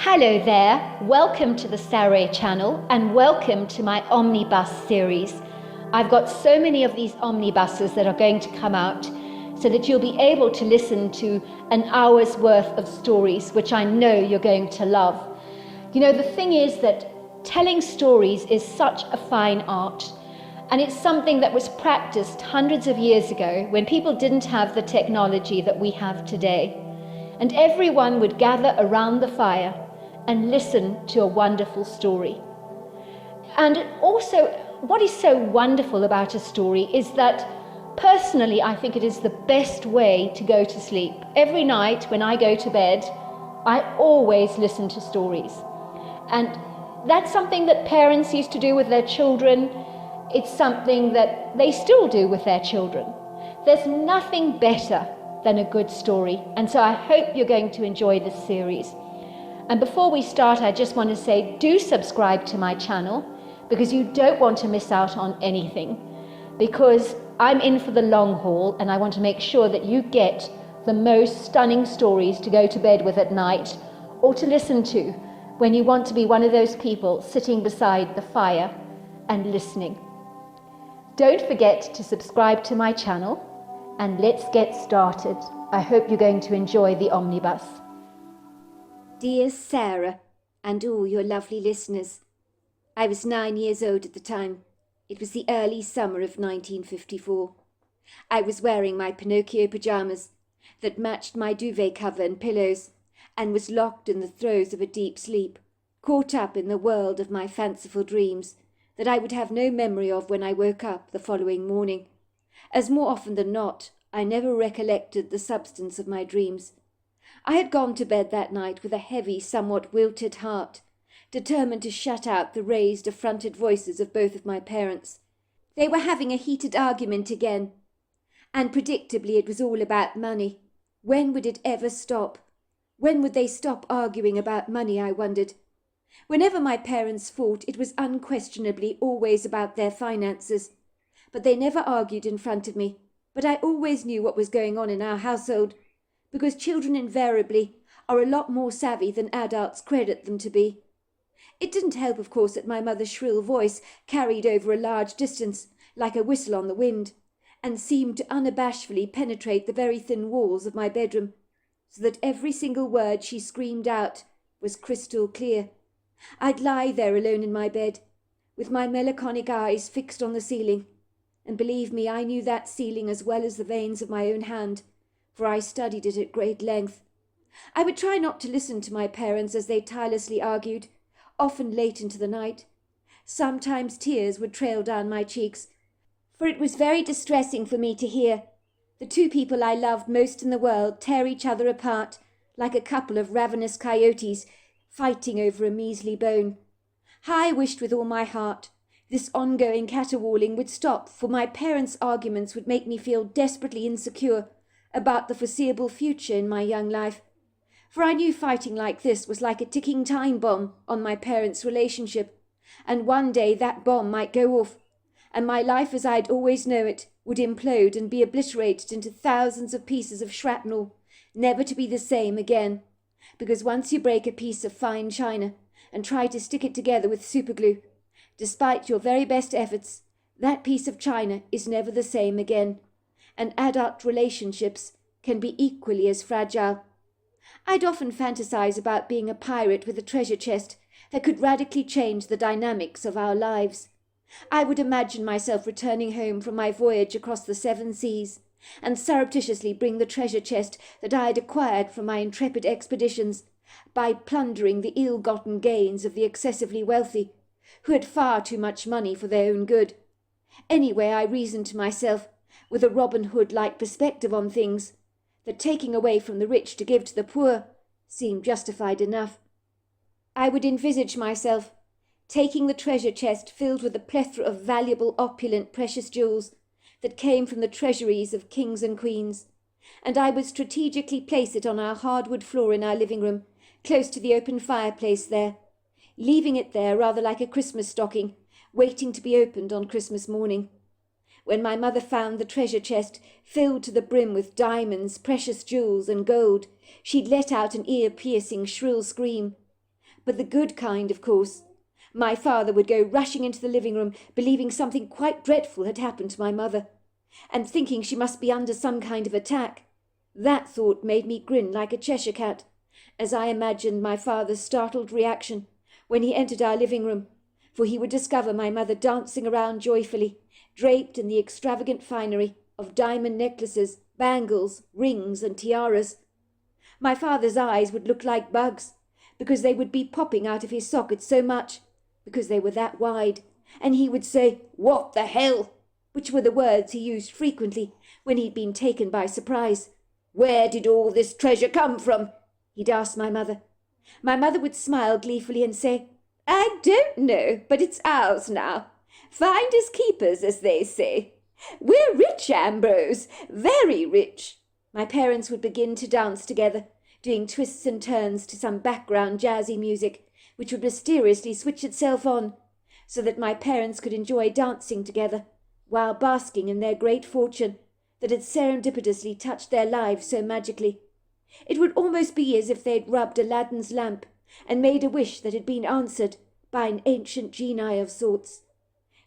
Hello there, welcome to the Saroy channel and welcome to my Omnibus series. I've got so many of these omnibuses that are going to come out so that you'll be able to listen to an hour's worth of stories, which I know you're going to love. You know, the thing is that telling stories is such a fine art, and it's something that was practiced hundreds of years ago when people didn't have the technology that we have today. And everyone would gather around the fire and listen to a wonderful story. And also, what is so wonderful about a story is that personally, I think it is the best way to go to sleep. Every night when I go to bed, I always listen to stories. And that's something that parents used to do with their children. It's something that they still do with their children. There's nothing better than a good story. And so I hope you're going to enjoy this series. And before we start, I just want to say, do subscribe to my channel because you don't want to miss out on anything. Because I'm in for the long haul and I want to make sure that you get the most stunning stories to go to bed with at night or to listen to when you want to be one of those people sitting beside the fire and listening. Don't forget to subscribe to my channel and let's get started. I hope you're going to enjoy the omnibus. Dear Sarah, and all your lovely listeners, I was 9 years old at the time. It was the early summer of 1954. I was wearing my Pinocchio pajamas that matched my duvet cover and pillows, and was locked in the throes of a deep sleep, caught up in the world of my fanciful dreams that I would have no memory of when I woke up the following morning, as more often than not I never recollected the substance of my dreams. I had gone to bed that night with a heavy, somewhat wilted heart, determined to shut out the raised, affronted voices of both of my parents. They were having a heated argument again, and predictably it was all about money. When would it ever stop? When would they stop arguing about money, I wondered. Whenever my parents fought, it was unquestionably always about their finances, but they never argued in front of me. But I always knew what was going on in our household, because children invariably are a lot more savvy than adults credit them to be. It didn't help, of course, that my mother's shrill voice carried over a large distance, like a whistle on the wind, and seemed to unabashedly penetrate the very thin walls of my bedroom, so that every single word she screamed out was crystal clear. I'd lie there alone in my bed, with my melancholic eyes fixed on the ceiling, and believe me, I knew that ceiling as well as the veins of my own hand, for I studied it at great length. I would try not to listen to my parents as they tirelessly argued, often late into the night. Sometimes tears would trail down my cheeks, for it was very distressing for me to hear the two people I loved most in the world tear each other apart like a couple of ravenous coyotes fighting over a measly bone. I wished with all my heart this ongoing caterwauling would stop, for my parents' arguments would make me feel desperately insecure about the foreseeable future in my young life, for I knew fighting like this was like a ticking time bomb on my parents' relationship, and one day that bomb might go off, and my life as I'd always known it would implode and be obliterated into thousands of pieces of shrapnel, never to be the same again, because once you break a piece of fine china and try to stick it together with superglue, despite your very best efforts, that piece of china is never the same again, and adult relationships can be equally as fragile. I'd often fantasize about being a pirate with a treasure chest that could radically change the dynamics of our lives. I would imagine myself returning home from my voyage across the 7 seas, and surreptitiously bring the treasure chest that I had acquired from my intrepid expeditions, by plundering the ill-gotten gains of the excessively wealthy, who had far too much money for their own good. Anyway, I reasoned to myself, with a Robin Hood-like perspective on things, that taking away from the rich to give to the poor seemed justified enough. I would envisage myself taking the treasure chest filled with a plethora of valuable, opulent, precious jewels that came from the treasuries of kings and queens, and I would strategically place it on our hardwood floor in our living room, close to the open fireplace there, leaving it there rather like a Christmas stocking, waiting to be opened on Christmas morning. When my mother found the treasure chest filled to the brim with diamonds, precious jewels, and gold, she'd let out an ear-piercing shrill scream, but the good kind, of course. My father would go rushing into the living room, believing something quite dreadful had happened to my mother, and thinking she must be under some kind of attack. That thought made me grin like a Cheshire cat, as I imagined my father's startled reaction when he entered our living room, for he would discover my mother dancing around joyfully, draped in the extravagant finery of diamond necklaces, bangles, rings, and tiaras. My father's eyes would look like bugs, because they would be popping out of his sockets so much, because they were that wide, and he would say, "What the hell?" which were the words he used frequently when he'd been taken by surprise. "Where did all this treasure come from?" he'd ask my mother. My mother would smile gleefully and say, "I don't know, but it's ours now. Finders keepers, as they say. We're rich, Ambrose, very rich." My parents would begin to dance together, doing twists and turns to some background jazzy music, which would mysteriously switch itself on, so that my parents could enjoy dancing together, while basking in their great fortune that had serendipitously touched their lives so magically. It would almost be as if they'd rubbed Aladdin's lamp and made a wish that had been answered by an ancient genie of sorts.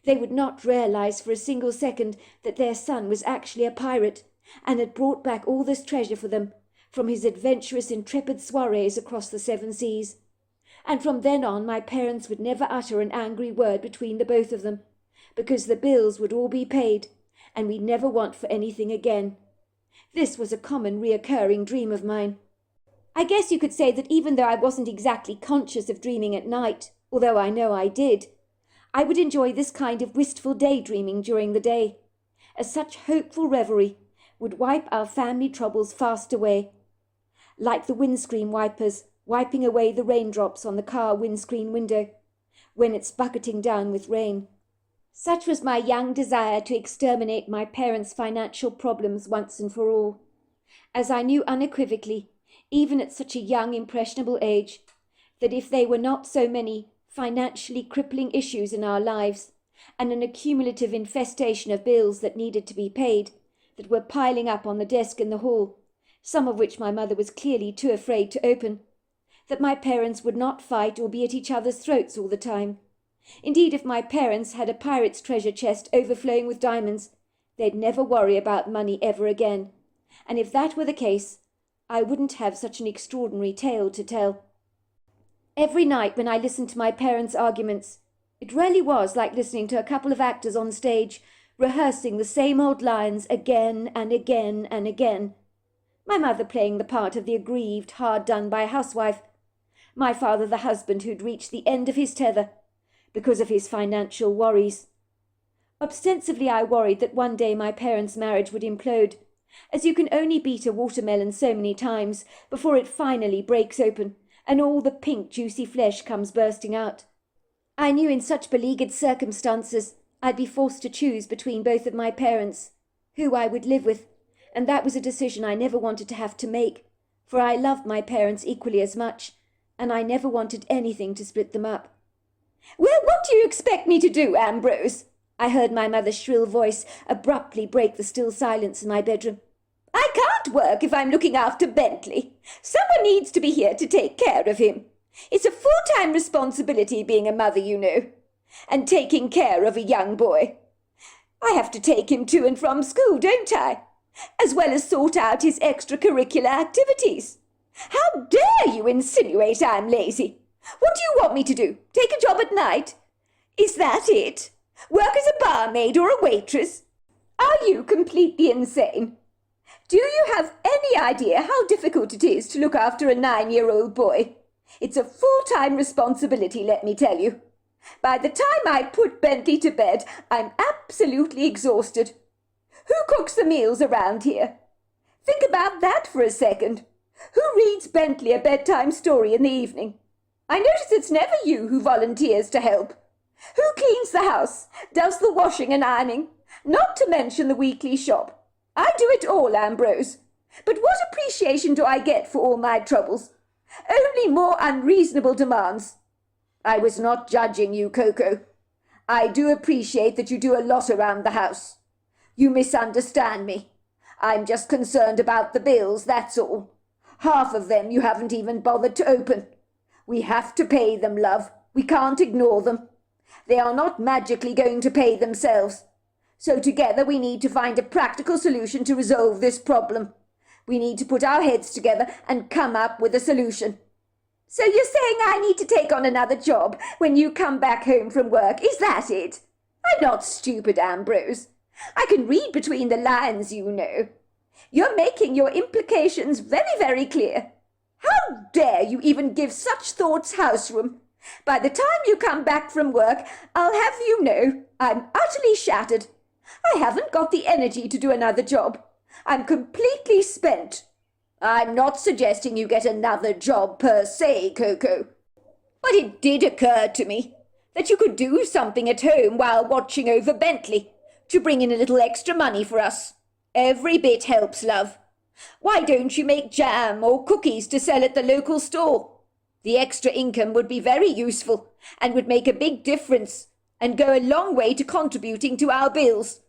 They would not realize for a single second that their son was actually a pirate, and had brought back all this treasure for them from his adventurous, intrepid soirees across the seven seas. And from then on my parents would never utter an angry word between the both of them, because the bills would all be paid, and we'd never want for anything again. This was a common reoccurring dream of mine. I guess you could say that even though I wasn't exactly conscious of dreaming at night, although I know I did, I would enjoy this kind of wistful daydreaming during the day, as such hopeful reverie would wipe our family troubles fast away, like the windscreen wipers wiping away the raindrops on the car windscreen window when it's bucketing down with rain. Such was my young desire to exterminate my parents' financial problems once and for all, as I knew unequivocally, even at such a young, impressionable age, that if they were not so many financially crippling issues in our lives, and an accumulative infestation of bills that needed to be paid, that were piling up on the desk in the hall, some of which my mother was clearly too afraid to open, that my parents would not fight or be at each other's throats all the time. Indeed, if my parents had a pirate's treasure chest overflowing with diamonds, they'd never worry about money ever again. And if that were the case, I wouldn't have such an extraordinary tale to tell. Every night when I listened to my parents' arguments, it really was like listening to a couple of actors on stage, rehearsing the same old lines again and again and again. My mother playing the part of the aggrieved, hard-done-by housewife, my father the husband who'd reached the end of his tether because of his financial worries. Ostensibly I worried that one day my parents' marriage would implode, as you can only beat a watermelon so many times before it finally breaks open and all the pink juicy flesh comes bursting out. I knew in such beleaguered circumstances I'd be forced to choose between both of my parents, who I would live with, and that was a decision I never wanted to have to make, for I loved my parents equally as much, and I never wanted anything to split them up. "Well, what do you expect me to do, Ambrose?" I heard my mother's shrill voice abruptly break the still silence in my bedroom. "I can't work if I'm looking after Bentley. Someone needs to be here to take care of him. It's a full-time responsibility being a mother, you know, and taking care of a young boy. I have to take him to and from school, don't I? As well as sort out his extracurricular activities. How dare you insinuate I'm lazy? What do you want me to do? Take a job at night? Is that it? Work as a barmaid or a waitress? Are you completely insane? Do you have any idea how difficult it is to look after a 9-year-old boy? It's a full-time responsibility, let me tell you. By the time I put Bentley to bed, I'm absolutely exhausted. Who cooks the meals around here? Think about that for a second. Who reads Bentley a bedtime story in the evening? I notice it's never you who volunteers to help. Who cleans the house, does the washing and ironing, not to mention the weekly shop? I do it all, Ambrose. But what appreciation do I get for all my troubles? Only more unreasonable demands. I was not judging you, Coco. I do appreciate that you do a lot around the house. You misunderstand me. I'm just concerned about the bills, that's all. Half of them you haven't even bothered to open. We have to pay them, love. We can't ignore them. They are not magically going to pay themselves. So together we need to find a practical solution to resolve this problem. We need to put our heads together and come up with a solution. So you're saying I need to take on another job when you come back home from work, is that it? I'm not stupid, Ambrose. I can read between the lines, you know. You're making your implications very, very clear. How dare you even give such thoughts house room? By the time you come back from work, I'll have you know I'm utterly shattered. I haven't got the energy to do another job. I'm completely spent. I'm not suggesting you get another job per se, Coco. But it did occur to me that you could do something at home while watching over Bentley to bring in a little extra money for us. Every bit helps, love. Why don't you make jam or cookies to sell at the local store? The extra income would be very useful and would make a big difference and go a long way to contributing to our bills.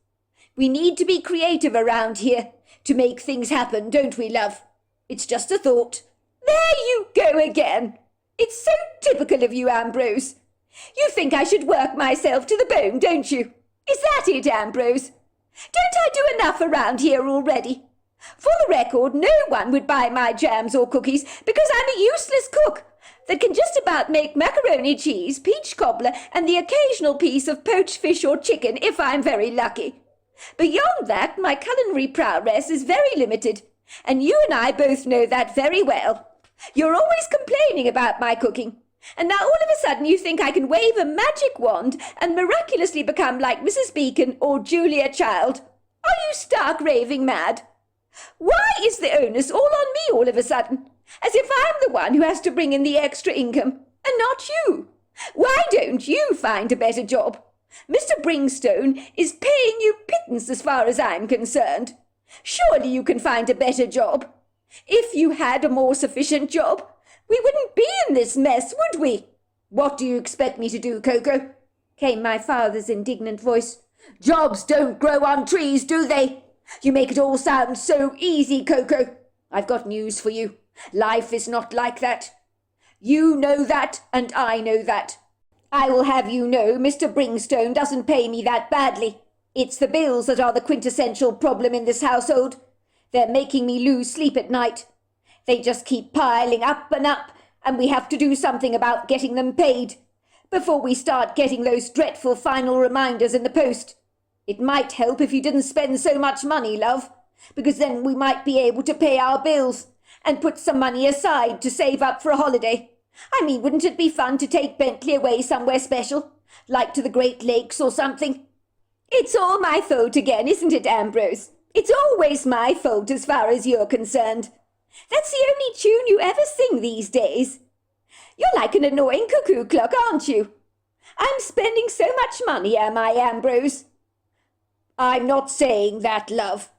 We need to be creative around here to make things happen, don't we, love? It's just a thought. There you go again. It's so typical of you, Ambrose. You think I should work myself to the bone, don't you? Is that it, Ambrose? Don't I do enough around here already? For the record, no one would buy my jams or cookies because I'm a useless cook that can just about make macaroni cheese, peach cobbler, and the occasional piece of poached fish or chicken if I'm very lucky. Beyond that, my culinary prowess is very limited, and you and I both know that very well. You're always complaining about my cooking, and now all of a sudden you think I can wave a magic wand and miraculously become like Mrs. Beacon or Julia Child. Are you stark raving mad? Why is the onus all on me all of a sudden, as if I'm the one who has to bring in the extra income, and not you? Why don't you find a better job? Mr. Bringstone is paying you pittance as far as I'm concerned. Surely you can find a better job. If you had a more sufficient job, we wouldn't be in this mess, would we? What do you expect me to do, Coco? Came my father's indignant voice. Jobs don't grow on trees, do they? You make it all sound so easy, Coco. I've got news for you. Life is not like that. You know that, and I know that. I will have you know Mr. Bringstone doesn't pay me that badly. It's the bills that are the quintessential problem in this household. They're making me lose sleep at night. They just keep piling up, and we have to do something about getting them paid before we start getting those dreadful final reminders in the post. It might help if you didn't spend so much money, love, because then we might be able to pay our bills and put some money aside to save up for a holiday. I mean, wouldn't it be fun to take Bentley away somewhere special, like to the Great Lakes or something? It's all my fault again, isn't it, Ambrose? It's always my fault as far as you're concerned. That's the only tune you ever sing these days. You're like an annoying cuckoo clock, aren't you? I'm spending so much money, am I, Ambrose? I'm not saying that, love.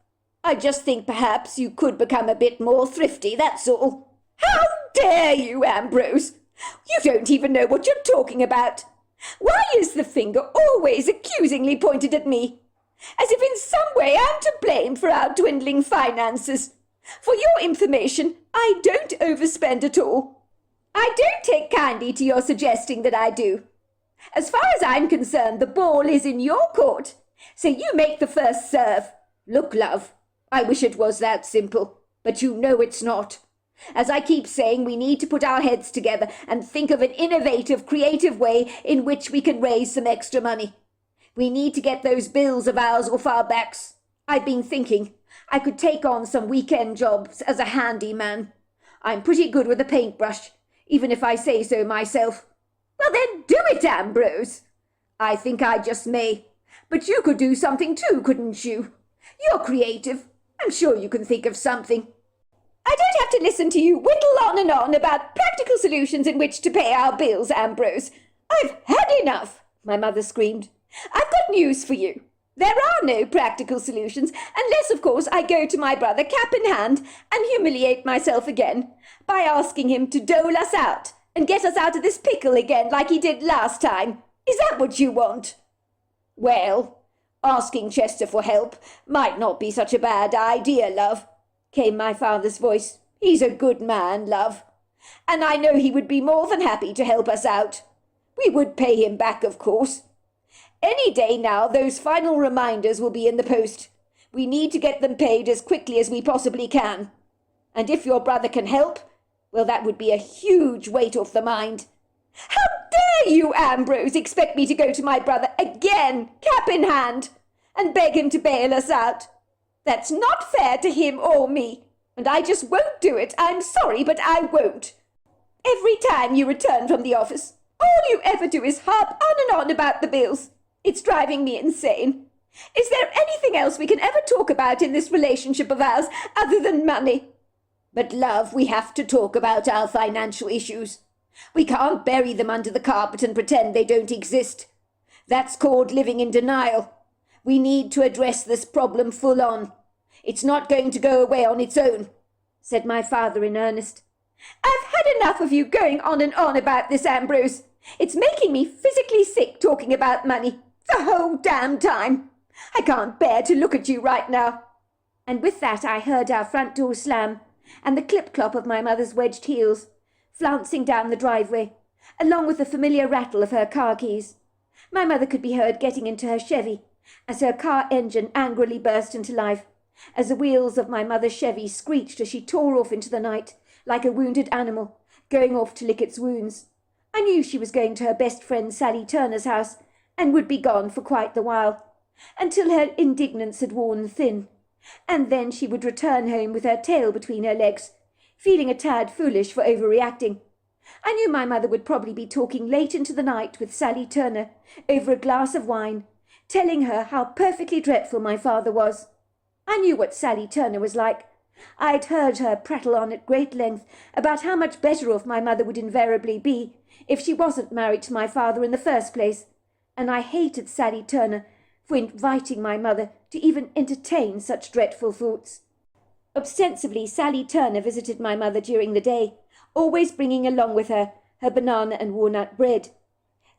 I just think perhaps you could become a bit more thrifty, that's all. How dare you, Ambrose? You don't even know what you're talking about. Why is the finger always accusingly pointed at me? As if in some way I'm to blame for our dwindling finances. For your information, I don't overspend at all. I don't take kindly to your suggesting that I do. As far as I'm concerned, the ball is in your court, so you make the first serve. Look, love, I wish it was that simple, but you know it's not. As I keep saying, we need to put our heads together and think of an innovative, creative way in which we can raise some extra money. We need to get those bills of ours off our backs. I've been thinking I could take on some weekend jobs as a handyman. I'm pretty good with a paintbrush, even if I say so myself. Well then, do it, Ambrose. I think I just may. But you could do something too, couldn't you? You're creative. I'm sure you can think of something. I don't have to listen to you whittle on and on about practical solutions in which to pay our bills, Ambrose. I've had enough, my mother screamed. I've got news for you. There are no practical solutions, unless, of course, I go to my brother cap in hand and humiliate myself again by asking him to dole us out and get us out of this pickle again like he did last time. Is that what you want? Well, asking Chester for help might not be such a bad idea, love, came my father's voice. He's a good man, love. and I know he would be more than happy to help us out. We would pay him back, of course. Any day now, those final reminders will be in the post. We need to get them paid as quickly as we possibly can. And if your brother can help, well, that would be a huge weight off the mind. How dare you, Ambrose, expect me to go to my brother again, cap in hand, and beg him to bail us out? That's not fair to him or me, and I just won't do it. I'm sorry, but I won't. Every time you return from the office, all you ever do is harp on and on about the bills. It's driving me insane. Is there anything else we can ever talk about in this relationship of ours other than money? But, love, we have to talk about our financial issues. We can't bury them under the carpet and pretend they don't exist. That's called living in denial. We need to address this problem full on. It's not going to go away on its own, said my father in earnest. I've had enough of you going on and on about this, Ambrose. It's making me physically sick talking about money the whole damn time. I can't bear to look at you right now. And with that I heard our front door slam, and the clip-clop of my mother's wedged heels, flouncing down the driveway, along with the familiar rattle of her car keys. My mother could be heard getting into her Chevy, as her car engine angrily burst into life, as the wheels of my mother's Chevy screeched as she tore off into the night, like a wounded animal, going off to lick its wounds. I knew she was going to her best friend Sally Turner's house, and would be gone for quite the while, until her indignance had worn thin, and then she would return home with her tail between her legs, feeling a tad foolish for overreacting. I knew my mother would probably be talking late into the night with Sally Turner over a glass of wine, telling her how perfectly dreadful my father was. I knew what Sally Turner was like. I'd heard her prattle on at great length about how much better off my mother would invariably be if she wasn't married to my father in the first place, and I hated Sally Turner for inviting my mother to even entertain such dreadful thoughts. Ostensibly, Sally Turner visited my mother during the day, always bringing along with her her banana and walnut bread.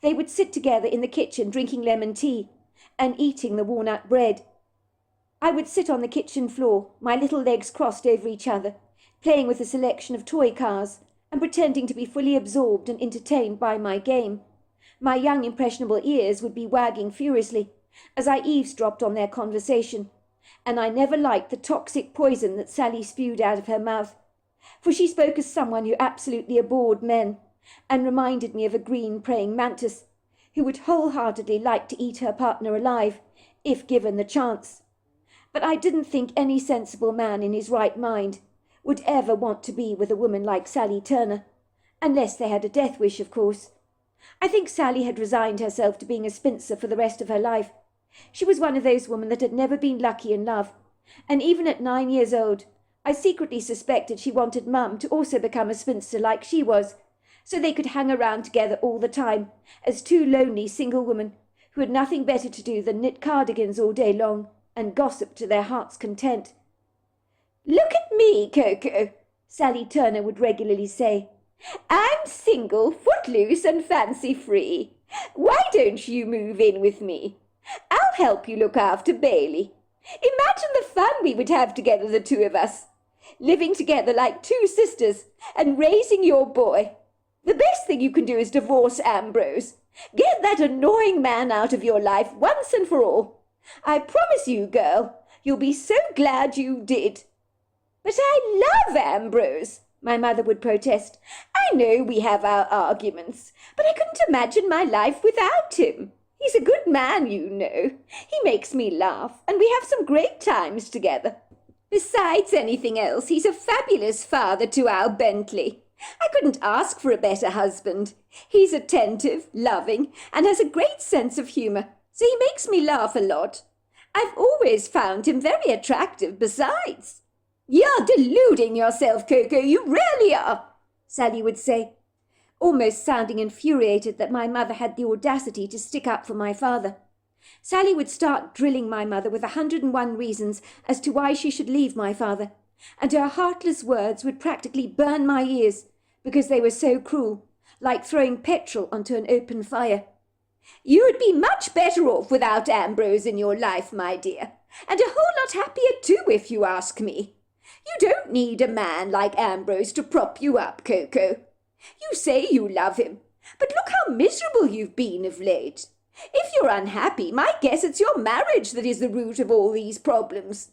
They would sit together in the kitchen drinking lemon tea and eating the walnut bread. I would sit on the kitchen floor, my little legs crossed over each other, playing with a selection of toy cars and pretending to be fully absorbed and entertained by my game. My young impressionable ears would be wagging furiously as I eavesdropped on their conversation, and I never liked the toxic poison that Sally spewed out of her mouth, for she spoke as someone who absolutely abhorred men, and reminded me of a green praying mantis, who would wholeheartedly like to eat her partner alive, if given the chance. But I didn't think any sensible man in his right mind would ever want to be with a woman like Sally Turner, unless they had a death wish, of course. I think Sally had resigned herself to being a spinster for the rest of her life. She was one of those women that had never been lucky in love, and even at 9 years old, I secretly suspected she wanted Mum to also become a spinster like she was, so they could hang around together all the time, as two lonely single women who had nothing better to do than knit cardigans all day long and gossip to their heart's content. "Look at me, Coco," Sally Turner would regularly say. "I'm single, footloose, and fancy-free. Why don't you move in with me? I'll help you look after Bailey. Imagine the fun we would have together, the two of us, living together like two sisters and raising your boy. The best thing you can do is divorce Ambrose. Get that annoying man out of your life once and for all. I promise you, girl, you'll be so glad you did." "But I love Ambrose," my mother would protest. "I know we have our arguments, but I couldn't imagine my life without him. He's a good man, you know. He makes me laugh, and we have some great times together. Besides anything else, he's a fabulous father to our Bentley. I couldn't ask for a better husband. He's attentive, loving, and has a great sense of humour, so he makes me laugh a lot. I've always found him very attractive besides." "You're deluding yourself, Coco, you really are," Sally would say, almost sounding infuriated that my mother had the audacity to stick up for my father. Sally would start drilling my mother with 101 reasons as to why she should leave my father, and her heartless words would practically burn my ears because they were so cruel, like throwing petrol onto an open fire. "You would be much better off without Ambrose in your life, my dear, and a whole lot happier too, if you ask me. You don't need a man like Ambrose to prop you up, Coco. You say you love him, but look how miserable you've been of late. If you're unhappy, my guess it's your marriage that is the root of all these problems.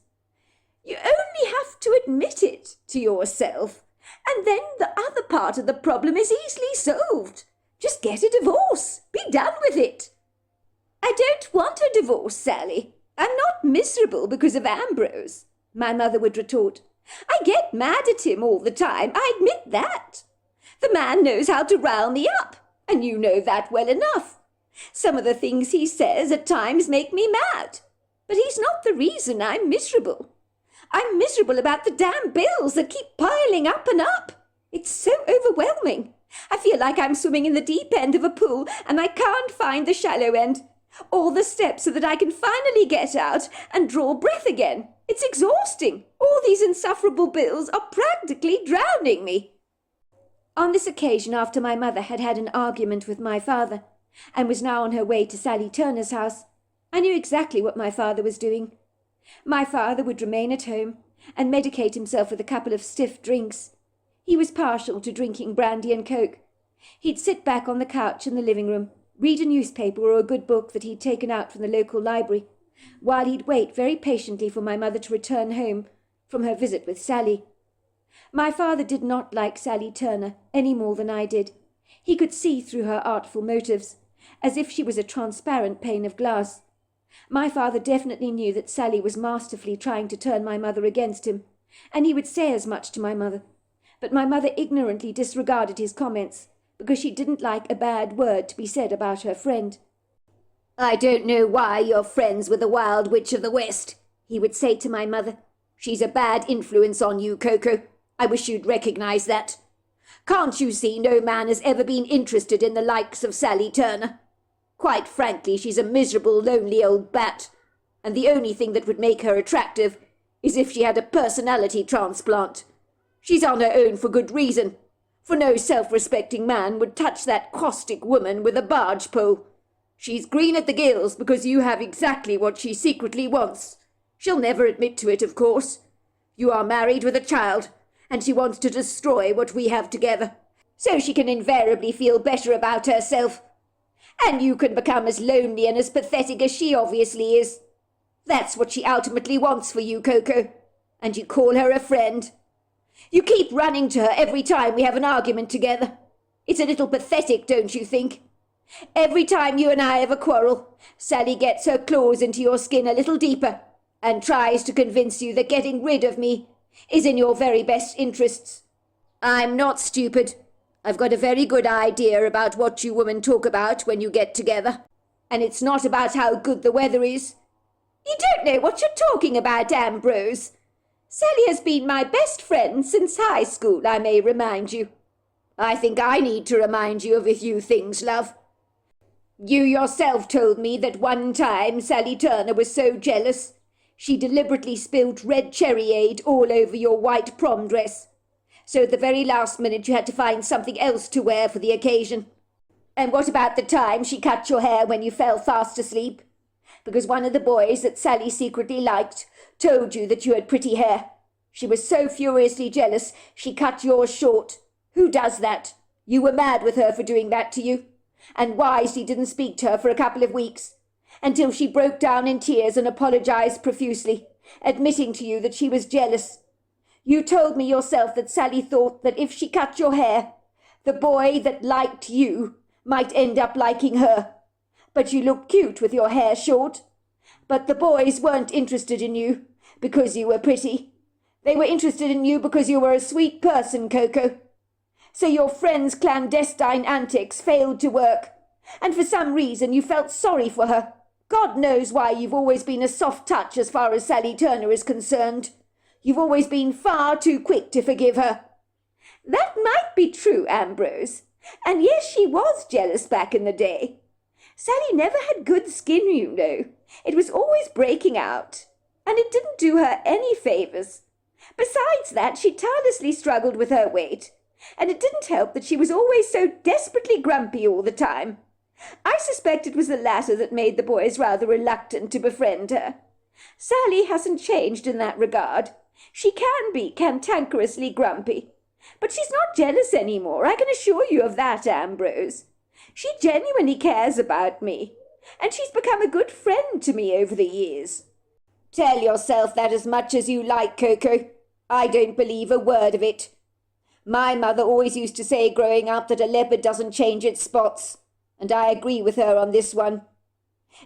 You only have to admit it to yourself, and then the other part of the problem is easily solved. Just get a divorce. Be done with it. I don't want a divorce, Sally. I'm not miserable because of Ambrose, my mother would retort. I get mad at him all the time, I admit that. The man knows how to rile me up, and you know that well enough. Some of the things he says at times make me mad, but he's not the reason I'm miserable. I'm miserable about the damn bills that keep piling up and up. It's so overwhelming. I feel like I'm swimming in the deep end of a pool and I can't find the shallow end. All the steps so that I can finally get out and draw breath again. It's exhausting. All these insufferable bills are practically drowning me. On this occasion, after my mother had had an argument with my father and was now on her way to Sally Turner's house, I knew exactly what my father was doing. My father would remain at home and medicate himself with a couple of stiff drinks. He was partial to drinking brandy and coke. He'd sit back on the couch in the living room, read a newspaper or a good book that he'd taken out from the local library, while he'd wait very patiently for my mother to return home from her visit with Sally. My father did not like Sally Turner any more than I did. He could see through her artful motives, as if she was a transparent pane of glass. My father definitely knew that Sally was masterfully trying to turn my mother against him, and he would say as much to my mother. But my mother ignorantly disregarded his comments, because she didn't like a bad word to be said about her friend. I don't know why you're friends with the Wild Witch of the West, he would say to my mother. She's a bad influence on you, Coco. I wish you'd recognize that. Can't you see no man has ever been interested in the likes of Sally Turner? Quite frankly, she's a miserable, lonely old bat, and the only thing that would make her attractive is if she had a personality transplant. She's on her own for good reason, for no self-respecting man would touch that caustic woman with a barge pole. She's green at the gills because you have exactly what she secretly wants. She'll never admit to it, of course. You are married with a child, and she wants to destroy what we have together, so she can invariably feel better about herself. And you can become as lonely and as pathetic as she obviously is. That's what she ultimately wants for you, Coco, and you call her a friend. You keep running to her every time we have an argument together. It's a little pathetic, don't you think? Every time you and I have a quarrel, Sally gets her claws into your skin a little deeper and tries to convince you that getting rid of me is in your very best interests. I'm not stupid. I've got a very good idea about what you women talk about when you get together. And it's not about how good the weather is. You don't know what you're talking about, Ambrose. Sally has been my best friend since high school, I may remind you. I think I need to remind you of a few things, love. You yourself told me that one time Sally Turner was so jealous, she deliberately spilt red cherryade all over your white prom dress. So at the very last minute you had to find something else to wear for the occasion. And what about the time she cut your hair when you fell fast asleep? Because one of the boys that Sally secretly liked told you that you had pretty hair. She was so furiously jealous, she cut yours short. Who does that? You were mad with her for doing that to you, and wisely didn't speak to her for a couple of weeks, until she broke down in tears and apologized profusely, admitting to you that she was jealous. You told me yourself that Sally thought that if she cut your hair, the boy that liked you might end up liking her. But you looked cute with your hair short. But the boys weren't interested in you because you were pretty. They were interested in you because you were a sweet person, Coco. So your friend's clandestine antics failed to work, and for some reason you felt sorry for her. God knows why you've always been a soft touch as far as Sally Turner is concerned. You've always been far too quick to forgive her. That might be true, Ambrose, and yes, she was jealous back in the day. Sally never had good skin, you know. It was always breaking out, and it didn't do her any favours. Besides that, she tirelessly struggled with her weight, and it didn't help that she was always so desperately grumpy all the time. I suspect it was the latter that made the boys rather reluctant to befriend her. Sally hasn't changed in that regard, She can be cantankerously grumpy, but she's not jealous anymore, I can assure you of that, Ambrose. She genuinely cares about me, and she's become a good friend to me over the years. Tell yourself that as much as you like, Coco. I don't believe a word of it. My mother always used to say growing up that a leopard doesn't change its spots, and I agree with her on this one.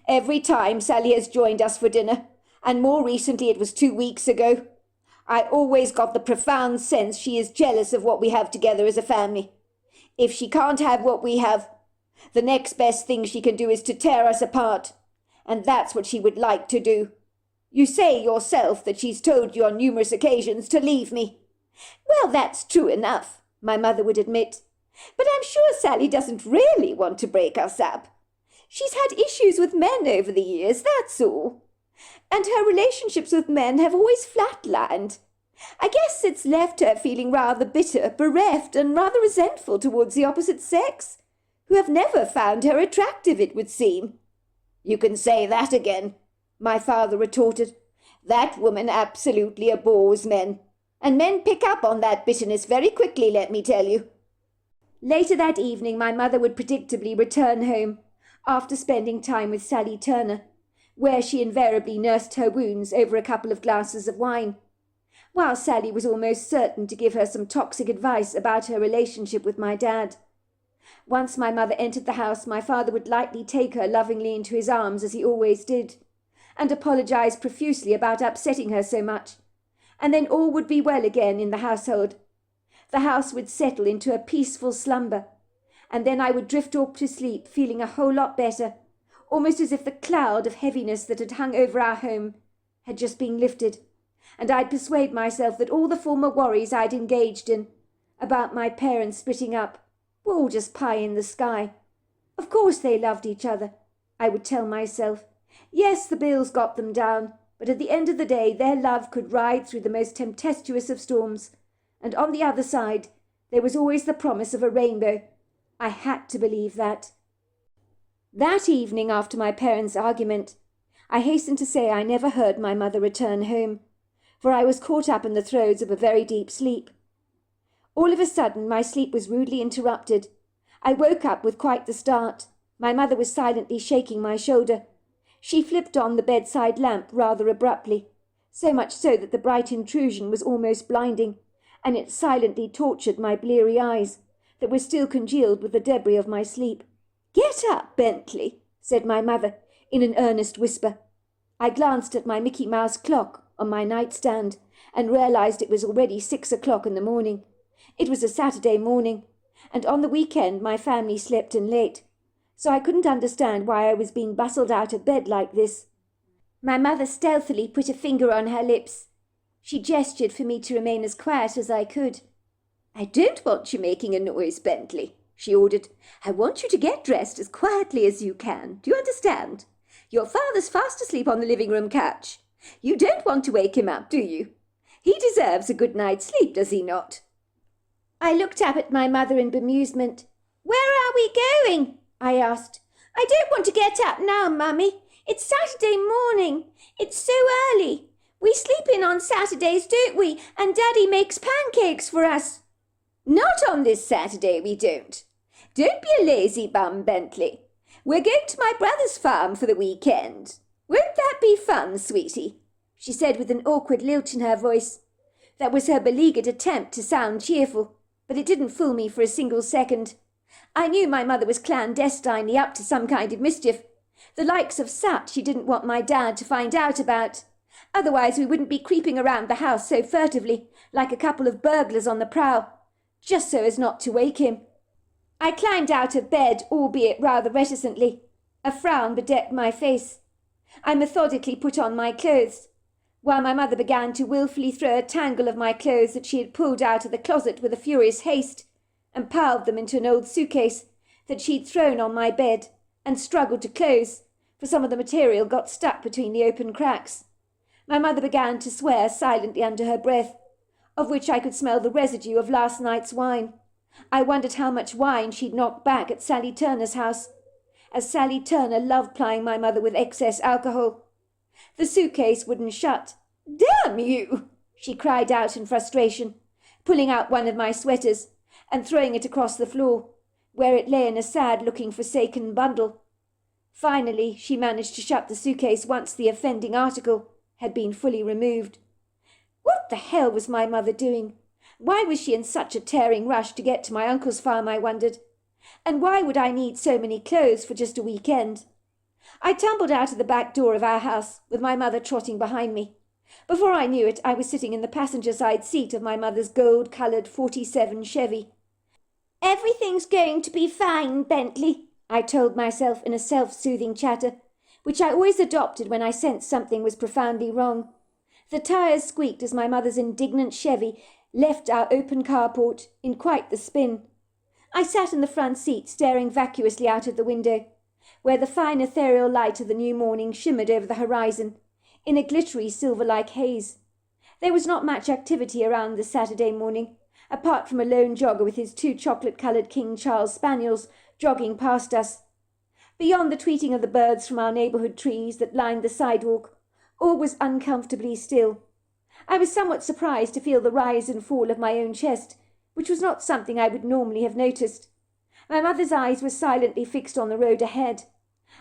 Every time Sally has joined us for dinner, and more recently it was 2 weeks ago, I always got the profound sense she is jealous of what we have together as a family. If she can't have what we have, the next best thing she can do is to tear us apart, and that's what she would like to do. You say yourself that she's told you on numerous occasions to leave me. Well, that's true enough, my mother would admit, but I'm sure Sally doesn't really want to break us up. She's had issues with men over the years, that's all. And her relationships with men have always flatlined. I guess it's left her feeling rather bitter, bereft, and rather resentful towards the opposite sex, who have never found her attractive, it would seem. You can say that again, my father retorted. That woman absolutely abhors men, and men pick up on that bitterness very quickly, let me tell you. Later that evening my mother would predictably return home, after spending time with Sally Turner, where she invariably nursed her wounds over a couple of glasses of wine, while Sally was almost certain to give her some toxic advice about her relationship with my dad. Once my mother entered the house, my father would lightly take her lovingly into his arms, as he always did, and apologize profusely about upsetting her so much, and then all would be well again in the household. The house would settle into a peaceful slumber, and then I would drift off to sleep feeling a whole lot better, almost as if the cloud of heaviness that had hung over our home had just been lifted, and I'd persuade myself that all the former worries I'd engaged in about my parents splitting up were all just pie in the sky. Of course they loved each other, I would tell myself. Yes, the bills got them down, but at the end of the day their love could ride through the most tempestuous of storms, and on the other side there was always the promise of a rainbow. I had to believe that. That evening, after my parents' argument, I hasten to say I never heard my mother return home, for I was caught up in the throes of a very deep sleep. All of a sudden my sleep was rudely interrupted. I woke up with quite the start. My mother was silently shaking my shoulder. She flipped on the bedside lamp rather abruptly, so much so that the bright intrusion was almost blinding, and it silently tortured my bleary eyes, that were still congealed with the debris of my sleep. "Get up, Bentley," said my mother, in an earnest whisper. I glanced at my Mickey Mouse clock on my nightstand, and realized it was already 6 o'clock in the morning. It was a Saturday morning, and on the weekend my family slept in late, so I couldn't understand why I was being bustled out of bed like this. My mother stealthily put a finger on her lips. She gestured for me to remain as quiet as I could. "I don't want you making a noise, Bentley," she ordered. "I want you to get dressed as quietly as you can. Do you understand? Your father's fast asleep on the living room couch. You don't want to wake him up, do you? He deserves a good night's sleep, does he not?" I looked up at my mother in bemusement. "Where are we going?" I asked. "I don't want to get up now, Mummy. It's Saturday morning. It's so early. We sleep in on Saturdays, don't we? And Daddy makes pancakes for us." "Not on this Saturday, we don't. Don't be a lazy bum, Bentley. We're going to my brother's farm for the weekend. Won't that be fun, sweetie?" she said with an awkward lilt in her voice. That was her beleaguered attempt to sound cheerful, but it didn't fool me for a single second. I knew my mother was clandestinely up to some kind of mischief, the likes of such she didn't want my dad to find out about. Otherwise we wouldn't be creeping around the house so furtively, like a couple of burglars on the prowl, just so as not to wake him. I climbed out of bed, albeit rather reticently. A frown bedecked my face. I methodically put on my clothes, while my mother began to wilfully throw a tangle of my clothes that she had pulled out of the closet with a furious haste, and piled them into an old suitcase that she'd thrown on my bed, and struggled to close, for some of the material got stuck between the open cracks. My mother began to swear silently under her breath, of which I could smell the residue of last night's wine. I wondered how much wine she'd knocked back at Sally Turner's house, as Sally Turner loved plying my mother with excess alcohol. The suitcase wouldn't shut. "Damn you!" she cried out in frustration, pulling out one of my sweaters and throwing it across the floor, where it lay in a sad-looking forsaken bundle. Finally, she managed to shut the suitcase once the offending article had been fully removed. What the hell was my mother doing? Why was she in such a tearing rush to get to my uncle's farm, I wondered? And why would I need so many clothes for just a weekend? I tumbled out of the back door of our house, with my mother trotting behind me. Before I knew it, I was sitting in the passenger-side seat of my mother's gold-coloured 47 Chevy. "Everything's going to be fine, Bentley," I told myself in a self-soothing chatter, which I always adopted when I sensed something was profoundly wrong. The tyres squeaked as my mother's indignant Chevy left our open carport in quite the spin. I sat in the front seat, staring vacuously out of the window, where the fine ethereal light of the new morning shimmered over the horizon in a glittery silver-like haze. There was not much activity around this Saturday morning, apart from a lone jogger with his 2 chocolate-coloured King Charles spaniels jogging past us. Beyond the tweeting of the birds from our neighbourhood trees that lined the sidewalk, all was uncomfortably still. I was somewhat surprised to feel the rise and fall of my own chest, which was not something I would normally have noticed. My mother's eyes were silently fixed on the road ahead,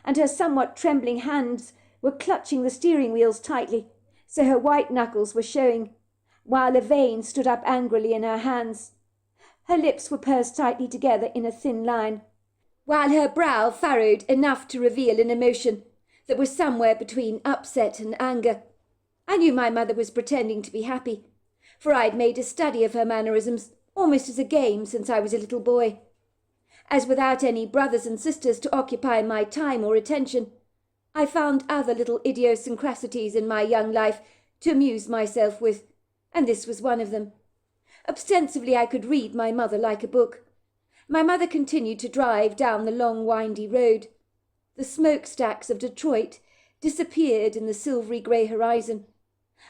and her somewhat trembling hands were clutching the steering wheels tightly, so her white knuckles were showing, while a vein stood up angrily in her hands. Her lips were pursed tightly together in a thin line, while her brow furrowed enough to reveal an emotion that was somewhere between upset and anger. I knew my mother was pretending to be happy, for I had made a study of her mannerisms almost as a game since I was a little boy. As without any brothers and sisters to occupy my time or attention, I found other little idiosyncrasies in my young life to amuse myself with, and this was one of them. Ostensibly I could read my mother like a book. My mother continued to drive down the long windy road. The smokestacks of Detroit disappeared in the silvery grey horizon.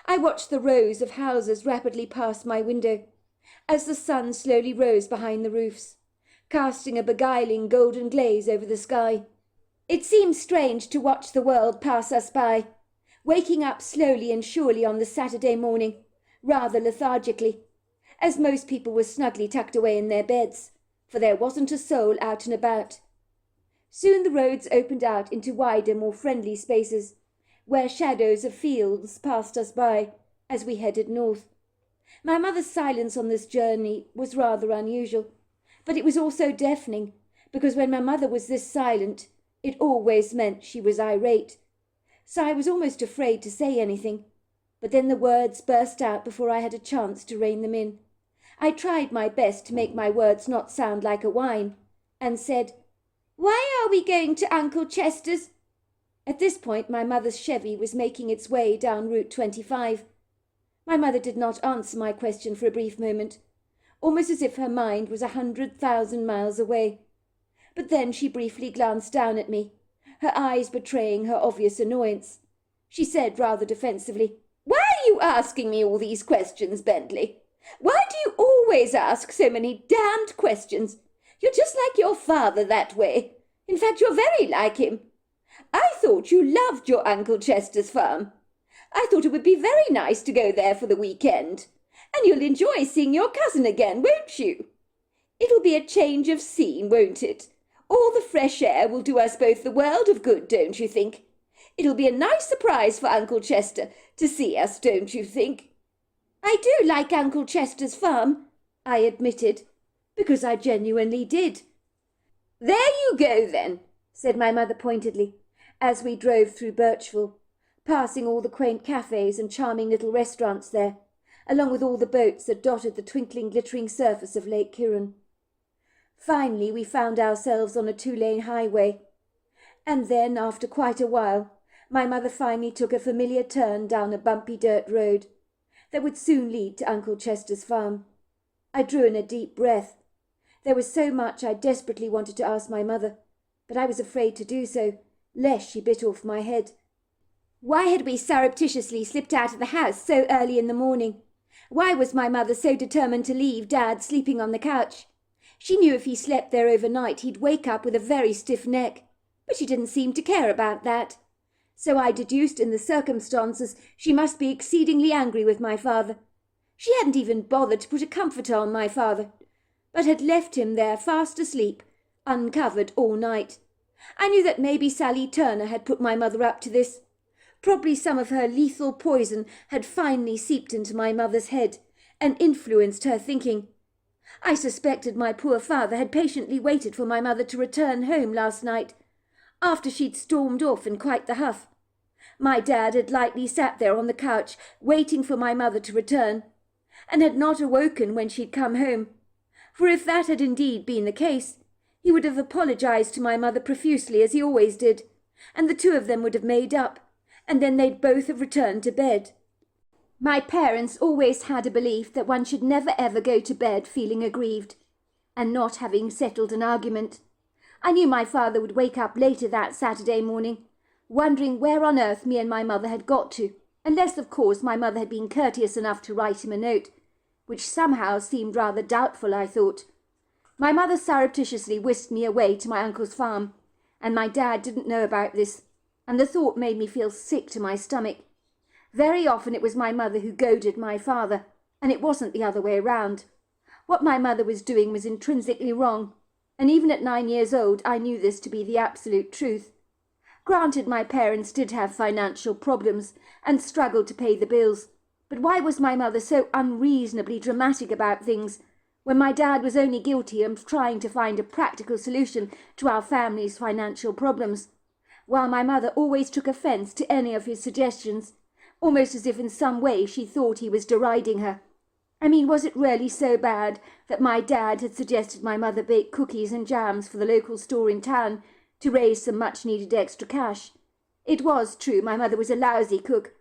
I watched the rows of houses rapidly pass my window, as the sun slowly rose behind the roofs, casting a beguiling golden glaze over the sky. It seemed strange to watch the world pass us by, waking up slowly and surely on the Saturday morning, rather lethargically, as most people were snugly tucked away in their beds, for there wasn't a soul out and about. Soon the roads opened out into wider, more friendly spaces, where shadows of fields passed us by as we headed north. My mother's silence on this journey was rather unusual, but it was also deafening, because when my mother was this silent, it always meant she was irate. So I was almost afraid to say anything, but then the words burst out before I had a chance to rein them in. I tried my best to make my words not sound like a whine, and said, "Why are we going to Uncle Chester's?" At this point my mother's Chevy was making its way down Route 25. My mother did not answer my question for a brief moment, almost as if her mind was 100,000 miles away. But then she briefly glanced down at me, her eyes betraying her obvious annoyance. She said rather defensively, "Why are you asking me all these questions, Bentley? Why do you always ask so many damned questions? You're just like your father that way. In fact, you're very like him. I thought you loved your Uncle Chester's farm. I thought it would be very nice to go there for the weekend. And you'll enjoy seeing your cousin again, won't you? It'll be a change of scene, won't it? All the fresh air will do us both the world of good, don't you think? It'll be a nice surprise for Uncle Chester to see us, don't you think?" "I do like Uncle Chester's farm," I admitted, because I genuinely did. "There you go, then," said my mother pointedly, as we drove through Birchville, passing all the quaint cafes and charming little restaurants there, along with all the boats that dotted the twinkling, glittering surface of Lake Huron. Finally, we found ourselves on a 2-lane highway, and then, after quite a while, my mother finally took a familiar turn down a bumpy dirt road that would soon lead to Uncle Chester's farm. I drew in a deep breath. There was so much I desperately wanted to ask my mother, but I was afraid to do so, lest she bit off my head. Why had we surreptitiously slipped out of the house so early in the morning? Why was my mother so determined to leave Dad sleeping on the couch? She knew if he slept there overnight he'd wake up with a very stiff neck, but she didn't seem to care about that. So I deduced in the circumstances she must be exceedingly angry with my father, She hadn't even bothered to put a comforter on my father, but had left him there fast asleep, uncovered all night. I knew that maybe Sally Turner had put my mother up to this. Probably some of her lethal poison had finally seeped into my mother's head and influenced her thinking. I suspected my poor father had patiently waited for my mother to return home last night, after she'd stormed off in quite the huff. My dad had lightly sat there on the couch, waiting for my mother to return, and had not awoken when she'd come home. For if that had indeed been the case, he would have apologized to my mother profusely as he always did, and the two of them would have made up, and then they'd both have returned to bed. My parents always had a belief that one should never ever go to bed feeling aggrieved, and not having settled an argument. I knew my father would wake up later that Saturday morning, wondering where on earth me and my mother had got to, unless of course my mother had been courteous enough to write him a note, which somehow seemed rather doubtful, I thought. My mother surreptitiously whisked me away to my uncle's farm, and my dad didn't know about this, and the thought made me feel sick to my stomach. Very often it was my mother who goaded my father, and it wasn't the other way round. What my mother was doing was intrinsically wrong, and even at 9 years old I knew this to be the absolute truth. Granted, my parents did have financial problems and struggled to pay the bills, but why was my mother so unreasonably dramatic about things, when my dad was only guilty of trying to find a practical solution to our family's financial problems, while my mother always took offence to any of his suggestions, almost as if in some way she thought he was deriding her. I mean, was it really so bad that my dad had suggested my mother bake cookies and jams for the local store in town to raise some much-needed extra cash? It was true my mother was a lousy cook,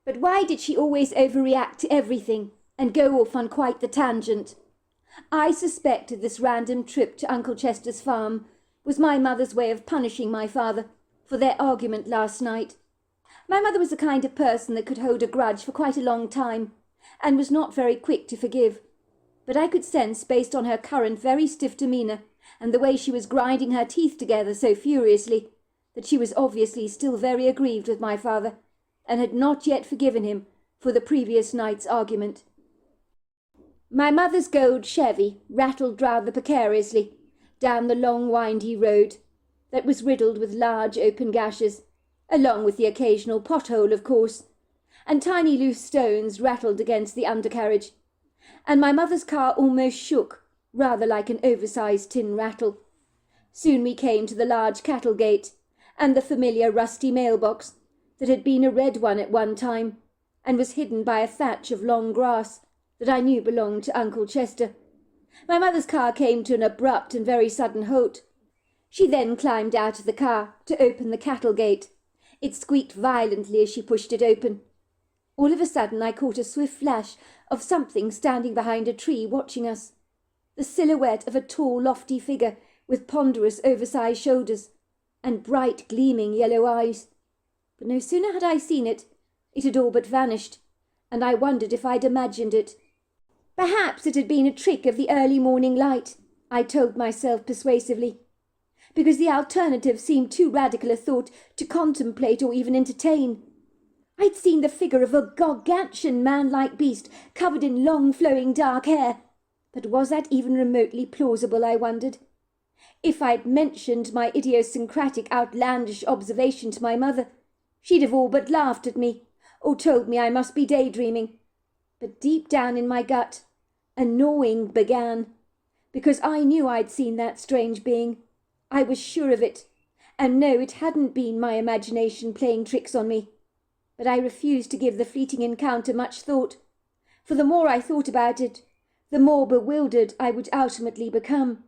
but why did she always overreact to everything and go off on quite the tangent? I suspected this random trip to Uncle Chester's farm was my mother's way of punishing my father for their argument last night. My mother was the kind of person that could hold a grudge for quite a long time, and was not very quick to forgive. But I could sense, based on her current very stiff demeanour, and the way she was grinding her teeth together so furiously, that she was obviously still very aggrieved with my father, and had not yet forgiven him for the previous night's argument. My mother's gold Chevy rattled rather precariously down the long windy road that was riddled with large open gashes, along with the occasional pothole, of course, and tiny loose stones rattled against the undercarriage, and my mother's car almost shook, rather like an oversized tin rattle. Soon we came to the large cattle gate, and the familiar rusty mailbox that had been a red one at one time, and was hidden by a thatch of long grass that I knew belonged to Uncle Chester. My mother's car came to an abrupt and very sudden halt. She then climbed out of the car to open the cattle gate. It squeaked violently as she pushed it open. All of a sudden I caught a swift flash of something standing behind a tree watching us. The silhouette of a tall, lofty figure with ponderous, oversized shoulders and bright, gleaming yellow eyes. But no sooner had I seen it, it had all but vanished, and I wondered if I'd imagined it. Perhaps it had been a trick of the early morning light, I told myself persuasively, because the alternative seemed too radical a thought to contemplate or even entertain. I'd seen the figure of a gargantuan man-like beast covered in long flowing dark hair, but was that even remotely plausible, I wondered? If I'd mentioned my idiosyncratic outlandish observation to my mother, she'd have all but laughed at me, or told me I must be daydreaming. But deep down in my gut, a gnawing began, because I knew I'd seen that strange being. I was sure of it, and no, it hadn't been my imagination playing tricks on me. But I refused to give the fleeting encounter much thought, for the more I thought about it, the more bewildered I would ultimately become.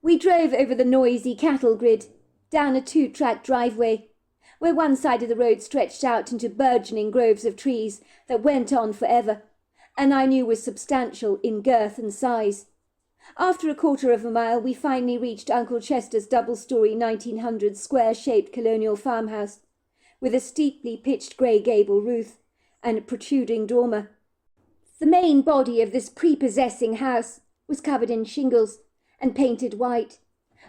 We drove over the noisy cattle grid, down a 2-track driveway, where one side of the road stretched out into burgeoning groves of trees that went on forever, and I knew was substantial in girth and size. After a quarter of a mile we finally reached Uncle Chester's double-storey 1900s square-shaped colonial farmhouse, with a steeply pitched grey gable roof and a protruding dormer. The main body of this prepossessing house was covered in shingles and painted white,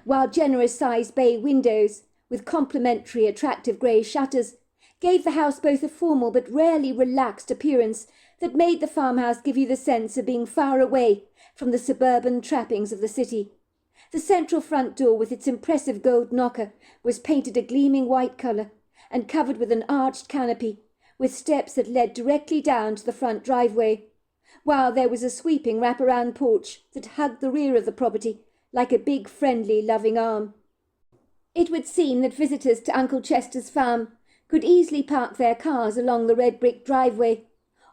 while generous-sized bay windows with complementary attractive grey shutters gave the house both a formal but rarely relaxed appearance that made the farmhouse give you the sense of being far away from the suburban trappings of the city. The central front door, with its impressive gold knocker, was painted a gleaming white colour and covered with an arched canopy, with steps that led directly down to the front driveway, while there was a sweeping wrap-around porch that hugged the rear of the property like a big, friendly, loving arm. It would seem that visitors to Uncle Chester's farm could easily park their cars along the red brick driveway,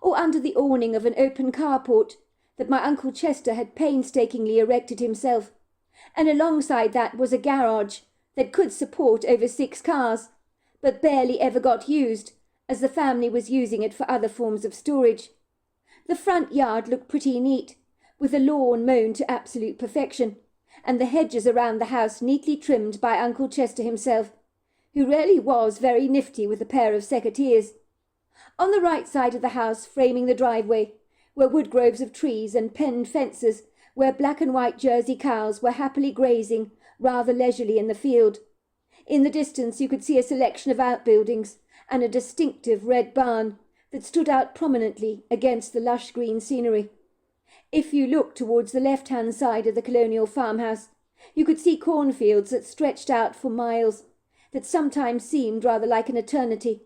or under the awning of an open carport that my Uncle Chester had painstakingly erected himself, and alongside that was a garage that could support over 6 cars, but barely ever got used, as the family was using it for other forms of storage. The front yard looked pretty neat, with the lawn mown to absolute perfection, and the hedges around the house neatly trimmed by Uncle Chester himself, who really was very nifty with a pair of secateurs. On the right side of the house, framing the driveway, were wood groves of trees and penned fences where black and white Jersey cows were happily grazing rather leisurely in the field. In the distance you could see a selection of outbuildings and a distinctive red barn that stood out prominently against the lush green scenery. If you looked towards the left-hand side of the colonial farmhouse, you could see cornfields that stretched out for miles, that sometimes seemed rather like an eternity.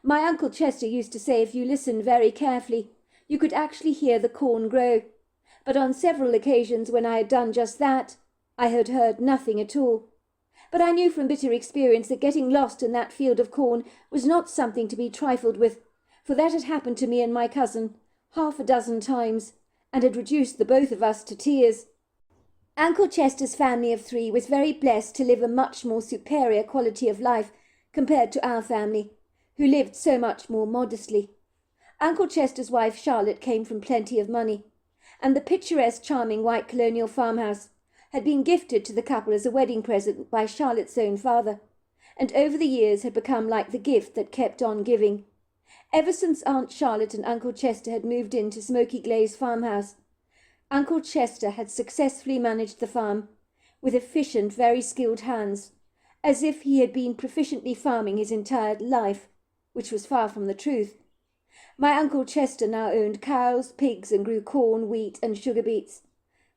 My Uncle Chester used to say if you listened very carefully, you could actually hear the corn grow. But on several occasions when I had done just that, I had heard nothing at all. But I knew from bitter experience that getting lost in that field of corn was not something to be trifled with, for that had happened to me and my cousin 6 times, and had reduced the both of us to tears. Uncle Chester's family of 3 was very blessed to live a much more superior quality of life compared to our family, who lived so much more modestly. Uncle Chester's wife Charlotte came from plenty of money, and the picturesque, charming white colonial farmhouse had been gifted to the couple as a wedding present by Charlotte's own father, and over the years had become like the gift that kept on giving. Ever since Aunt Charlotte and Uncle Chester had moved into Smoky Glazed farmhouse, Uncle Chester had successfully managed the farm with efficient, very skilled hands, as if he had been proficiently farming his entire life, which was far from the truth. My Uncle Chester now owned cows, pigs, and grew corn, wheat, and sugar beets.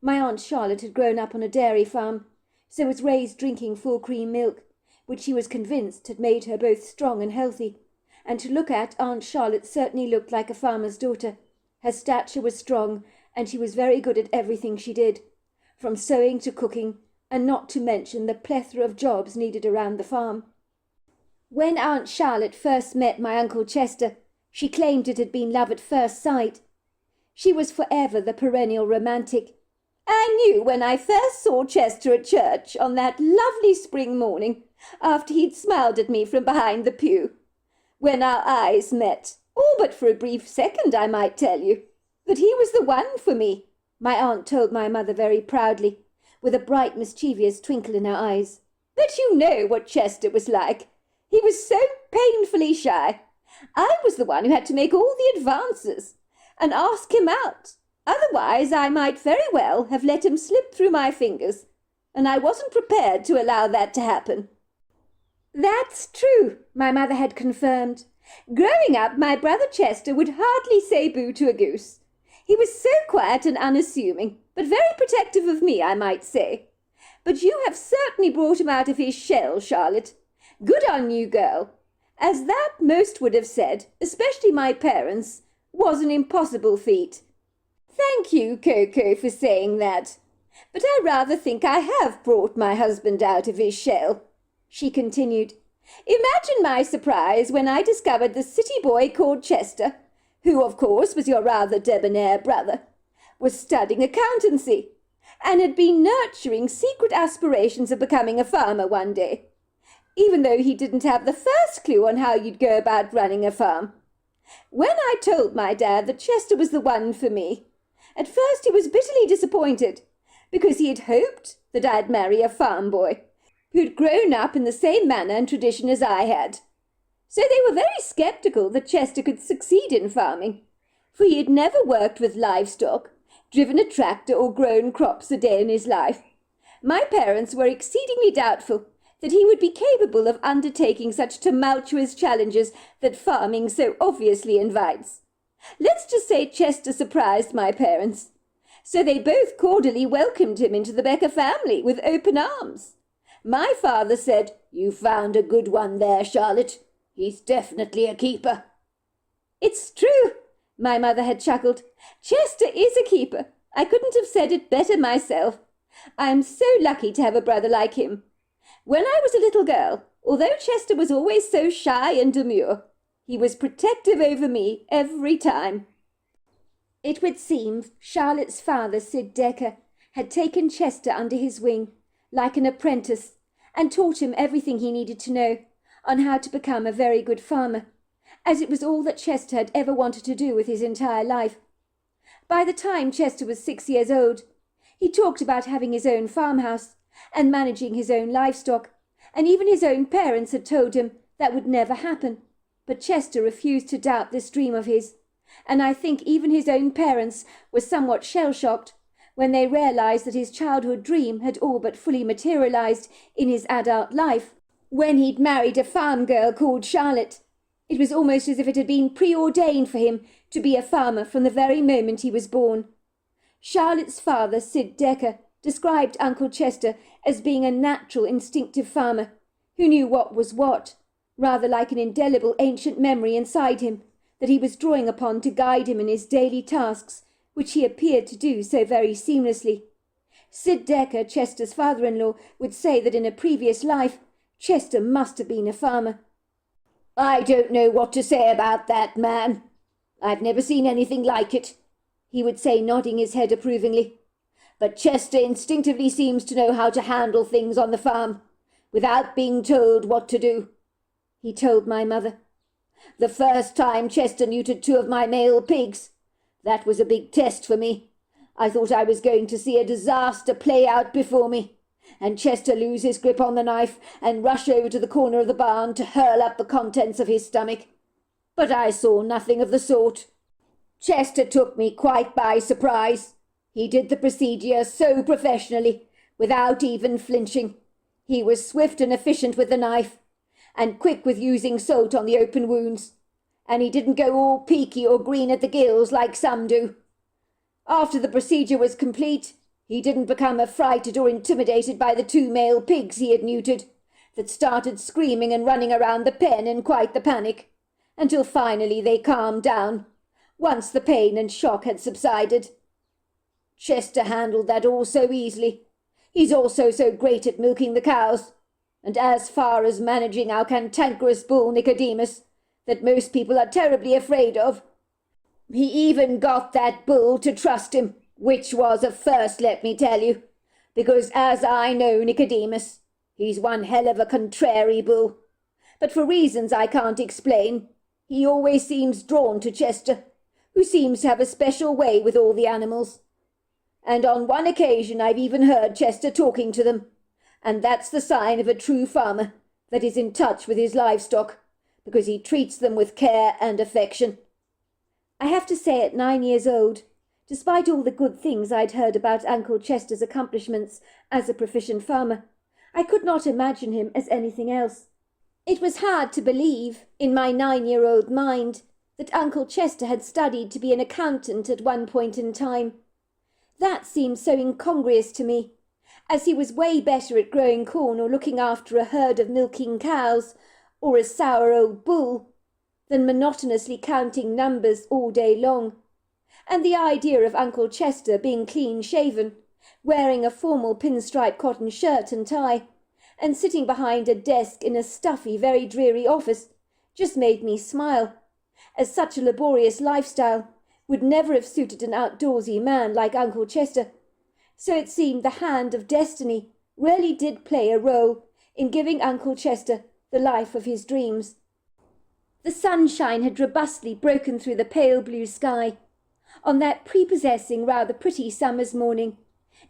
My Aunt Charlotte had grown up on a dairy farm, so was raised drinking full cream milk, which she was convinced had made her both strong and healthy, and to look at, Aunt Charlotte certainly looked like a farmer's daughter. Her stature was strong, and she was very good at everything she did, from sewing to cooking, and not to mention the plethora of jobs needed around the farm. When Aunt Charlotte first met my Uncle Chester, she claimed it had been love at first sight. She was forever the perennial romantic. I knew when I first saw Chester at church on that lovely spring morning, after he'd smiled at me from behind the pew. When our eyes met, all but for a brief second, I might tell you, that he was the one for me, my aunt told my mother very proudly, with a bright, mischievous twinkle in her eyes. But you know what Chester was like. He was so painfully shy. I was the one who had to make all the advances and ask him out. Otherwise, I might very well have let him slip through my fingers, and I wasn't prepared to allow that to happen. That's true, my mother had confirmed. Growing up, my brother Chester would hardly say boo to a goose. He was so quiet and unassuming, but very protective of me, I might say. But you have certainly brought him out of his shell, Charlotte. Good on you, girl. As that most would have said, especially my parents, was an impossible feat. Thank you, Coco, for saying that. But I rather think I have brought my husband out of his shell, she continued. Imagine my surprise when I discovered the city boy called Chester, who, of course, was your rather debonair brother, was studying accountancy, and had been nurturing secret aspirations of becoming a farmer one day, even though he didn't have the first clue on how you'd go about running a farm. When I told my dad that Chester was the one for me, at first he was bitterly disappointed, because he had hoped that I'd marry a farm boy, who'd grown up in the same manner and tradition as I had. So they were very sceptical that Chester could succeed in farming, for he had never worked with livestock, driven a tractor or grown crops a day in his life. My parents were exceedingly doubtful, that he would be capable of undertaking such tumultuous challenges that farming so obviously invites. Let's just say Chester surprised my parents. So they both cordially welcomed him into the Becker family with open arms. My father said, "You found a good one there, Charlotte. He's definitely a keeper." "It's true," my mother had chuckled. "Chester is a keeper. I couldn't have said it better myself. I'm so lucky to have a brother like him. When I was a little girl, although Chester was always so shy and demure, he was protective over me every time." It would seem Charlotte's father, Sid Decker, had taken Chester under his wing, like an apprentice, and taught him everything he needed to know on how to become a very good farmer, as it was all that Chester had ever wanted to do with his entire life. By the time Chester was 6 years old, he talked about having his own farmhouse and managing his own livestock, and even his own parents had told him that would never happen. But Chester refused to doubt this dream of his, and I think even his own parents were somewhat shell-shocked when they realized that his childhood dream had all but fully materialized in his adult life when he'd married a farm girl called Charlotte. It was almost as if it had been preordained for him to be a farmer from the very moment he was born. Charlotte's father, Sid Decker, described Uncle Chester as being a natural, instinctive farmer who knew what was what, rather like an indelible ancient memory inside him that he was drawing upon to guide him in his daily tasks, which he appeared to do so very seamlessly. Sid Decker, Chester's father-in-law, would say that in a previous life, Chester must have been a farmer. "I don't know what to say about that, man. I've never seen anything like it," he would say, nodding his head approvingly. "But Chester instinctively seems to know how to handle things on the farm, without being told what to do," he told my mother. "The first time Chester neutered 2 of my male pigs, that was a big test for me. I thought I was going to see a disaster play out before me, and Chester lose his grip on the knife and rush over to the corner of the barn to hurl up the contents of his stomach. But I saw nothing of the sort. Chester took me quite by surprise. He did the procedure so professionally, without even flinching. He was swift and efficient with the knife, and quick with using salt on the open wounds, and he didn't go all peaky or green at the gills like some do. After the procedure was complete, he didn't become affrighted or intimidated by the 2 male pigs he had neutered, that started screaming and running around the pen in quite the panic, until finally they calmed down, once the pain and shock had subsided. Chester handled that all so easily. He's also so great at milking the cows, and as far as managing our cantankerous bull Nicodemus, that most people are terribly afraid of. He even got that bull to trust him, which was a first, let me tell you, because as I know Nicodemus, he's one hell of a contrary bull. But for reasons I can't explain, he always seems drawn to Chester, who seems to have a special way with all the animals. And on one occasion I've even heard Chester talking to them, and that's the sign of a true farmer that is in touch with his livestock, because he treats them with care and affection. I have to say, at 9 years old, despite all the good things I'd heard about Uncle Chester's accomplishments as a proficient farmer, I could not imagine him as anything else. It was hard to believe, in my 9-year-old mind, that Uncle Chester had studied to be an accountant at one point in time. That seemed so incongruous to me, as he was way better at growing corn or looking after a herd of milking cows, or a sour old bull, than monotonously counting numbers all day long. And the idea of Uncle Chester being clean-shaven, wearing a formal pinstripe cotton shirt and tie, and sitting behind a desk in a stuffy, very dreary office, just made me smile, as such a laborious lifestyle would never have suited an outdoorsy man like Uncle Chester. So it seemed the hand of destiny really did play a role in giving Uncle Chester the life of his dreams. The sunshine had robustly broken through the pale blue sky on that prepossessing, rather pretty summer's morning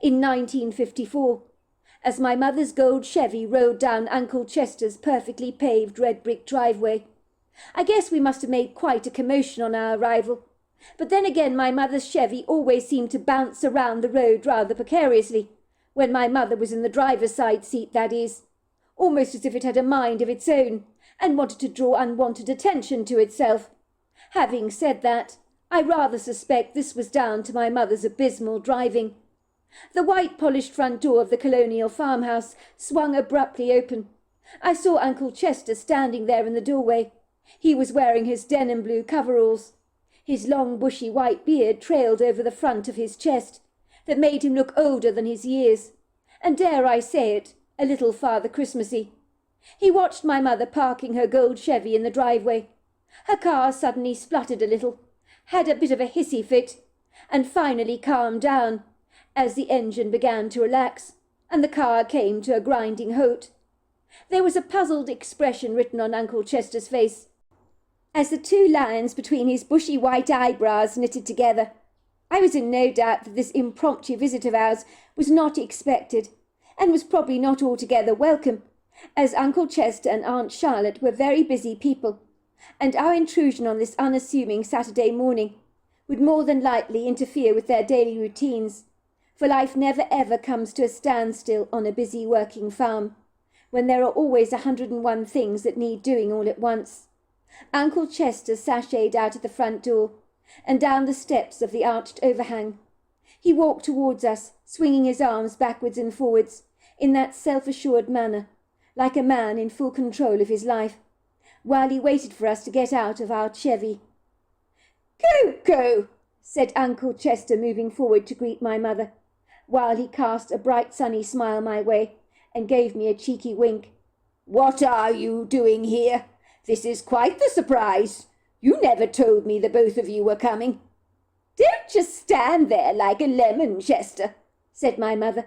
in 1954, as my mother's gold Chevy rode down Uncle Chester's perfectly paved red brick driveway. I guess we must have made quite a commotion on our arrival, but then again my mother's Chevy always seemed to bounce around the road rather precariously, when my mother was in the driver's side seat, that is, almost as if it had a mind of its own, and wanted to draw unwanted attention to itself. Having said that, I rather suspect this was down to my mother's abysmal driving. The white-polished front door of the colonial farmhouse swung abruptly open. I saw Uncle Chester standing there in the doorway. He was wearing his denim blue coveralls. His long bushy white beard trailed over the front of his chest, that made him look older than his years, and dare I say it, a little Father Christmassy. He watched my mother parking her gold Chevy in the driveway. Her car suddenly spluttered a little, had a bit of a hissy fit, and finally calmed down as the engine began to relax, and the car came to a grinding halt. There was a puzzled expression written on Uncle Chester's face, as the two lines between his bushy white eyebrows knitted together. I was in no doubt that this impromptu visit of ours was not expected, and was probably not altogether welcome, as Uncle Chester and Aunt Charlotte were very busy people, and our intrusion on this unassuming Saturday morning would more than likely interfere with their daily routines, for life never ever comes to a standstill on a busy working farm, when there are always 101 things that need doing all at once. Uncle Chester sashayed out at the front door, and down the steps of the arched overhang. He walked towards us, swinging his arms backwards and forwards, in that self-assured manner, like a man in full control of his life, while he waited for us to get out of our Chevy. "Coco," said Uncle Chester, moving forward to greet my mother, while he cast a bright sunny smile my way, and gave me a cheeky wink. "What are you doing here? This is quite the surprise. You never told me the both of you were coming." "Don't just stand there like a lemon, Chester," said my mother.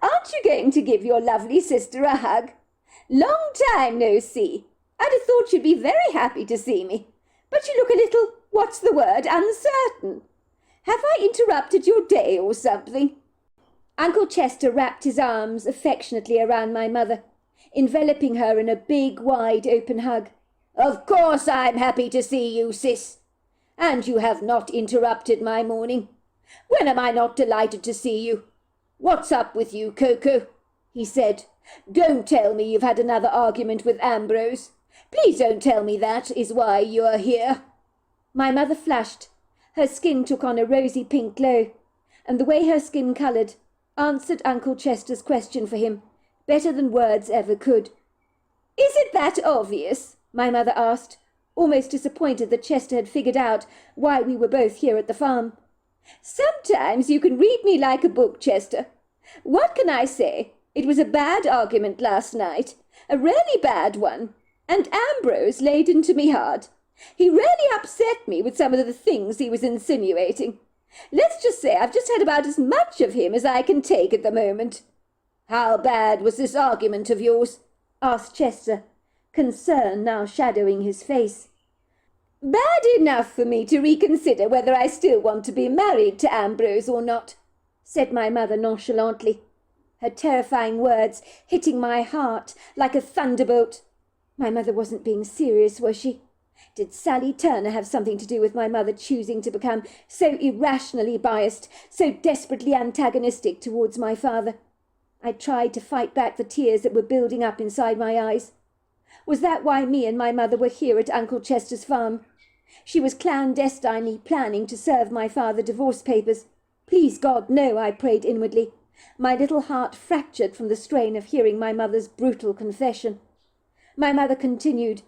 "Aren't you going to give your lovely sister a hug? Long time no see. I'd have thought you'd be very happy to see me. But you look a little, what's the word, uncertain. Have I interrupted your day or something?" Uncle Chester wrapped his arms affectionately around my mother, enveloping her in a big, wide, open hug. "Of course I'm happy to see you, sis. And you have not interrupted my morning. When am I not delighted to see you? What's up with you, Coco?" he said. "Don't tell me you've had another argument with Ambrose. Please don't tell me that is why you're here." My mother flushed. Her skin took on a rosy pink glow, and the way her skin coloured answered Uncle Chester's question for him better than words ever could. "Is it that obvious?" my mother asked, almost disappointed that Chester had figured out why we were both here at the farm. "Sometimes you can read me like a book, Chester. What can I say? It was a bad argument last night, a really bad one, and Ambrose laid into me hard. He really upset me with some of the things he was insinuating. Let's just say I've just had about as much of him as I can take at the moment." "How bad was this argument of yours?" asked Chester, concern now shadowing his face. "Bad enough for me to reconsider whether I still want to be married to Ambrose or not," said my mother nonchalantly, her terrifying words hitting my heart like a thunderbolt. My mother wasn't being serious, was she? Did Sally Turner have something to do with my mother choosing to become so irrationally biased, so desperately antagonistic towards my father? I tried to fight back the tears that were building up inside my eyes. Was that why me and my mother were here at Uncle Chester's farm? She was clandestinely planning to serve my father divorce papers. Please God, no, I prayed inwardly. My little heart fractured from the strain of hearing my mother's brutal confession. My mother continued,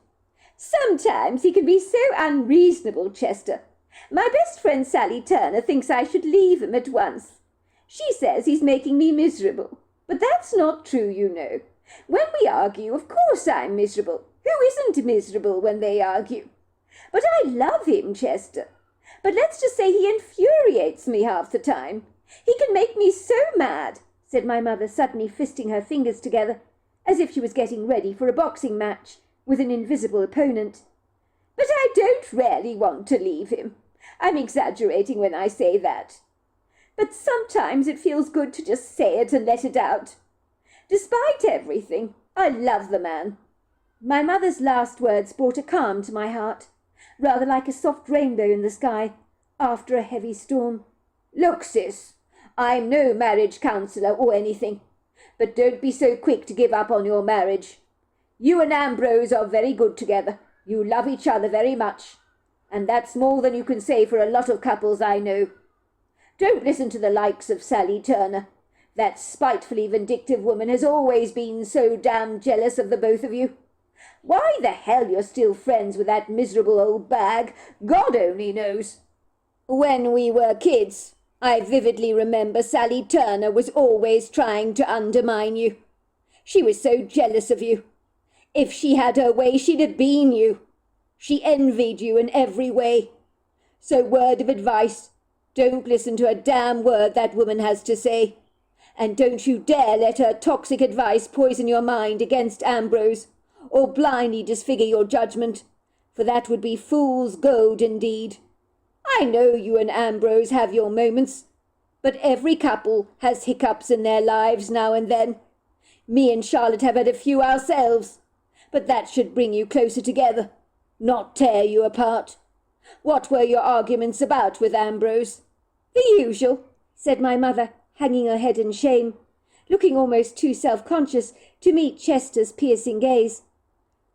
"Sometimes he can be so unreasonable, Chester. My best friend Sally Turner thinks I should leave him at once. She says he's making me miserable. But that's not true, you know. When we argue, of course I'm miserable. Who isn't miserable when they argue? But I love him, Chester. But let's just say he infuriates me half the time. He can make me so mad," said my mother, suddenly fisting her fingers together, as if she was getting ready for a boxing match with an invisible opponent. "But I don't really want to leave him. I'm exaggerating when I say that. But sometimes it feels good to just say it and let it out. Despite everything, I love the man." My mother's last words brought a calm to my heart, rather like a soft rainbow in the sky after a heavy storm. "Look, sis, I'm no marriage counsellor or anything, but don't be so quick to give up on your marriage. You and Ambrose are very good together. You love each other very much. And that's more than you can say for a lot of couples I know. Don't listen to the likes of Sally Turner. That spitefully vindictive woman has always been so damn jealous of the both of you. Why the hell you're still friends with that miserable old bag, God only knows. When we were kids, I vividly remember Sally Turner was always trying to undermine you. She was so jealous of you. If she had her way, she'd have been you. She envied you in every way. So word of advice, don't listen to a damn word that woman has to say. And don't you dare let her toxic advice poison your mind against Ambrose, or blindly disfigure your judgment, for that would be fool's gold indeed. I know you and Ambrose have your moments, but every couple has hiccups in their lives now and then. Me and Charlotte have had a few ourselves, but that should bring you closer together, not tear you apart. What were your arguments about with Ambrose? The usual, said my mother, hanging her head in shame, looking almost too self-conscious to meet Chester's piercing gaze,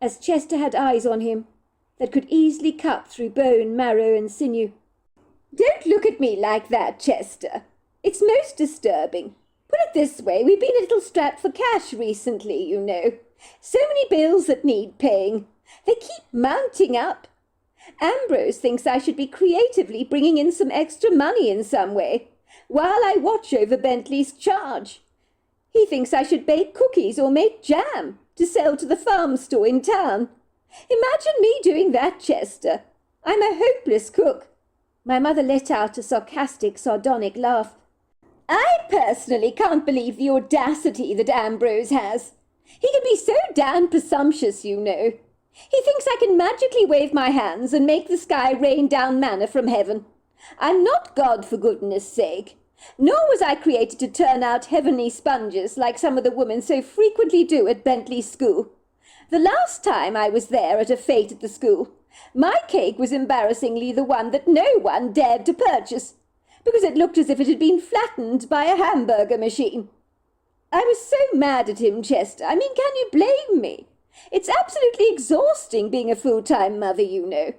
as Chester had eyes on him that could easily cut through bone, marrow, and sinew. Don't look at me like that, Chester. It's most disturbing. Put it this way, we've been a little strapped for cash recently, you know. So many bills that need paying. They keep mounting up. Ambrose thinks I should be creatively bringing in some extra money in some way, while I watch over Bentley's charge. He thinks I should bake cookies or make jam to sell to the farm store in town. Imagine me doing that, Chester. I'm a hopeless cook. My mother let out a sarcastic, sardonic laugh. I personally can't believe the audacity that Ambrose has. He can be so damn presumptuous, you know. He thinks I can magically wave my hands and make the sky rain down manna from heaven. I'm not God, for goodness sake. Nor was I created to turn out heavenly sponges like some of the women so frequently do at Bentley's school. The last time I was there at a fete at the school, my cake was embarrassingly the one that no one dared to purchase, because it looked as if it had been flattened by a hamburger machine. I was so mad at him, Chester. I mean, can you blame me? It's absolutely exhausting being a full-time mother, you know.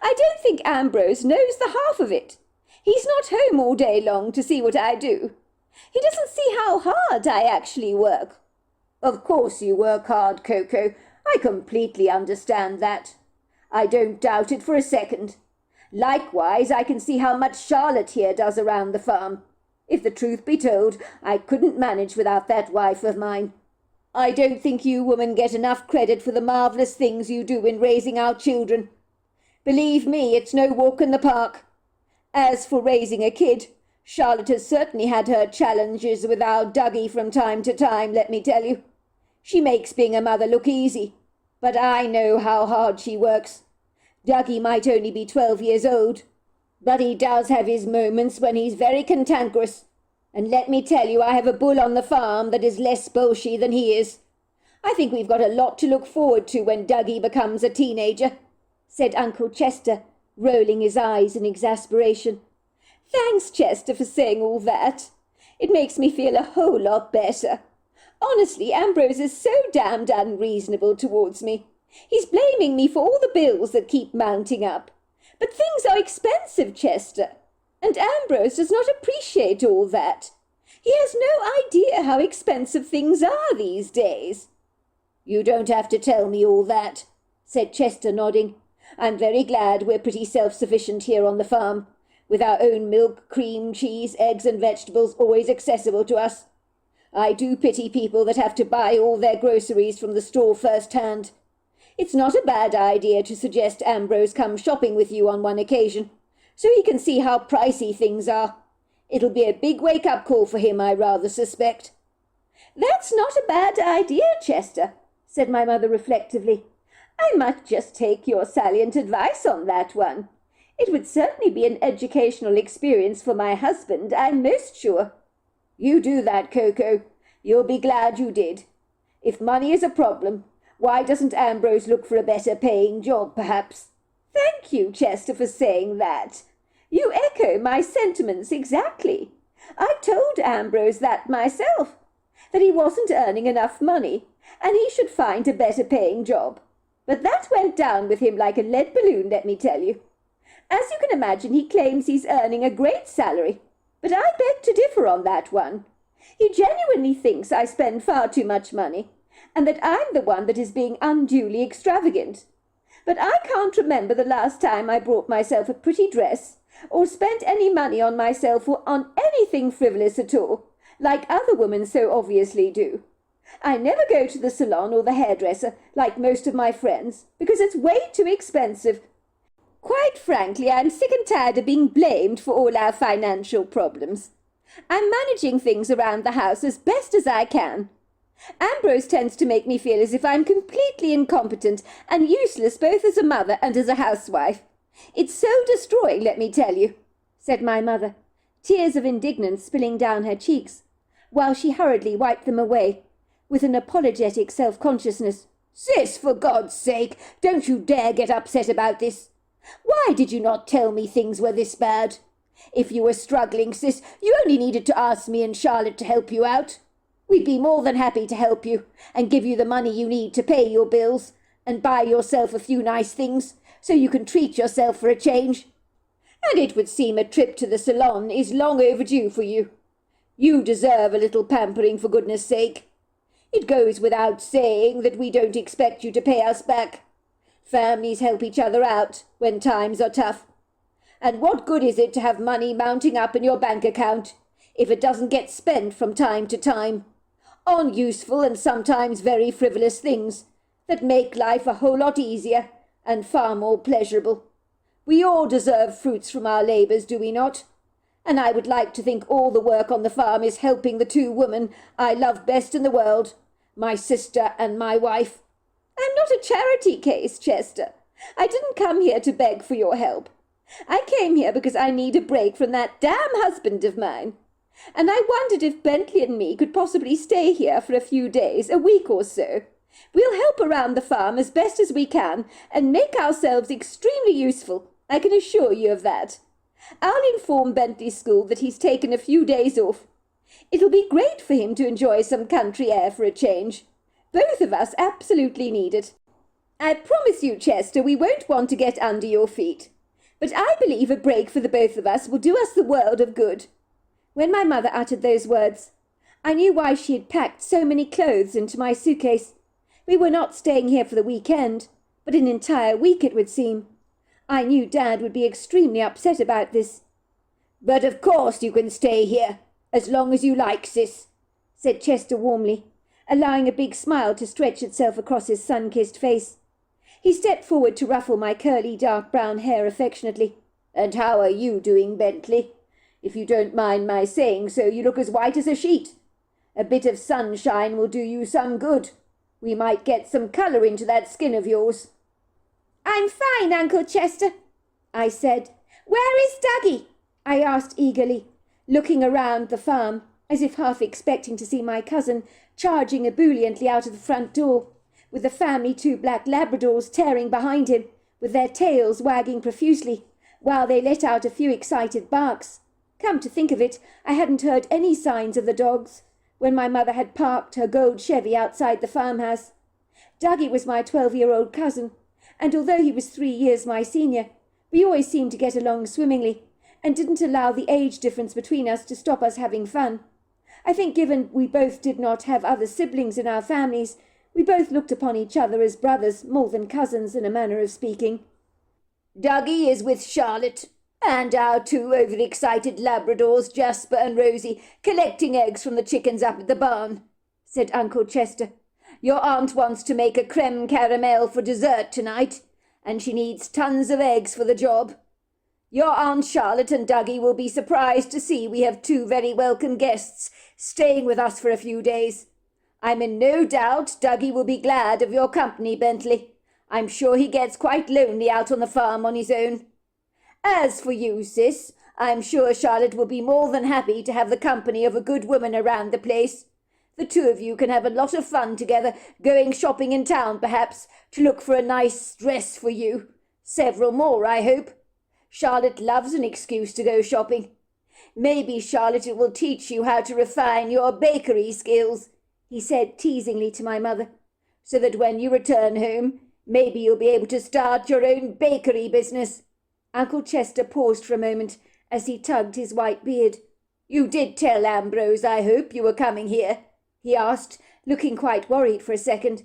I don't think Ambrose knows the half of it. He's not home all day long to see what I do. He doesn't see how hard I actually work. Of course you work hard, Coco. I completely understand that. I don't doubt it for a second. Likewise, I can see how much Charlotte here does around the farm. If the truth be told, I couldn't manage without that wife of mine. I don't think you women get enough credit for the marvellous things you do in raising our children. Believe me, it's no walk in the park. As for raising a kid, Charlotte has certainly had her challenges with our Dougie from time to time, let me tell you. She makes being a mother look easy, but I know how hard she works. Dougie might only be 12 years old, but he does have his moments when he's very cantankerous. And let me tell you, I have a bull on the farm that is less bolshy than he is. I think we've got a lot to look forward to when Dougie becomes a teenager, said Uncle Chester, rolling his eyes in exasperation. Thanks, Chester, for saying all that. It makes me feel a whole lot better. Honestly, Ambrose is so damned unreasonable towards me. He's blaming me for all the bills that keep mounting up. But things are expensive, Chester, and Ambrose does not appreciate all that. He has no idea how expensive things are these days. You don't have to tell me all that, said Chester, nodding. I'm very glad we're pretty self-sufficient here on the farm, with our own milk, cream, cheese, eggs and vegetables always accessible to us. I do pity people that have to buy all their groceries from the store first-hand. It's not a bad idea to suggest Ambrose come shopping with you on one occasion, so he can see how pricey things are. It'll be a big wake-up call for him, I rather suspect. That's not a bad idea, Chester, said my mother reflectively. I might just take your salient advice on that one. It would certainly be an educational experience for my husband, I'm most sure. You do that, Coco. You'll be glad you did. If money is a problem, why doesn't Ambrose look for a better paying job, perhaps? Thank you, Chester, for saying that. You echo my sentiments exactly. I told Ambrose that myself, that he wasn't earning enough money, and he should find a better paying job. But that went down with him like a lead balloon, let me tell you. As you can imagine, he claims he's earning a great salary, but I beg to differ on that one. He genuinely thinks I spend far too much money, and that I'm the one that is being unduly extravagant. But I can't remember the last time I bought myself a pretty dress, or spent any money on myself or on anything frivolous at all, like other women so obviously do. I never go to the salon or the hairdresser, like most of my friends, because it's way too expensive. Quite frankly, I'm sick and tired of being blamed for all our financial problems. I'm managing things around the house as best as I can. Ambrose tends to make me feel as if I'm completely incompetent and useless both as a mother and as a housewife. It's so destroying, let me tell you, said my mother, tears of indignance spilling down her cheeks, while she hurriedly wiped them away, with an apologetic self-consciousness. Sis, for God's sake, don't you dare get upset about this. Why did you not tell me things were this bad? If you were struggling, sis, you only needed to ask me and Charlotte to help you out. We'd be more than happy to help you and give you the money you need to pay your bills and buy yourself a few nice things so you can treat yourself for a change. And it would seem a trip to the salon is long overdue for you. You deserve a little pampering, for goodness sake. It goes without saying that we don't expect you to pay us back. Families help each other out when times are tough. And what good is it to have money mounting up in your bank account if it doesn't get spent from time to time on useful and sometimes very frivolous things that make life a whole lot easier and far more pleasurable? We all deserve fruits from our labours, do we not? And I would like to think all the work on the farm is helping the two women I love best in the world, my sister and my wife. I'm not a charity case, Chester. I didn't come here to beg for your help. I came here because I need a break from that damn husband of mine. And I wondered if Bentley and me could possibly stay here for a few days, a week or so. We'll help around the farm as best as we can and make ourselves extremely useful. I can assure you of that. I'll inform Bentley's school that he's taken a few days off. It'll be great for him to enjoy some country air for a change. Both of us absolutely need it. I promise you, Chester, we won't want to get under your feet. But I believe a break for the both of us will do us the world of good. When my mother uttered those words, I knew why she had packed so many clothes into my suitcase. We were not staying here for the weekend, but an entire week it would seem. I knew Dad would be extremely upset about this. But of course you can stay here, as long as you like, sis, said Chester warmly, allowing a big smile to stretch itself across his sun-kissed face. He stepped forward to ruffle my curly dark brown hair affectionately. And how are you doing, Bentley? If you don't mind my saying so, you look as white as a sheet. A bit of sunshine will do you some good. We might get some colour into that skin of yours. I'm fine, Uncle Chester, I said. Where is Dougie? I asked eagerly, looking around the farm, as if half expecting to see my cousin charging ebulliently out of the front door, with the family 2 black Labradors tearing behind him, with their tails wagging profusely, while they let out a few excited barks. Come to think of it, I hadn't heard any signs of the dogs when my mother had parked her gold Chevy outside the farmhouse. Dougie was my 12-year-old cousin, and although he was 3 years my senior, we always seemed to get along swimmingly, and didn't allow the age difference between us to stop us having fun. I think given we both did not have other siblings in our families, we both looked upon each other as brothers more than cousins in a manner of speaking. Dougie is with Charlotte, and our 2 overexcited Labradors, Jasper and Rosie, collecting eggs from the chickens up at the barn, said Uncle Chester. Your aunt wants to make a creme caramel for dessert tonight, and she needs tons of eggs for the job. Your Aunt Charlotte and Dougie will be surprised to see we have 2 very welcome guests staying with us for a few days. I'm in no doubt Dougie will be glad of your company, Bentley. I'm sure he gets quite lonely out on the farm on his own. As for you, sis, I'm sure Charlotte will be more than happy to have the company of a good woman around the place. The 2 of you can have a lot of fun together, going shopping in town, perhaps, to look for a nice dress for you. Several more, I hope. Charlotte loves an excuse to go shopping. Maybe, Charlotte, it will teach you how to refine your bakery skills, he said teasingly to my mother, so that when you return home, maybe you'll be able to start your own bakery business." Uncle Chester paused for a moment as he tugged his white beard. "You did tell Ambrose, I hope, you were coming here?" he asked, looking quite worried for a second.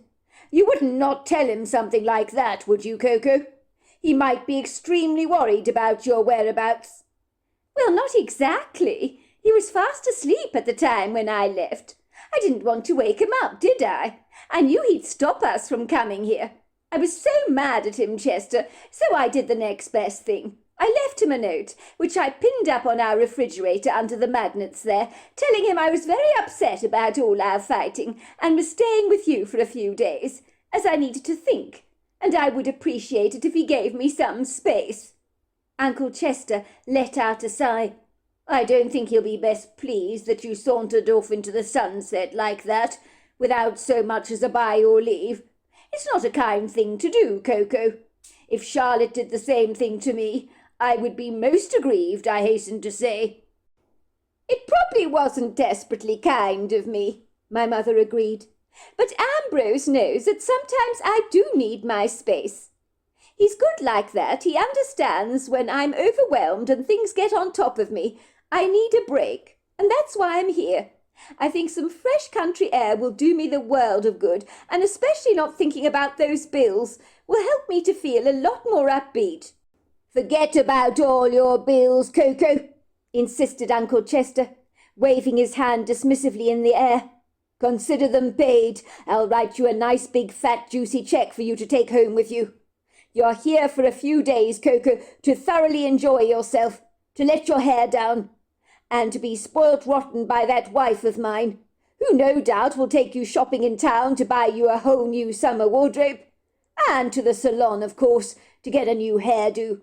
"You wouldn't not tell him something like that, would you, Coco? He might be extremely worried about your whereabouts." "Well, not exactly. He was fast asleep at the time when I left. I didn't want to wake him up, did I? I knew he'd stop us from coming here. I was so mad at him, Chester, so I did the next best thing. I left him a note, which I pinned up on our refrigerator under the magnets there, telling him I was very upset about all our fighting and was staying with you for a few days, as I needed to think, and I would appreciate it if he gave me some space." Uncle Chester let out a sigh. "I don't think he'll be best pleased that you sauntered off into the sunset like that, without so much as a by or leave. It's not a kind thing to do, Coco. If Charlotte did the same thing to me, I would be most aggrieved, I hasten to say." "It probably wasn't desperately kind of me," my mother agreed. "But Ambrose knows that sometimes I do need my space. He's good like that. He understands when I'm overwhelmed and things get on top of me. I need a break, and that's why I'm here. I think some fresh country air will do me the world of good, and especially not thinking about those bills will help me to feel a lot more upbeat." "Forget about all your bills, Coco," insisted Uncle Chester, waving his hand dismissively in the air. "Consider them paid. I'll write you a nice big fat juicy cheque for you to take home with you. You're here for a few days, Coco, to thoroughly enjoy yourself, to let your hair down, and to be spoilt rotten by that wife of mine, who no doubt will take you shopping in town to buy you a whole new summer wardrobe, and to the salon, of course, to get a new hairdo.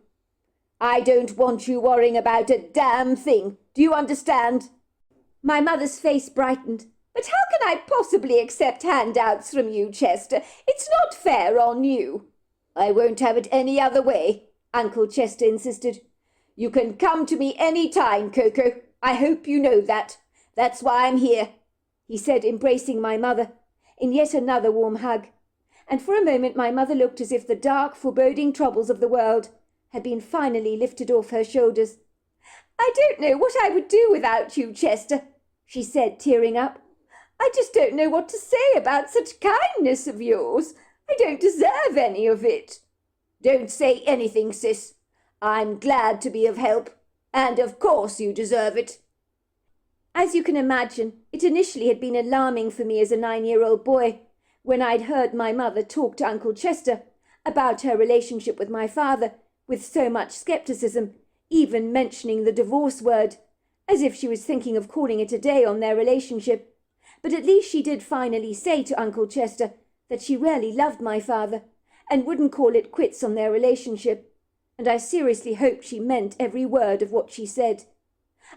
I don't want you worrying about a damn thing. Do you understand?" My mother's face brightened. "But how can I possibly accept handouts from you, Chester? It's not fair on you." "I won't have it any other way," Uncle Chester insisted. "You can come to me any time, Coco. I hope you know that. That's why I'm here," he said, embracing my mother in yet another warm hug. And for a moment my mother looked as if the dark, foreboding troubles of the world had been finally lifted off her shoulders. "I don't know what I would do without you, Chester," she said, tearing up. "I just don't know what to say about such kindness of yours. I don't deserve any of it." "Don't say anything, sis. I'm glad to be of help, and of course you deserve it." As you can imagine, it initially had been alarming for me as a 9-year-old boy when I'd heard my mother talk to Uncle Chester about her relationship with my father with so much scepticism, even mentioning the divorce word, as if she was thinking of calling it a day on their relationship. But at least she did finally say to Uncle Chester that she really loved my father and wouldn't call it quits on their relationship, and I seriously hoped she meant every word of what she said.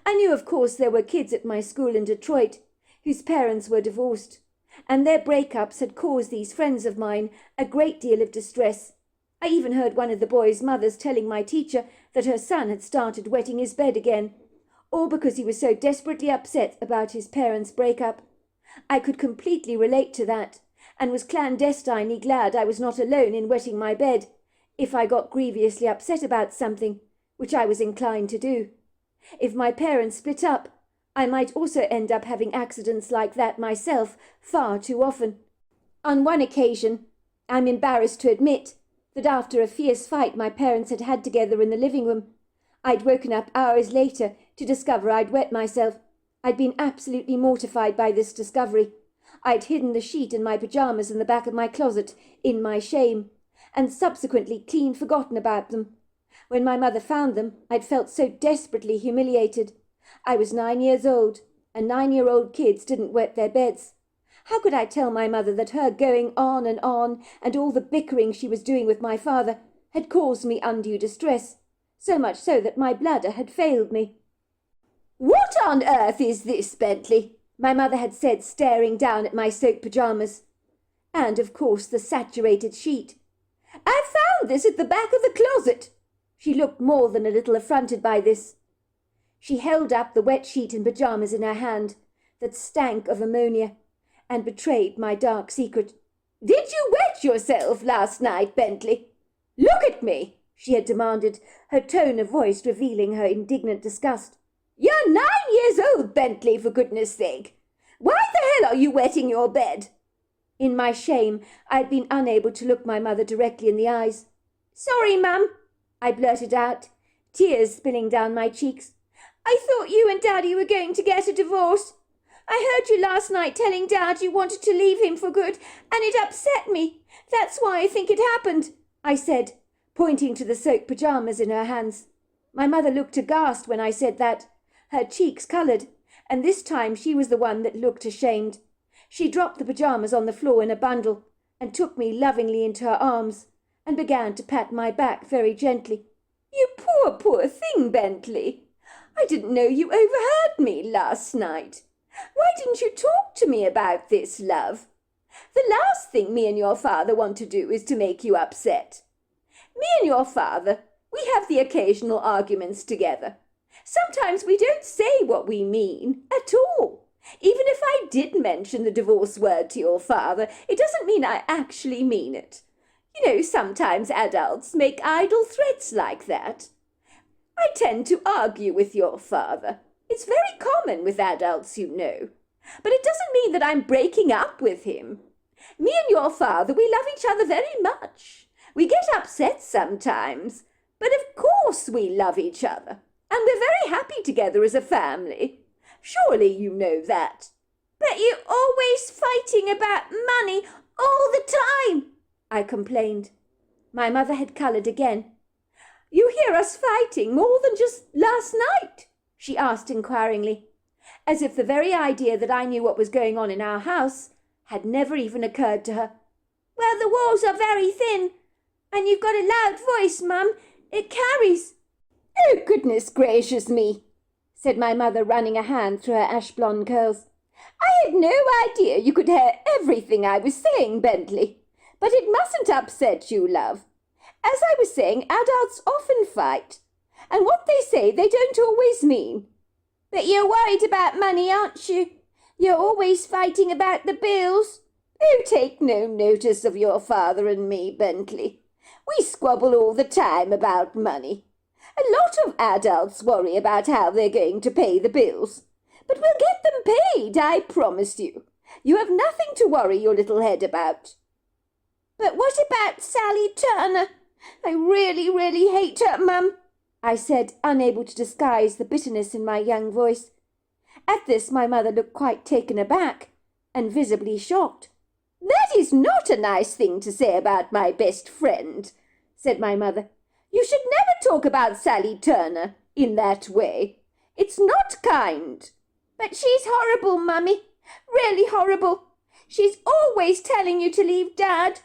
I knew, of course, there were kids at my school in Detroit whose parents were divorced, and their breakups had caused these friends of mine a great deal of distress. I even heard one of the boys' mothers telling my teacher that her son had started wetting his bed again, all because he was so desperately upset about his parents' breakup. I could completely relate to that, and was clandestinely glad I was not alone in wetting my bed, if I got grievously upset about something, which I was inclined to do. If my parents split up, I might also end up having accidents like that myself far too often. On one occasion, I'm embarrassed to admit that after a fierce fight my parents had had together in the living room, I'd woken up hours later to discover I'd wet myself. I'd been absolutely mortified by this discovery. I'd hidden the sheet and my pyjamas in the back of my closet in my shame, and subsequently clean forgotten about them. When my mother found them, I'd felt so desperately humiliated. I was 9 years old, and 9-year-old kids didn't wet their beds. How could I tell my mother that her going on, and all the bickering she was doing with my father had caused me undue distress, so much so that my bladder had failed me? "What on earth is this, Bentley?" my mother had said, staring down at my soaked pyjamas. And, of course, the saturated sheet. "I found this at the back of the closet." She looked more than a little affronted by this. She held up the wet sheet and pyjamas in her hand that stank of ammonia, and betrayed my dark secret. Did you wet yourself last night, Bentley? Look at me, she had demanded, her tone of voice revealing her indignant disgust. You're 9 years old, Bentley, for goodness sake. Why the hell are you wetting your bed? In my shame, I had been unable to look my mother directly in the eyes. Sorry, Mum, I blurted out, tears spilling down my cheeks. I thought you and Daddy were going to get a divorce. I heard you last night telling Dad you wanted to leave him for good, and it upset me. That's why I think it happened, I said, pointing to the soaked pyjamas in her hands. My mother looked aghast when I said that. Her cheeks coloured, and this time she was the one that looked ashamed. She dropped the pyjamas on the floor in a bundle and took me lovingly into her arms and began to pat my back very gently. You poor, poor thing, Bentley. I didn't know you overheard me last night. Why didn't you talk to me about this, love? The last thing me and your father want to do is to make you upset. Me and your father, we have the occasional arguments together. Sometimes we don't say what we mean at all. Even if I did mention the divorce word to your father, it doesn't mean I actually mean it. You know, sometimes adults make idle threats like that. I tend to argue with your father. It's very common with adults, you know. But it doesn't mean that I'm breaking up with him. Me and your father, we love each other very much. We get upset sometimes, but of course we love each other. And we're very happy together as a family. Surely you know that. But you're always fighting about money all the time, I complained. My mother had coloured again. You hear us fighting more than just last night? She asked inquiringly, as if the very idea that I knew what was going on in our house had never even occurred to her. Well, the walls are very thin, and you've got a loud voice, Mum. It carries. Oh, goodness gracious me, said my mother, running a hand through her ash-blonde curls. I had no idea you could hear everything I was saying, Bentley. But it mustn't upset you, love. As I was saying, adults often fight, and what they say they don't always mean. But you're worried about money, aren't you? You're always fighting about the bills. Oh, take no notice of your father and me, Bentley. We squabble all the time about money. A lot of adults worry about how they're going to pay the bills. But we'll get them paid, I promise you. You have nothing to worry your little head about. But what about Sally Turner? I really, really hate her, Mum, I said, unable to disguise the bitterness in my young voice. At this my mother looked quite taken aback and visibly shocked. That is not a nice thing to say about my best friend, said my mother. You should never talk about Sally Turner in that way. It's not kind. But she's horrible, Mummy. Really horrible. She's always telling you to leave Dad.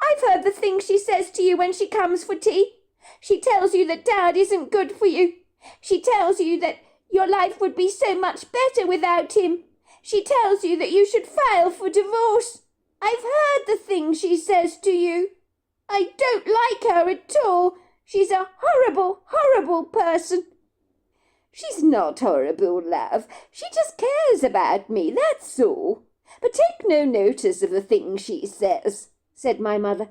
I've heard the things she says to you when she comes for tea. She tells you that Dad isn't good for you. She tells you that your life would be so much better without him. She tells you that you should file for divorce. I've heard the things she says to you. I don't like her at all. She's a horrible, horrible person. She's not horrible, love. She just cares about me, that's all. But take no notice of the things she says, said my mother.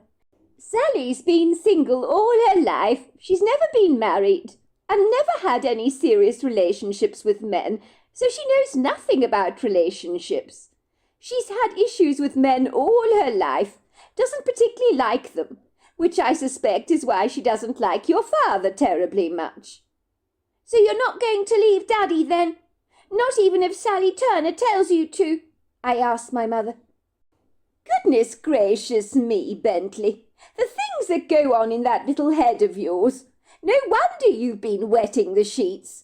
Sally's been single all her life. She's never been married and never had any serious relationships with men, so she knows nothing about relationships. She's had issues with men all her life, doesn't particularly like them, which I suspect is why she doesn't like your father terribly much. So you're not going to leave Daddy then? Not even if Sally Turner tells you to? I asked my mother. Goodness gracious me, Bentley. The things that go on in that little head of yours. No wonder you've been wetting the sheets.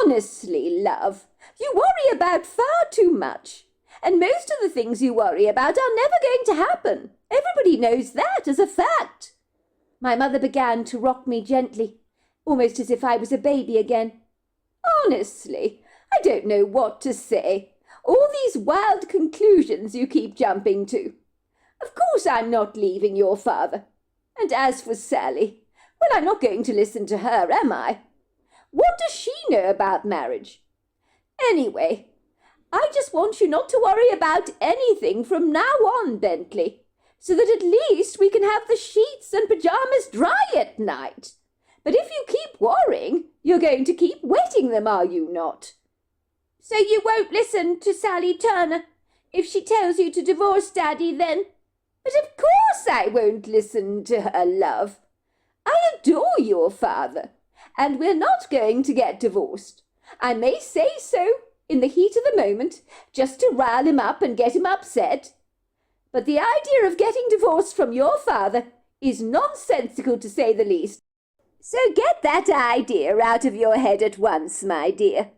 Honestly, love, you worry about far too much. And most of the things you worry about are never going to happen. Everybody knows that as a fact. My mother began to rock me gently, almost as if I was a baby again. Honestly, I don't know what to say. All these wild conclusions you keep jumping to. Of course I'm not leaving your father. And as for Sally, well, I'm not going to listen to her, am I? What does she know about marriage? Anyway, I just want you not to worry about anything from now on, Bentley. so that at least we can have the sheets and pyjamas dry at night. But if you keep worrying, you're going to keep wetting them, are you not? So you won't listen to Sally Turner if she tells you to divorce Daddy then? But of course I won't listen to her, love. I adore your father, and we're not going to get divorced. I may say so in the heat of the moment, just to rile him up and get him upset. But the idea of getting divorced from your father is nonsensical, to say the least. So get that idea out of your head at once, my dear.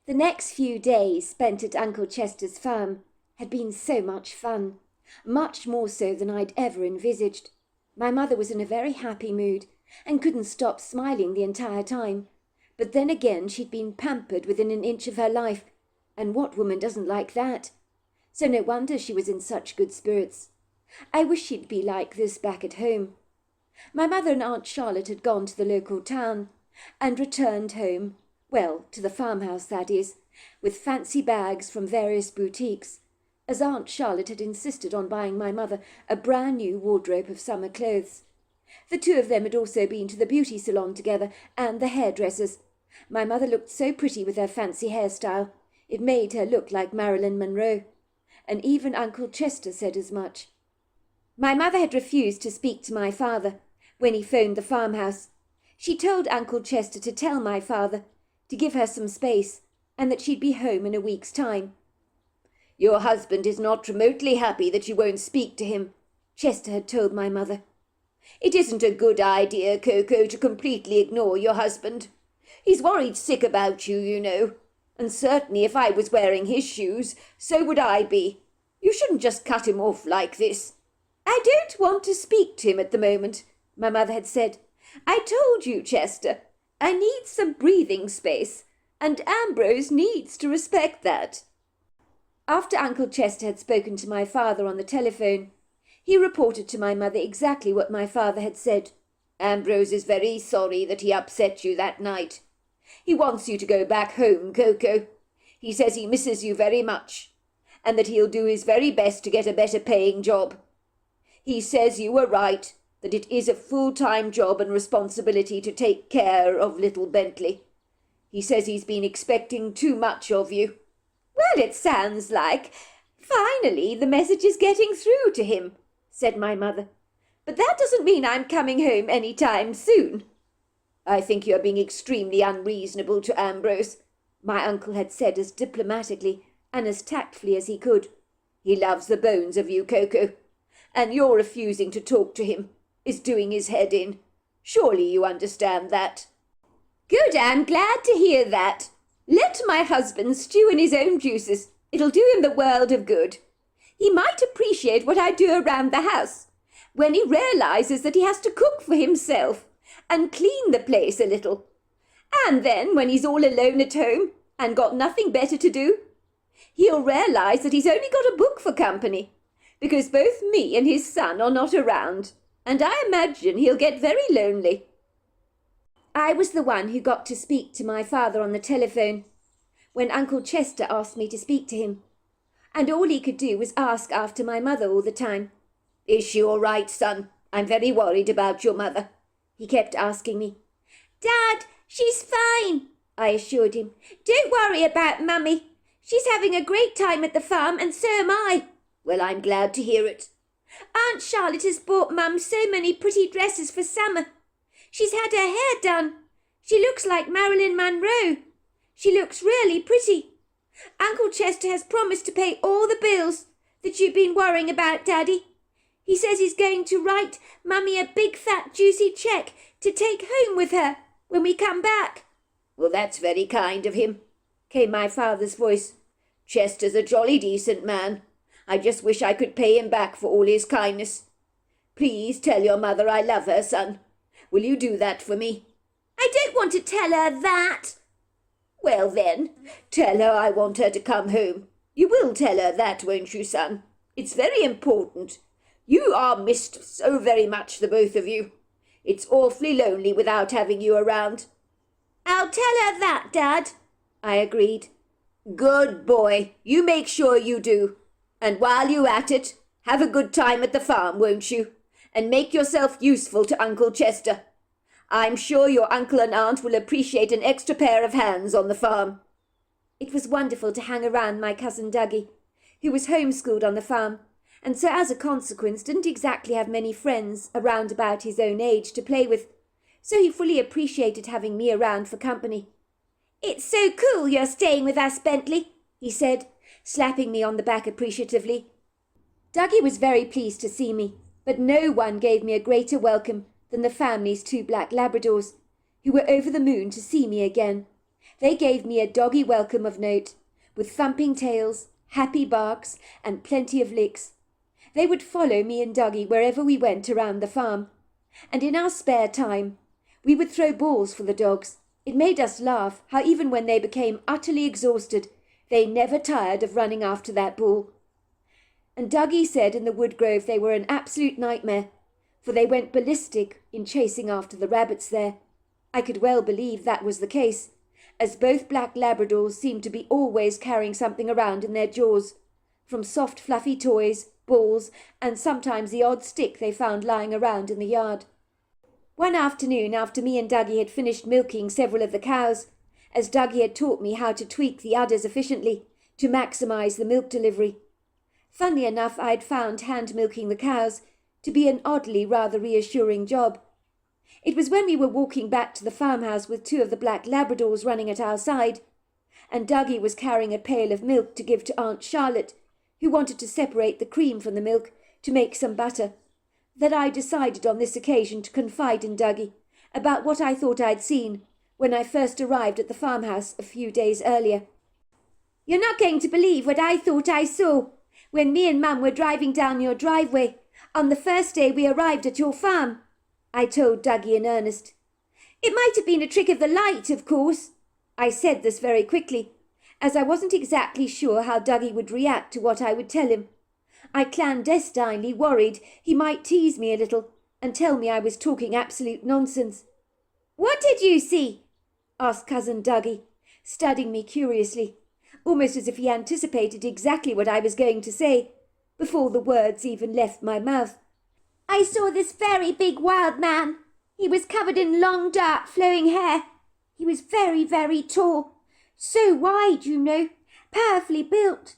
The next few days spent at Uncle Chester's farm had been so much fun, much more so than I'd ever envisaged. My mother was in a very happy mood and couldn't stop smiling the entire time. But then again, she'd been pampered within an inch of her life, and what woman doesn't like that? So no wonder she was in such good spirits. I wish she'd be like this back at home. My mother and Aunt Charlotte had gone to the local town and returned home, well, to the farmhouse, that is, with fancy bags from various boutiques, as Aunt Charlotte had insisted on buying my mother a brand new wardrobe of summer clothes. The two of them had also been to the beauty salon together, and the hairdresser's. My mother looked so pretty with her fancy hairstyle. It made her look like Marilyn Monroe. And even Uncle Chester said as much. My mother had refused to speak to my father when he phoned the farmhouse. She told Uncle Chester to tell my father to give her some space, and that she'd be home in a week's time. Your husband is not remotely happy that you won't speak to him, Chester had told my mother. It isn't a good idea, Coco, to completely ignore your husband. He's worried sick about you, you know. And certainly if I was wearing his shoes, so would I be. You shouldn't just cut him off like this. I don't want to speak to him at the moment, my mother had said. I told you, Chester, I need some breathing space, and Ambrose needs to respect that. After Uncle Chester had spoken to my father on the telephone, he reported to my mother exactly what my father had said. Ambrose is very sorry that he upset you that night. He wants you to go back home, Coco. He says he misses you very much, and that he'll do his very best to get a better paying job. He says you were right, that it is a full-time job and responsibility to take care of little Bentley. He says he's been expecting too much of you. Well, it sounds like finally the message is getting through to him, said my mother. But that doesn't mean I'm coming home any time soon. I think you're being extremely unreasonable to Ambrose, my uncle had said as diplomatically and as tactfully as he could. He loves the bones of you, Coco, and your refusing to talk to him is doing his head in. Surely you understand that. Good, I'm glad to hear that. Let my husband stew in his own juices. It'll do him the world of good. He might appreciate what I do around the house when he realizes that he has to cook for himself and clean the place a little. And then, when he's all alone at home and got nothing better to do, he'll realize that he's only got a book for company, because both me and his son are not around, and I imagine he'll get very lonely. I was the one who got to speak to my father on the telephone when Uncle Chester asked me to speak to him, and all he could do was ask after my mother all the time. Is she all right, son? I'm very worried about your mother. He kept asking me. Dad, she's fine, I assured him. Don't worry about Mummy. She's having a great time at the farm, and so am I. Well, I'm glad to hear it. Aunt Charlotte has bought Mum so many pretty dresses for summer. She's had her hair done. She looks like Marilyn Monroe. She looks really pretty. Uncle Chester has promised to pay all the bills that you've been worrying about, Daddy. He says he's going to write Mummy a big fat juicy cheque to take home with her when we come back. Well, that's very kind of him, came my father's voice. Chester's a jolly decent man. I just wish I could pay him back for all his kindness. Please tell your mother I love her, son. Will you do that for me? I don't want to tell her that. Well then, tell her I want her to come home. You will tell her that, won't you, son? It's very important. You are missed so very much, the both of you. It's awfully lonely without having you around. I'll tell her that, Dad, I agreed. Good boy. You make sure you do. And while you're at it, Have a good time at the farm, won't you? And make yourself useful to Uncle Chester. I'm sure your uncle and aunt will appreciate an extra pair of hands on the farm." It was wonderful to hang around my cousin Dougie, who was homeschooled on the farm, and so as a consequence didn't exactly have many friends around about his own age to play with, so he fully appreciated having me around for company. "It's so cool you're staying with us, Bentley," he said, slapping me on the back appreciatively. Dougie was very pleased to see me, but no one gave me a greater welcome than the family's 2 black Labradors, who were over the moon to see me again. They gave me a doggy welcome of note, with thumping tails, happy barks, and plenty of licks. They would follow me and Dougie wherever we went around the farm, and in our spare time we would throw balls for the dogs. It made us laugh how even when they became utterly exhausted, they never tired of running after that ball. And Dougie said in the wood grove they were an absolute nightmare, for they went ballistic in chasing after the rabbits there. I could well believe that was the case, as both black Labradors seemed to be always carrying something around in their jaws, from soft fluffy toys, balls, and sometimes the odd stick they found lying around in the yard. One afternoon, after me and Dougie had finished milking several of the cows, as Dougie had taught me how to tweak the udders efficiently to maximize the milk delivery. Funnily enough, I had found hand-milking the cows to be an oddly rather reassuring job. It was when we were walking back to the farmhouse with 2 of the black Labradors running at our side, and Dougie was carrying a pail of milk to give to Aunt Charlotte, who wanted to separate the cream from the milk to make some butter, that I decided on this occasion to confide in Dougie about what I thought I'd seen when I first arrived at the farmhouse a few days earlier. "You're not going to believe what I thought I saw when me and Mum were driving down your driveway on the first day we arrived at your farm," I told Dougie in earnest. "It might have been a trick of the light, of course." I said this very quickly, as I wasn't exactly sure how Dougie would react to what I would tell him. I clandestinely worried he might tease me a little and tell me I was talking absolute nonsense. "What did you see?" asked Cousin Dougie, studying me curiously, almost as if he anticipated exactly what I was going to say, before the words even left my mouth. "I saw this very big wild man. He was covered in long, dark, flowing hair. He was very, very tall, so wide, you know, powerfully built.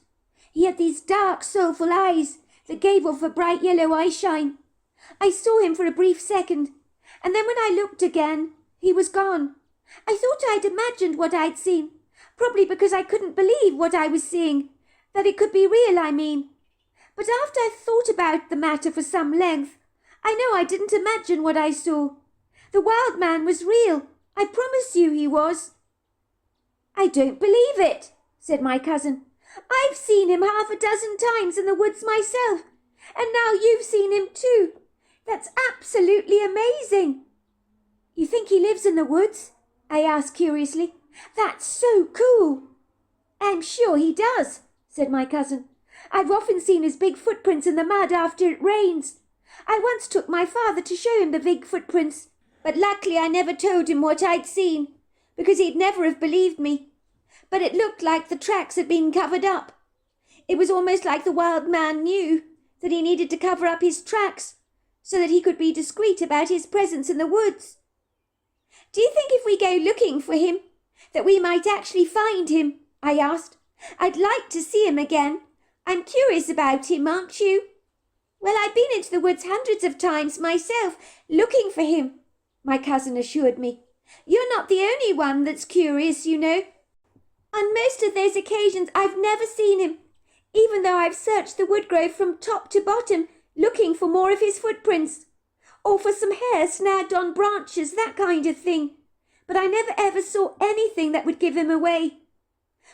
He had these dark, soulful eyes that gave off a bright yellow eye shine. I saw him for a brief second, and then when I looked again, he was gone. I thought I'd imagined what I'd seen, probably because I couldn't believe what I was seeing, that it could be real, I mean. But after I thought about the matter for some length, I know I didn't imagine what I saw. The wild man was real. I promise you he was." "I don't believe it," said my cousin. "I've seen him 6 times in the woods myself, and now you've seen him too. That's absolutely amazing." "You think he lives in the woods?" I asked curiously. "That's so cool." "I'm sure he does," said my cousin. "I've often seen his big footprints in the mud after it rains. I once took my father to show him the big footprints, but luckily I never told him what I'd seen, because he'd never have believed me. But it looked like the tracks had been covered up. It was almost like the wild man knew that he needed to cover up his tracks so that he could be discreet about his presence in the woods. Do you think if we go looking for him that we might actually find him?" I asked. "I'd like to see him again. I'm curious about him, aren't you?" "Well, I've been into the woods hundreds of times myself, looking for him," my cousin assured me. "You're not the only one that's curious, you know. On most of those occasions I've never seen him, even though I've searched the woodgrove from top to bottom, looking for more of his footprints, or for some hair snagged on branches, that kind of thing. But I never ever saw anything that would give him away.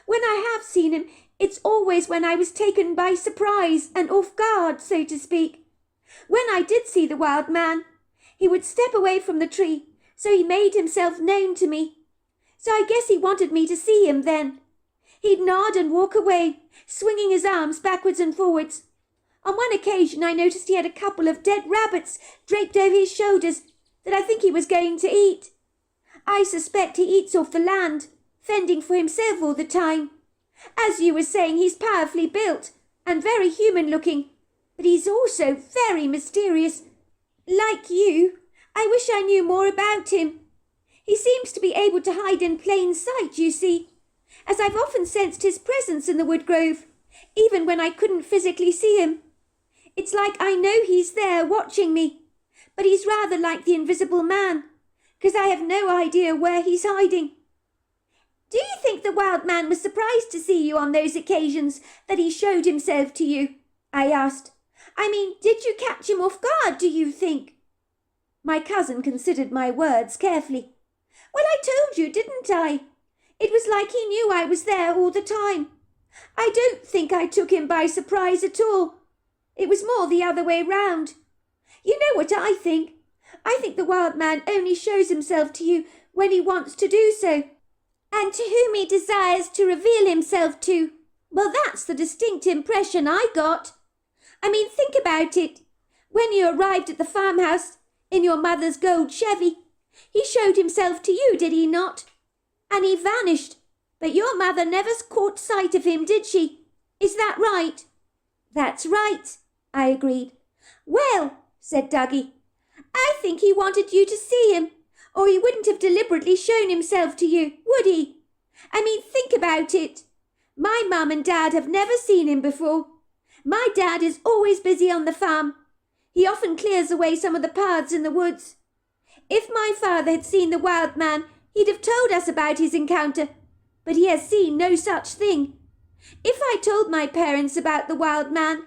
When I have seen him, it's always when I was taken by surprise and off guard, so to speak. When I did see the wild man, he would step away from the tree, so he made himself known to me. So I guess he wanted me to see him then. He'd nod and walk away, swinging his arms backwards and forwards. On one occasion I noticed he had a couple of dead rabbits draped over his shoulders that I think he was going to eat. I suspect he eats off the land, fending for himself all the time. As you were saying, he's powerfully built and very human-looking, But he's also very mysterious. Like you, I wish I knew more about him. He seems to be able to hide in plain sight, you see, as I've often sensed his presence in the wood grove, even when I couldn't physically see him. It's like I know he's there watching me, but he's rather like the Invisible Man, because I have no idea where he's hiding. Do you think the wild man was surprised to see you on those occasions that he showed himself to you? I asked. I mean, did you catch him off guard, do you think? My cousin considered my words carefully. Well, I told you, didn't I? It was like he knew I was there all the time. I don't think I took him by surprise at all. It was more the other way round. You know what I think? I think the wild man only shows himself to you when he wants to do so, and to whom he desires to reveal himself to. Well, that's the distinct impression I got. I mean, think about it. When you arrived at the farmhouse in your mother's gold Chevy, he showed himself to you, did he not? And he vanished, but your mother never caught sight of him, did she? Is that right? That's right, I agreed. Well, said Dougie, I think he wanted you to see him, or he wouldn't have deliberately shown himself to you, would he? I mean, think about it. My mum and dad have never seen him before. My dad is always busy on the farm. He often clears away some of the paths in the woods. If my father had seen the wild man, he'd have told us about his encounter, but he has seen no such thing. If I told my parents about the wild man,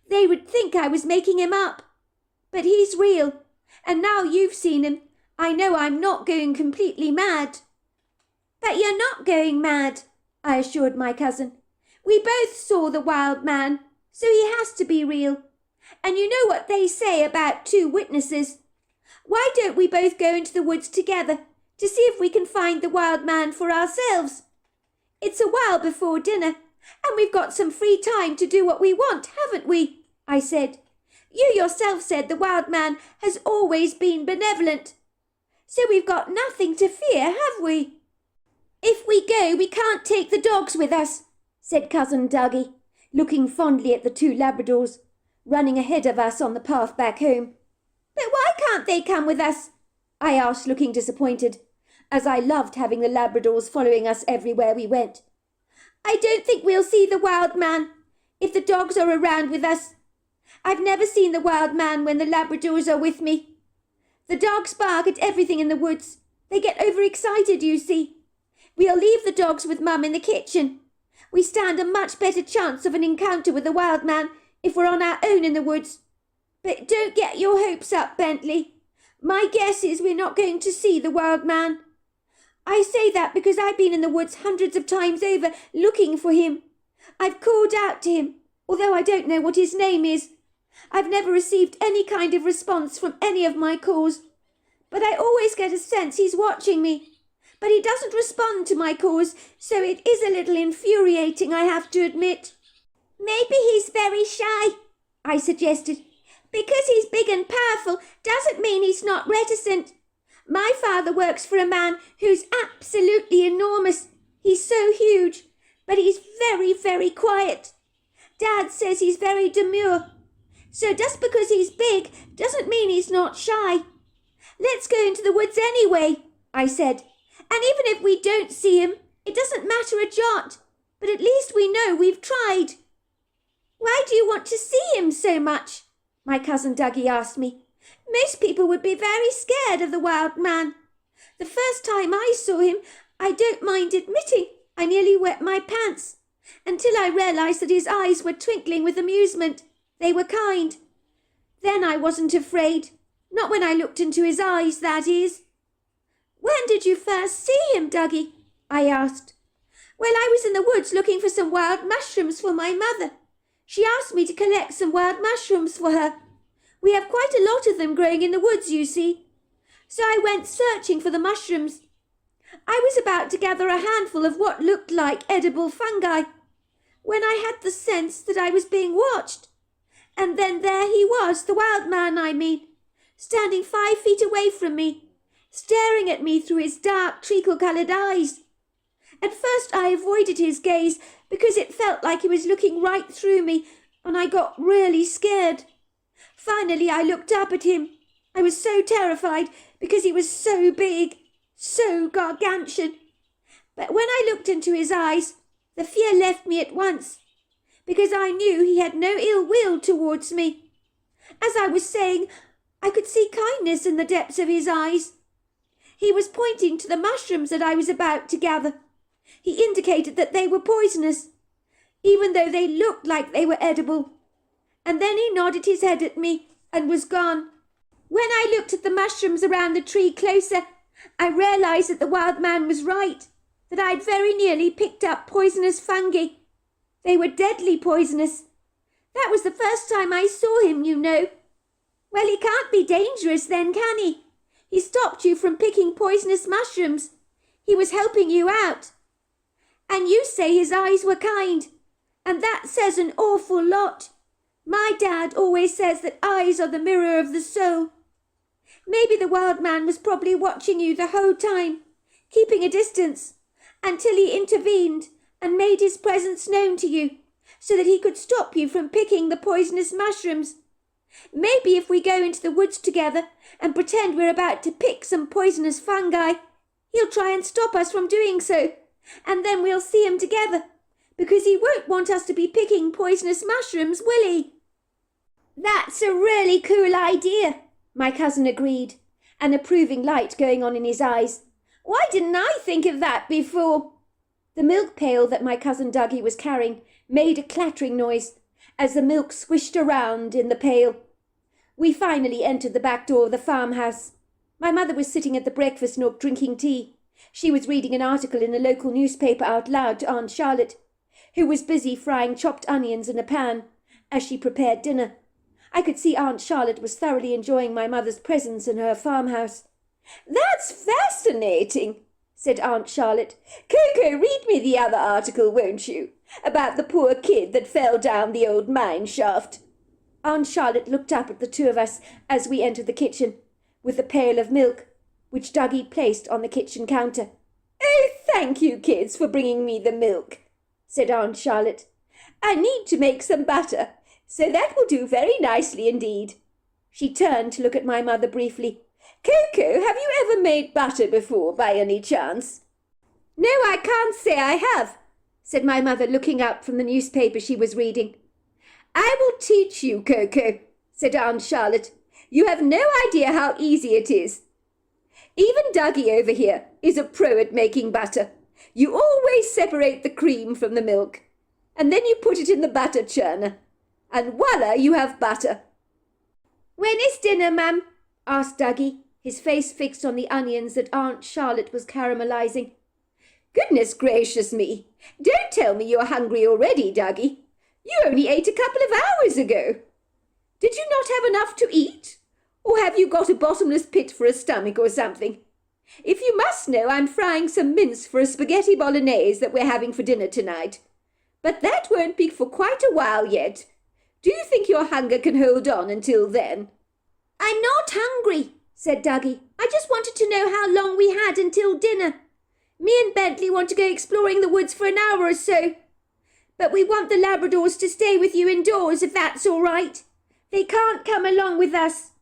they would think I was making him up. But he's real, and now you've seen him, I know I'm not going completely mad. But you're not going mad, I assured my cousin. We both saw the wild man, so he has to be real. And you know what they say about two witnesses. Why don't we both go into the woods together to see if we can find the wild man for ourselves? It's a while before dinner, and we've got some free time to do what we want, haven't we? I said. You yourself said the wild man has always been benevolent. So we've got nothing to fear, have we? If we go, we can't take the dogs with us, said Cousin Dougie, looking fondly at the two Labradors, running ahead of us on the path back home. But why can't they come with us? I asked, looking disappointed, as I loved having the Labradors following us everywhere we went. I don't think we'll see the wild man if the dogs are around with us. I've never seen the wild man when the Labradors are with me. The dogs bark at everything in the woods. They get overexcited, you see. We'll leave the dogs with Mum in the kitchen. We stand a much better chance of an encounter with the wild man if we're on our own in the woods. But don't get your hopes up, Bentley. My guess is we're not going to see the wild man. I say that because I've been in the woods hundreds of times over looking for him. I've called out to him, although I don't know what his name is. I've never received any kind of response from any of my calls, but I always get a sense he's watching me. But he doesn't respond to my calls, so it is a little infuriating, I have to admit. Maybe he's very shy, I suggested. Because he's big and powerful doesn't mean he's not reticent. My father works for a man who's absolutely enormous. He's so huge, but he's very, very quiet. Dad says he's very demure. So just because he's big doesn't mean he's not shy. Let's go into the woods anyway, I said. And even if we don't see him, it doesn't matter a jot. But at least we know we've tried. Why do you want to see him so much? My cousin Dougie asked me. Most people would be very scared of the wild man. The first time I saw him, I don't mind admitting, I nearly wet my pants, until I realised that his eyes were twinkling with amusement. They were kind. Then I wasn't afraid. Not when I looked into his eyes, that is. When did you first see him, Dougie? I asked. Well, I was in the woods looking for some wild mushrooms for my mother. She asked me to collect some wild mushrooms for her. We have quite a lot of them growing in the woods, you see. So I went searching for the mushrooms. I was about to gather a handful of what looked like edible fungi, when I had the sense that I was being watched. And then there he was, the wild man, I mean, standing 5 feet away from me, staring at me through his dark, treacle-coloured eyes. At first I avoided his gaze because it felt like he was looking right through me, and I got really scared. Finally, I looked up at him. I was so terrified because he was so big, so gargantuan. But when I looked into his eyes, the fear left me at once, because I knew he had no ill will towards me. As I was saying, I could see kindness in the depths of his eyes. He was pointing to the mushrooms that I was about to gather. He indicated that they were poisonous, even though they looked like they were edible. And then he nodded his head at me and was gone. When I looked at the mushrooms around the tree closer, I realised that the wild man was right, that I'd very nearly picked up poisonous fungi. They were deadly poisonous. That was the first time I saw him, you know. Well, he can't be dangerous then, can he? He stopped you from picking poisonous mushrooms. He was helping you out. And you say his eyes were kind, and that says an awful lot. My dad always says that eyes are the mirror of the soul. Maybe the wild man was probably watching you the whole time, keeping a distance, until he intervened and made his presence known to you, so that he could stop you from picking the poisonous mushrooms. Maybe if we go into the woods together and pretend we're about to pick some poisonous fungi, he'll try and stop us from doing so, and then we'll see him together, because he won't want us to be picking poisonous mushrooms, will he? That's a really cool idea, my cousin agreed, an approving light going on in his eyes. Why didn't I think of that before? The milk pail that my cousin Dougie was carrying made a clattering noise as the milk swished around in the pail. We finally entered the back door of the farmhouse. My mother was sitting at the breakfast nook drinking tea. She was reading an article in a local newspaper out loud to Aunt Charlotte, who was busy frying chopped onions in a pan as she prepared dinner. I could see Aunt Charlotte was thoroughly enjoying my mother's presence in her farmhouse. "That's fascinating," said Aunt Charlotte. "Coco, read me the other article, won't you? About the poor kid that fell down the old mine shaft." Aunt Charlotte looked up at the two of us as we entered the kitchen, with the pail of milk, which Dougie placed on the kitchen counter. "Oh, thank you, kids, for bringing me the milk," said Aunt Charlotte. "I need to make some butter, so that will do very nicely indeed." She turned to look at my mother briefly. "Coco, have you ever made butter before, by any chance?" "No, I can't say I have," said my mother, looking up from the newspaper she was reading. "I will teach you, Coco," said Aunt Charlotte. "You have no idea how easy it is. Even Dougie over here is a pro at making butter. You always separate the cream from the milk, and then you put it in the butter churner, and voila, you have butter." "When is dinner, Mum?" asked Dougie, his face fixed on the onions that Aunt Charlotte was caramelizing. "Goodness gracious me! Don't tell me you're hungry already, Dougie. You only ate a couple of hours ago. Did you not have enough to eat? Or have you got a bottomless pit for a stomach or something? If you must know, I'm frying some mince for a spaghetti bolognese that we're having for dinner tonight. But that won't be for quite a while yet. Do you think your hunger can hold on until then?" "I'm not hungry," said Dougie. "I just wanted to know how long we had until dinner. Me and Bentley want to go exploring the woods for an hour or so. But we want the Labradors to stay with you indoors, if that's all right. They can't come along with us."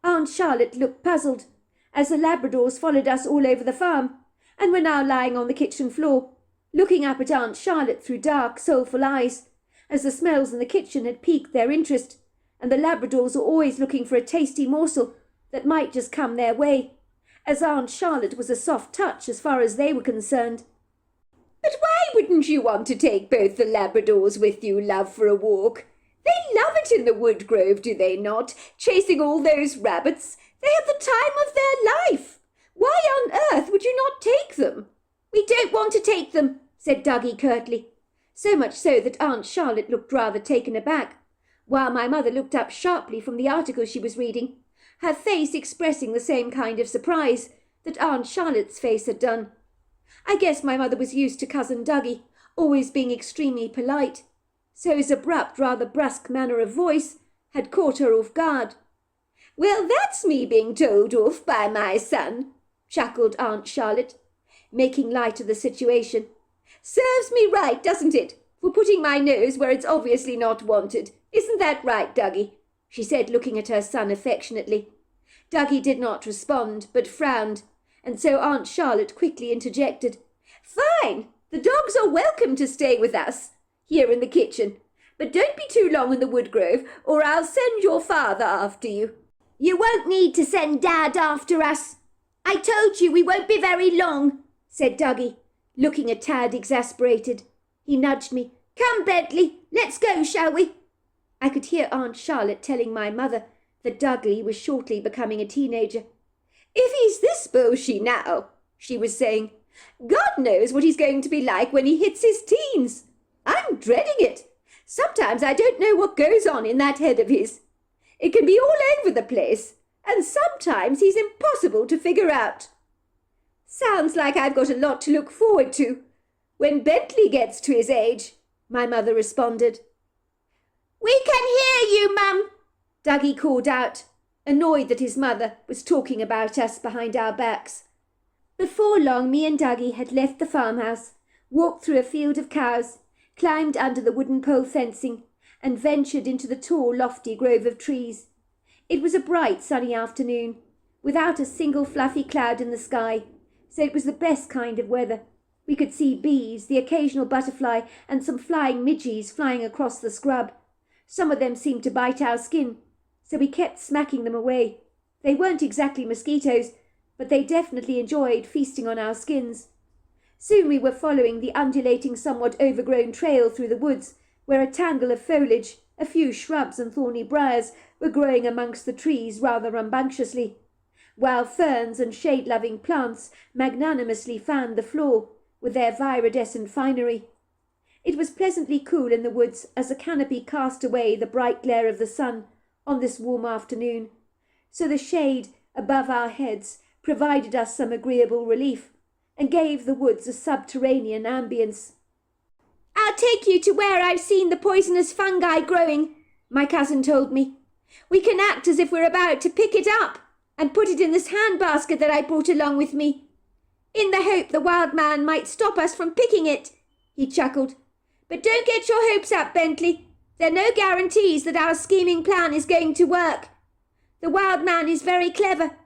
Aunt Charlotte looked puzzled, as the Labradors followed us all over the farm, and were now lying on the kitchen floor, looking up at Aunt Charlotte through dark, soulful eyes, as the smells in the kitchen had piqued their interest, and the Labradors were always looking for a tasty morsel that might just come their way, as Aunt Charlotte was a soft touch as far as they were concerned. "But why wouldn't you want to take both the Labradors with you, love, for a walk? They love it in the wood grove, do they not, chasing all those rabbits? They have the time of their life. Why on earth would you not take them?" "We don't want to take them," said Dougie curtly, so much so that Aunt Charlotte looked rather taken aback, while my mother looked up sharply from the article she was reading, her face expressing the same kind of surprise that Aunt Charlotte's face had done. I guess my mother was used to Cousin Dougie always being extremely polite, so his abrupt, rather brusque manner of voice had caught her off guard. "Well, that's me being told off by my son," chuckled Aunt Charlotte, making light of the situation. "Serves me right, doesn't it, for putting my nose where it's obviously not wanted. Isn't that right, Dougie?" she said, looking at her son affectionately. Dougie did not respond, but frowned, and so Aunt Charlotte quickly interjected. "Fine! The dogs are welcome to stay with us here in the kitchen, but don't be too long in the woodgrove, or I'll send your father after you." "You won't need to send Dad after us. I told you we won't be very long," said Dougie, looking a tad exasperated. He nudged me. "Come, Bentley, let's go, shall we?" I could hear Aunt Charlotte telling my mother that Dougie was shortly becoming a teenager. "If he's this bushy now," she was saying, "God knows what he's going to be like when he hits his teens. I'm dreading it. Sometimes I don't know what goes on in that head of his. It can be all over the place, and sometimes he's impossible to figure out." "Sounds like I've got a lot to look forward to when Bentley gets to his age," my mother responded. "We can hear you, Mum," Dougie called out, annoyed that his mother was talking about us behind our backs. Before long, me and Dougie had left the farmhouse, walked through a field of cows, climbed under the wooden pole fencing, and ventured into the tall, lofty grove of trees. It was a bright, sunny afternoon, without a single fluffy cloud in the sky, so it was the best kind of weather. We could see bees, the occasional butterfly, and some flying midges flying across the scrub. Some of them seemed to bite our skin, so we kept smacking them away. They weren't exactly mosquitoes, but they definitely enjoyed feasting on our skins. Soon we were following the undulating, somewhat overgrown trail through the woods, where a tangle of foliage, a few shrubs and thorny briars, were growing amongst the trees rather rambunctiously, while ferns and shade-loving plants magnanimously fanned the floor with their viridescent finery. It was pleasantly cool in the woods as the canopy cast away the bright glare of the sun on this warm afternoon, so the shade above our heads provided us some agreeable relief and gave the woods a subterranean ambience. "I'll take you to where I've seen the poisonous fungi growing," my cousin told me. "We can act as if we're about to pick it up and put it in this handbasket that I brought along with me, in the hope the wild man might stop us from picking it," he chuckled. "But don't get your hopes up, Bentley. There are no guarantees that our scheming plan is going to work. The wild man is very clever,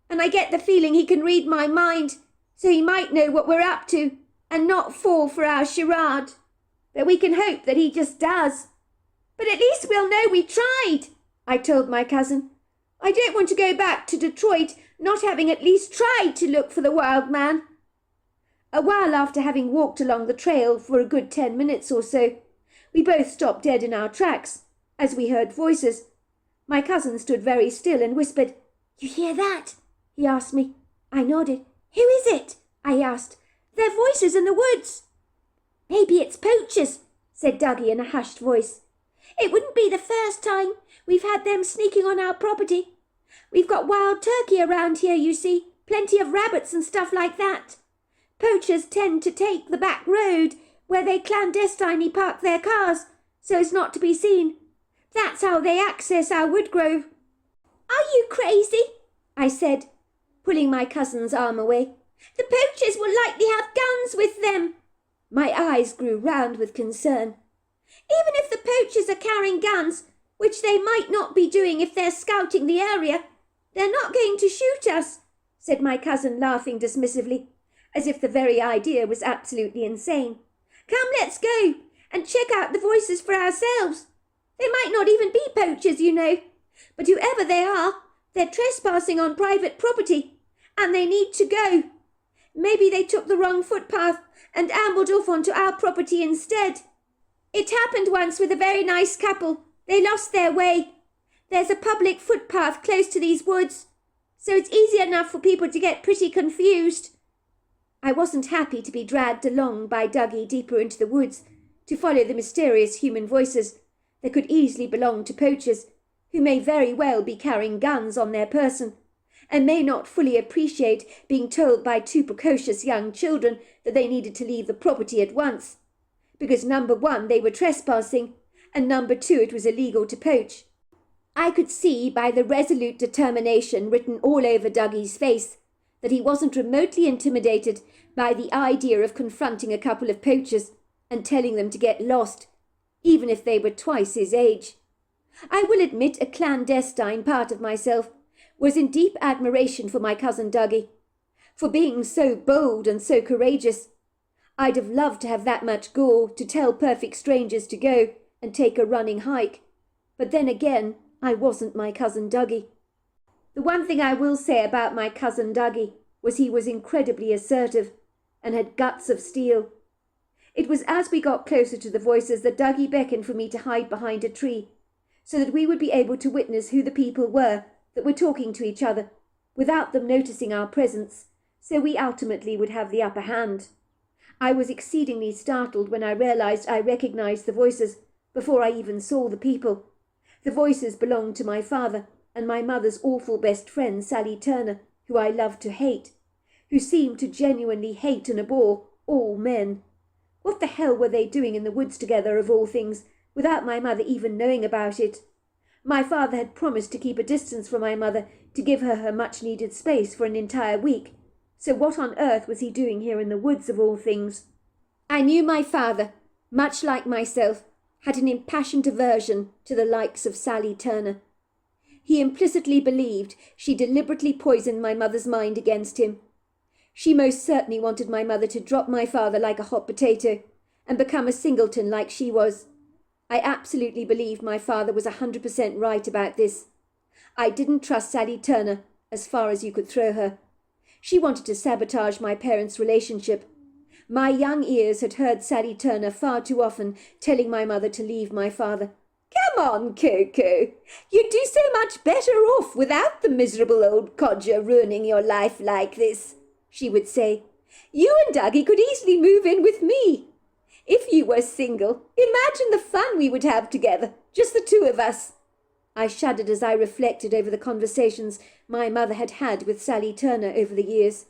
and I get the feeling he can read my mind, so he might know what we're up to and not fall for our charade. But we can hope that he just does." "But at least we'll know we tried," I told my cousin. "I don't want to go back to Detroit not having at least tried to look for the wild man." A while after having walked along the trail for a good 10 minutes or so, we both stopped dead in our tracks, as we heard voices. My cousin stood very still and whispered. "You hear that?" he asked me. I nodded. "Who is it?" I asked. "They're voices in the woods." "Maybe it's poachers," said Dougie in a hushed voice. "It wouldn't be the first time we've had them sneaking on our property. We've got wild turkey around here, you see, plenty of rabbits and stuff like that. Poachers tend to take the back road where they clandestinely park their cars so as not to be seen. That's how they access our woodgrove." "Are you crazy?" I said, pulling my cousin's arm away. "The poachers will likely have guns with them." My eyes grew round with concern. "Even if the poachers are carrying guns, which they might not be doing if they're scouting the area, they're not going to shoot us," said my cousin, laughing dismissively, as if the very idea was absolutely insane. "Come, let's go and check out the voices for ourselves. They might not even be poachers, you know, but whoever they are, they're trespassing on private property, and they need to go. Maybe they took the wrong footpath and ambled off onto our property instead. It happened once with a very nice couple. They lost their way. There's a public footpath close to these woods, so it's easy enough for people to get pretty confused." I wasn't happy to be dragged along by Dougie deeper into the woods to follow the mysterious human voices that could easily belong to poachers, who may very well be carrying guns on their person, and may not fully appreciate being told by two precocious young children that they needed to leave the property at once, because number one, they were trespassing, and number two, it was illegal to poach. I could see by the resolute determination written all over Dougie's face that he wasn't remotely intimidated by the idea of confronting a couple of poachers and telling them to get lost, even if they were twice his age. I will admit a clandestine part of myself was in deep admiration for my cousin Dougie, for being so bold and so courageous. I'd have loved to have that much gall to tell perfect strangers to go and take a running hike. But then again, I wasn't my cousin Dougie. The one thing I will say about my cousin Dougie was he was incredibly assertive and had guts of steel. It was as we got closer to the voices that Dougie beckoned for me to hide behind a tree, so that we would be able to witness who the people were that were talking to each other, without them noticing our presence, so we ultimately would have the upper hand. I was exceedingly startled when I realized I recognized the voices before I even saw the people. The voices belonged to my father and my mother's awful best friend, Sally Turner, who I loved to hate, who seemed to genuinely hate and abhor all men. What the hell were they doing in the woods together, of all things, without my mother even knowing about it? My father had promised to keep a distance from my mother to give her her much-needed space for an entire week. So what on earth was he doing here in the woods, of all things? I knew my father, much like myself, had an impassioned aversion to the likes of Sally Turner. He implicitly believed she deliberately poisoned my mother's mind against him. She most certainly wanted my mother to drop my father like a hot potato and become a singleton like she was. I absolutely believed my father was 100% right about this. I didn't trust Sally Turner as far as you could throw her. She wanted to sabotage my parents' relationship. My young ears had heard Sally Turner far too often telling my mother to leave my father. "Come on, Coco. You'd do so much better off without the miserable old codger ruining your life like this," she would say. "You and Dougie could easily move in with me. If you were single, imagine the fun we would have together, just the two of us." I shuddered as I reflected over the conversations my mother had had with Sally Turner over the years,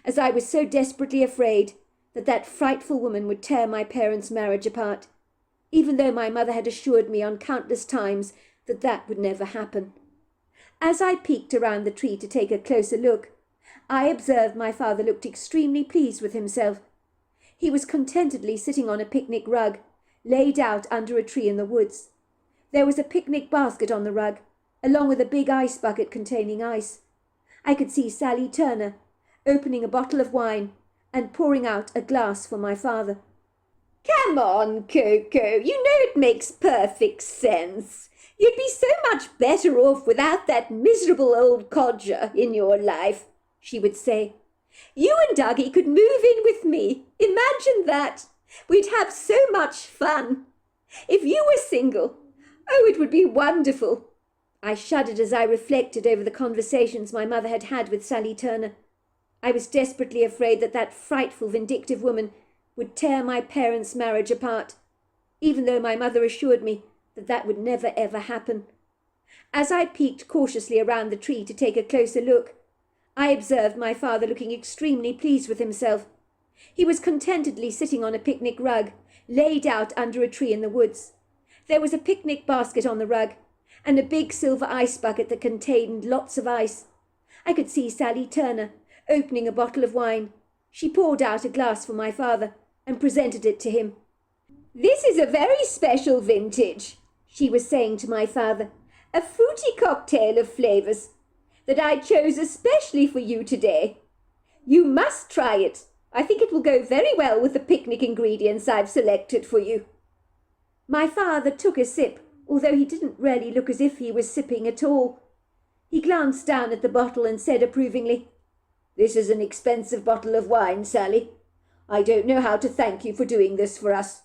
as I was so desperately afraid that that frightful woman would tear my parents' marriage apart, even though my mother had assured me on countless times that that would never happen. As I peeked around the tree to take a closer look, I observed my father looked extremely pleased with himself. He was contentedly sitting on a picnic rug, laid out under a tree in the woods. There was a picnic basket on the rug, along with a big ice bucket containing ice. I could see Sally Turner opening a bottle of wine and pouring out a glass for my father. "Come on, Coco, you know it makes perfect sense. You'd be so much better off without that miserable old codger in your life," she would say. "You and Dougie could move in with me. Imagine that. We'd have so much fun. If you were single, oh, it would be wonderful." I shuddered as I reflected over the conversations my mother had had with Sally Turner. I was desperately afraid that that frightful, vindictive woman would tear my parents' marriage apart, even though my mother assured me that that would never ever happen. As I peeked cautiously around the tree to take a closer look, I observed my father looking extremely pleased with himself. He was contentedly sitting on a picnic rug, laid out under a tree in the woods. There was a picnic basket on the rug, and a big silver ice bucket that contained lots of ice. I could see Sally Turner opening a bottle of wine. She poured out a glass for my father and presented it to him. "This is a very special vintage," she was saying to my father, "a fruity cocktail of flavours that I chose especially for you today. You must try it. I think it will go very well with the picnic ingredients I've selected for you." My father took a sip, although he didn't really look as if he was sipping at all. He glanced down at the bottle and said approvingly, "This is an expensive bottle of wine, Sally. I don't know how to thank you for doing this for us.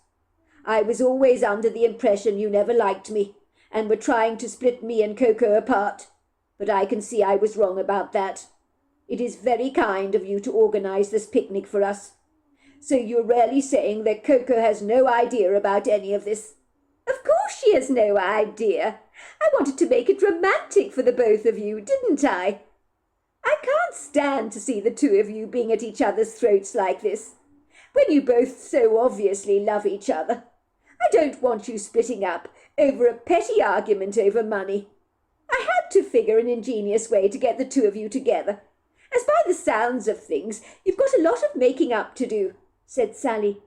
I was always under the impression you never liked me and were trying to split me and Coco apart, but I can see I was wrong about that. It is very kind of you to organize this picnic for us. So you're really saying that Coco has no idea about any of this?" "Of course she has no idea. I wanted to make it romantic for the both of you, didn't I? I can't stand to see the two of you being at each other's throats like this, when you both so obviously love each other. I don't want you splitting up over a petty argument over money. I had to figure an ingenious way to get the two of you together, as by the sounds of things you've got a lot of making up to do," said Sally.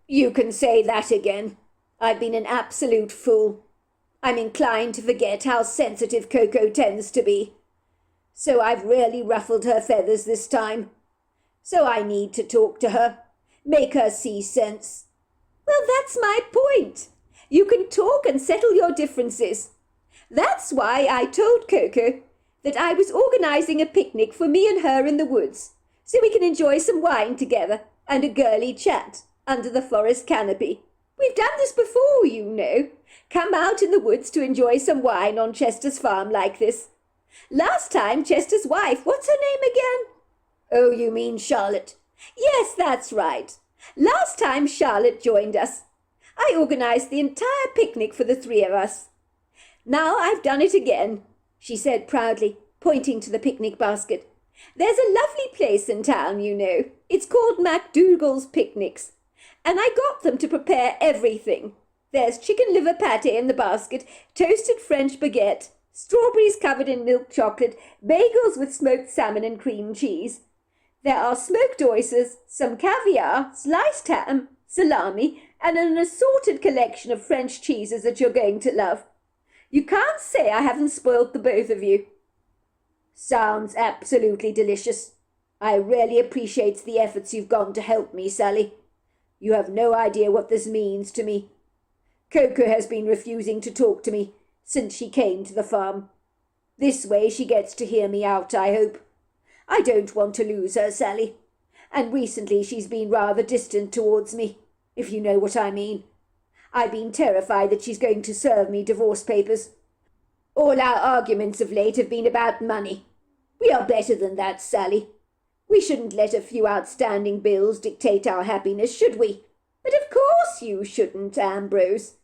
"You can say that again. I've been an absolute fool. I'm inclined to forget how sensitive Coco tends to be. So I've really ruffled her feathers this time. So I need to talk to her, make her see sense. Well, that's my point. You can talk and settle your differences. That's why I told Coco that I was organising a picnic for me and her in the woods, so we can enjoy some wine together and a girly chat under the forest canopy. We've done this before, you know. Come out in the woods to enjoy some wine on Chester's farm like this. Last time, Chester's wife, what's her name again? Oh, you mean Charlotte. Yes, that's right. Last time Charlotte joined us. I organised the entire picnic for the three of us. Now I've done it again, she said proudly, pointing to the picnic basket. There's a lovely place in town, you know. It's called MacDougall's Picnics. And I got them to prepare everything. There's chicken liver pâté in the basket, toasted French baguette, strawberries covered in milk chocolate, bagels with smoked salmon and cream cheese. There are smoked oysters, some caviar, sliced ham, salami, and an assorted collection of French cheeses that you're going to love. You can't say I haven't spoilt the both of you. Sounds absolutely delicious. I really appreciate the efforts you've gone to help me, Sally. You have no idea what this means to me. Coco has been refusing to talk to me since she came to the farm. This way she gets to hear me out, I hope. I don't want to lose her, Sally. And recently she's been rather distant towards me, if you know what I mean. I've been terrified that she's going to serve me divorce papers. All our arguments of late have been about money. We are better than that, Sally. We shouldn't let a few outstanding bills dictate our happiness, should we? But of course you shouldn't, Ambrose.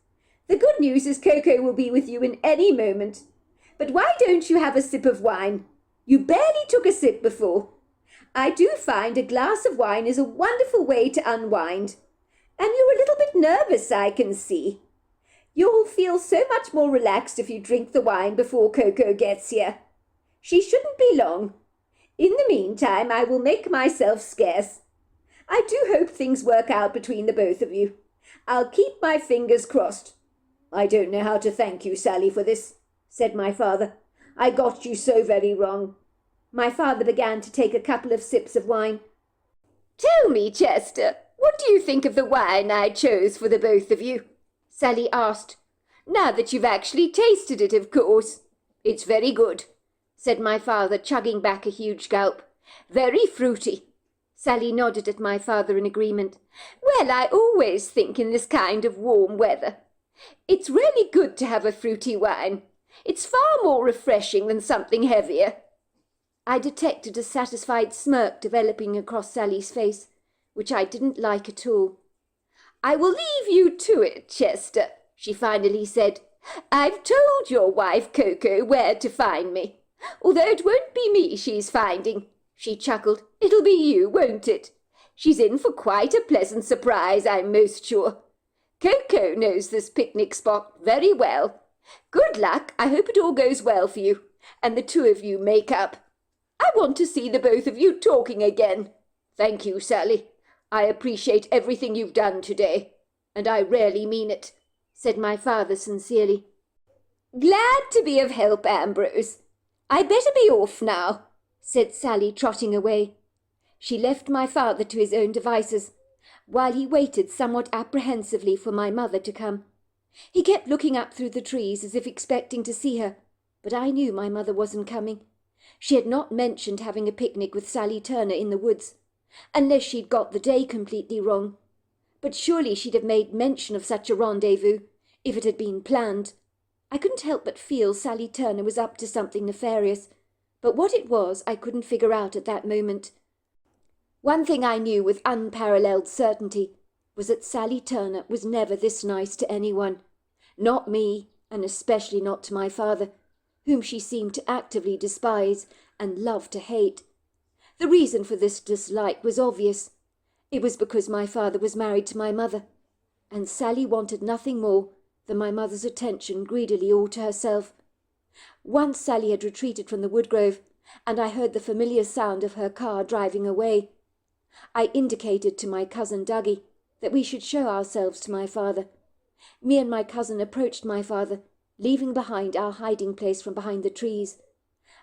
The good news is Coco will be with you in any moment. But why don't you have a sip of wine? You barely took a sip before. I do find a glass of wine is a wonderful way to unwind. And you're a little bit nervous, I can see. You'll feel so much more relaxed if you drink the wine before Coco gets here. She shouldn't be long. In the meantime, I will make myself scarce. I do hope things work out between the both of you. I'll keep my fingers crossed. I don't know how to thank you, Sally, for this, said my father. I got you so very wrong. My father began to take a couple of sips of wine. Tell me, Chester, what do you think of the wine I chose for the both of you? Sally asked. Now that you've actually tasted it, of course. It's very good, said my father, chugging back a huge gulp. Very fruity. Sally nodded at my father in agreement. Well, I always think in this kind of warm weather. It's really good to have a fruity wine. It's far more refreshing than something heavier. I detected a satisfied smirk developing across Sally's face, which I didn't like at all. I will leave you to it, Chester, she finally said. I've told your wife, Coco, where to find me. Although it won't be me she's finding, she chuckled. It'll be you, won't it? She's in for quite a pleasant surprise, I'm most sure. Coco knows this picnic spot very well. Good luck. I hope it all goes well for you, and the two of you make up. I want to see the both of you talking again. Thank you, Sally. I appreciate everything you've done today, and I really mean it, said my father sincerely. Glad to be of help, Ambrose. I better be off now, said Sally, trotting away. She left my father to his own devices, while he waited somewhat apprehensively for my mother to come. He kept looking up through the trees as if expecting to see her, but I knew my mother wasn't coming. She had not mentioned having a picnic with Sally Turner in the woods, unless she'd got the day completely wrong. But surely she'd have made mention of such a rendezvous, if it had been planned. I couldn't help but feel Sally Turner was up to something nefarious, but what it was I couldn't figure out at that moment. One thing I knew with unparalleled certainty was that Sally Turner was never this nice to anyone. Not me, and especially not to my father, whom she seemed to actively despise and love to hate. The reason for this dislike was obvious. It was because my father was married to my mother, and Sally wanted nothing more than my mother's attention greedily all to herself. Once Sally had retreated from the woodgrove, and I heard the familiar sound of her car driving away. I indicated to my cousin Dougie that we should show ourselves to my father. Me and my cousin approached my father, leaving behind our hiding place from behind the trees.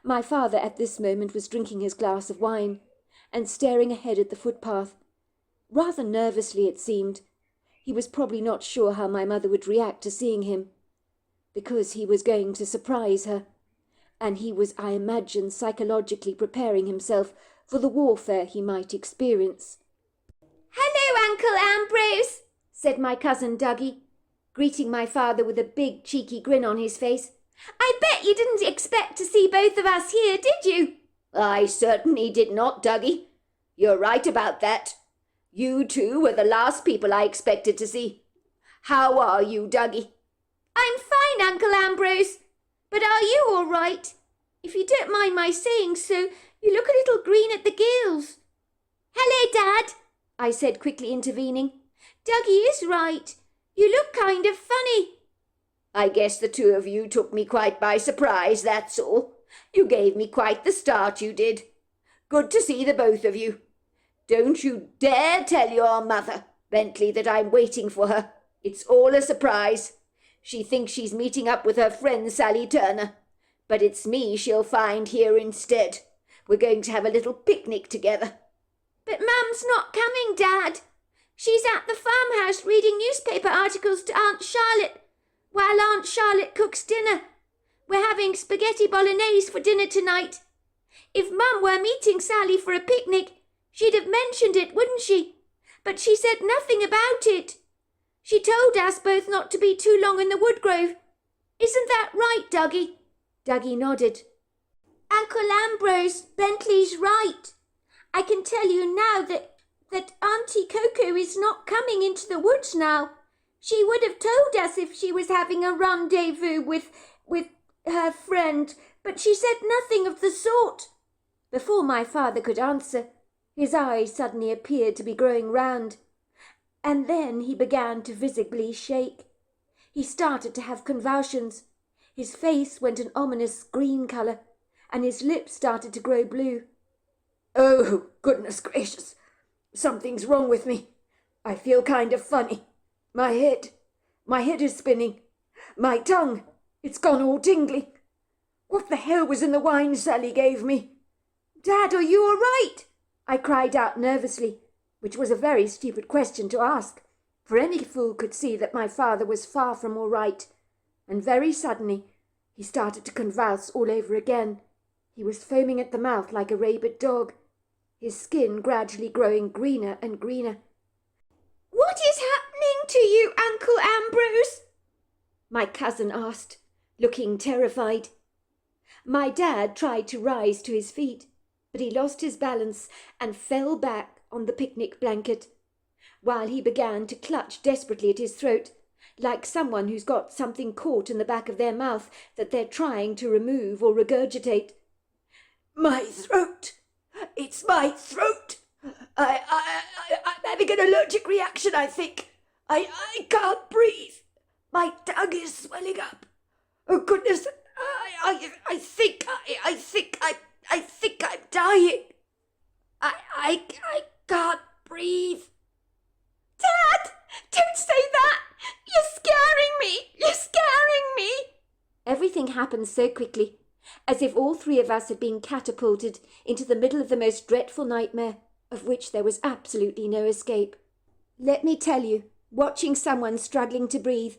My father at this moment was drinking his glass of wine and staring ahead at the footpath. Rather nervously, it seemed. He was probably not sure how my mother would react to seeing him, because he was going to surprise her, and he was, I imagine, psychologically preparing himself for the warfare he might experience. "Hello, Uncle Ambrose," said my cousin Dougie, greeting my father with a big cheeky grin on his face. "I bet you didn't expect to see both of us here, did you?" I certainly did not, Dougie. You're right about that. You two were the last people I expected to see. How are you, Dougie?" "I'm fine, Uncle Ambrose. But are you all right? If you don't mind my saying so, you look a little green at the gills." "Hello, Dad," I said, quickly intervening. "Dougie is right. You look kind of funny." "I guess the two of you took me quite by surprise, that's all. You gave me quite the start, you did. Good to see the both of you. Don't you dare tell your mother, Bentley, that I'm waiting for her. It's all a surprise. She thinks she's meeting up with her friend Sally Turner, but it's me she'll find here instead. We're going to have a little picnic together." "But Mum's not coming, Dad. She's at the farmhouse reading newspaper articles to Aunt Charlotte, while Aunt Charlotte cooks dinner. We're having spaghetti bolognese for dinner tonight. If Mum were meeting Sally for a picnic, she'd have mentioned it, wouldn't she? But she said nothing about it. She told us both not to be too long in the woodgrove. Isn't that right, Dougie?" Dougie nodded. "Uncle Ambrose, Bentley's right. I can tell you now that Auntie Coco is not coming into the woods now. She would have told us if she was having a rendezvous with her friend, but she said nothing of the sort." Before my father could answer, his eyes suddenly appeared to be growing round, and then he began to visibly shake. He started to have convulsions. His face went an ominous green colour, and his lips started to grow blue. "Oh, goodness gracious. Something's wrong with me. I feel kind of funny. My head is spinning. My tongue, it's gone all tingling. What the hell was in the wine Sally gave me?" "Dad, are you all right?" I cried out nervously, which was a very stupid question to ask, for any fool could see that my father was far from all right. And very suddenly he started to convulse all over again. He was foaming at the mouth like a rabid dog, his skin gradually growing greener and greener. "What is happening to you, Uncle Ambrose?" my cousin asked, looking terrified. My dad tried to rise to his feet, but he lost his balance and fell back on the picnic blanket, while he began to clutch desperately at his throat, like someone who's got something caught in the back of their mouth that they're trying to remove or regurgitate. "My throat! It's my throat! I'm having an allergic reaction, I think. I can't breathe. My tongue is swelling up. Oh, goodness, I think I'm dying. I can't breathe." "Dad, don't say that! You're scaring me! You're scaring me!" Everything happened so quickly, as if all three of us had been catapulted into the middle of the most dreadful nightmare, of which there was absolutely no escape. Let me tell you, watching someone struggling to breathe,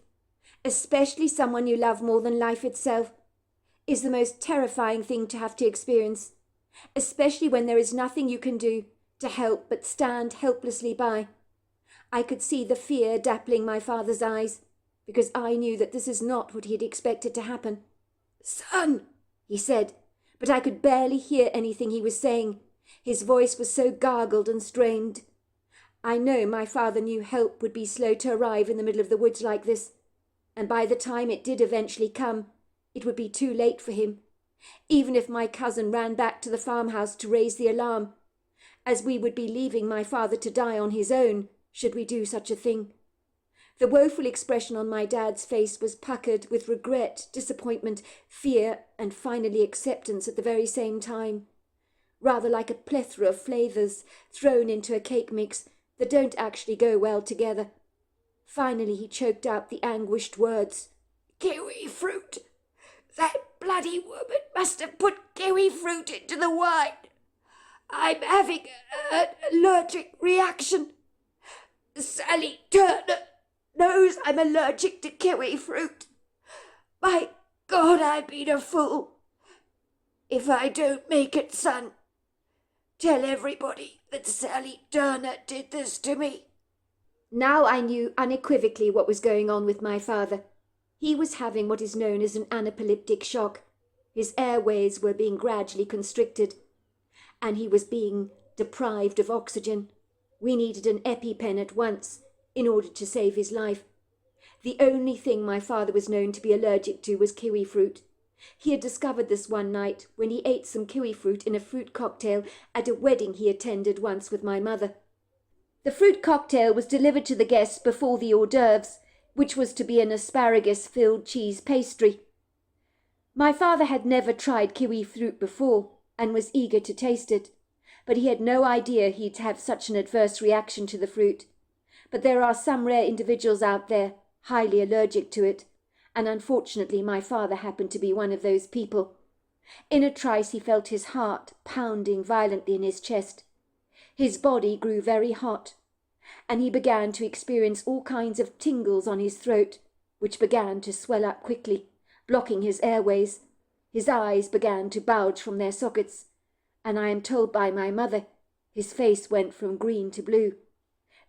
especially someone you love more than life itself, is the most terrifying thing to have to experience, especially when there is nothing you can do to help but stand helplessly by. I could see the fear dappling my father's eyes, because I knew that this is not what he had expected to happen. "Son," he said, but I could barely hear anything he was saying. His voice was so gargled and strained. I know my father knew help would be slow to arrive in the middle of the woods like this, and by the time it did eventually come, it would be too late for him, even if my cousin ran back to the farmhouse to raise the alarm, as we would be leaving my father to die on his own, should we do such a thing. The woeful expression on my dad's face was puckered with regret, disappointment, fear, and finally acceptance at the very same time, rather like a plethora of flavours thrown into a cake mix that don't actually go well together. Finally he choked out the anguished words, kiwi fruit. That bloody woman must have put kiwi fruit into the wine. I'm having an allergic reaction. Sally Turner knows I'm allergic to kiwi fruit. My God, I've been a fool. If I don't make it, son, tell everybody that Sally Turner did this to me. Now I knew unequivocally what was going on with my father. He was having what is known as an anaphylactic shock. His airways were being gradually constricted, and he was being deprived of oxygen. We needed an EpiPen at once in order to save his life. The only thing my father was known to be allergic to was kiwi fruit. He had discovered this one night when he ate some kiwi fruit in a fruit cocktail at a wedding he attended once with my mother. The fruit cocktail was delivered to the guests before the hors d'oeuvres, which was to be an asparagus-filled cheese pastry. My father had never tried kiwi fruit before and was eager to taste it, but he had no idea he'd have such an adverse reaction to the fruit. But there are some rare individuals out there highly allergic to it, and unfortunately my father happened to be one of those people. In a trice he felt his heart pounding violently in his chest. His body grew very hot, and he began to experience all kinds of tingles on his throat, which began to swell up quickly, blocking his airways. His eyes began to bulge from their sockets, and I am told by my mother his face went from green to blue.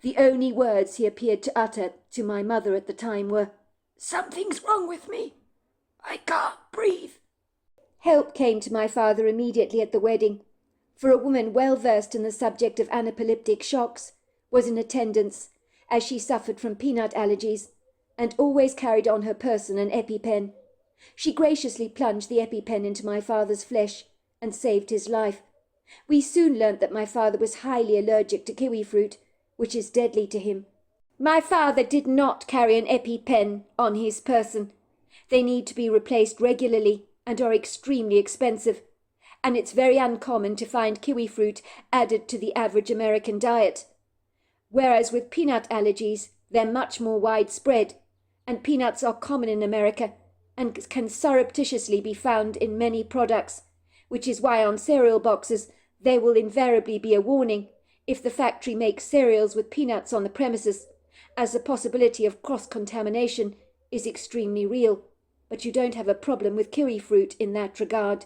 The only words he appeared to utter to my mother at the time were, "Something's wrong with me. I can't breathe." Help came to my father immediately at the wedding, for a woman well versed in the subject of anaphylactic shocks was in attendance, as she suffered from peanut allergies, and always carried on her person an EpiPen. She graciously plunged the EpiPen into my father's flesh and saved his life. We soon learnt that my father was highly allergic to kiwi fruit, which is deadly to him. My father did not carry an EpiPen on his person. They need to be replaced regularly and are extremely expensive, and it's very uncommon to find kiwi fruit added to the average American diet. Whereas with peanut allergies, they're much more widespread, and peanuts are common in America and can surreptitiously be found in many products, which is why on cereal boxes there will invariably be a warning if the factory makes cereals with peanuts on the premises, as the possibility of cross-contamination is extremely real, but you don't have a problem with kiwi fruit in that regard.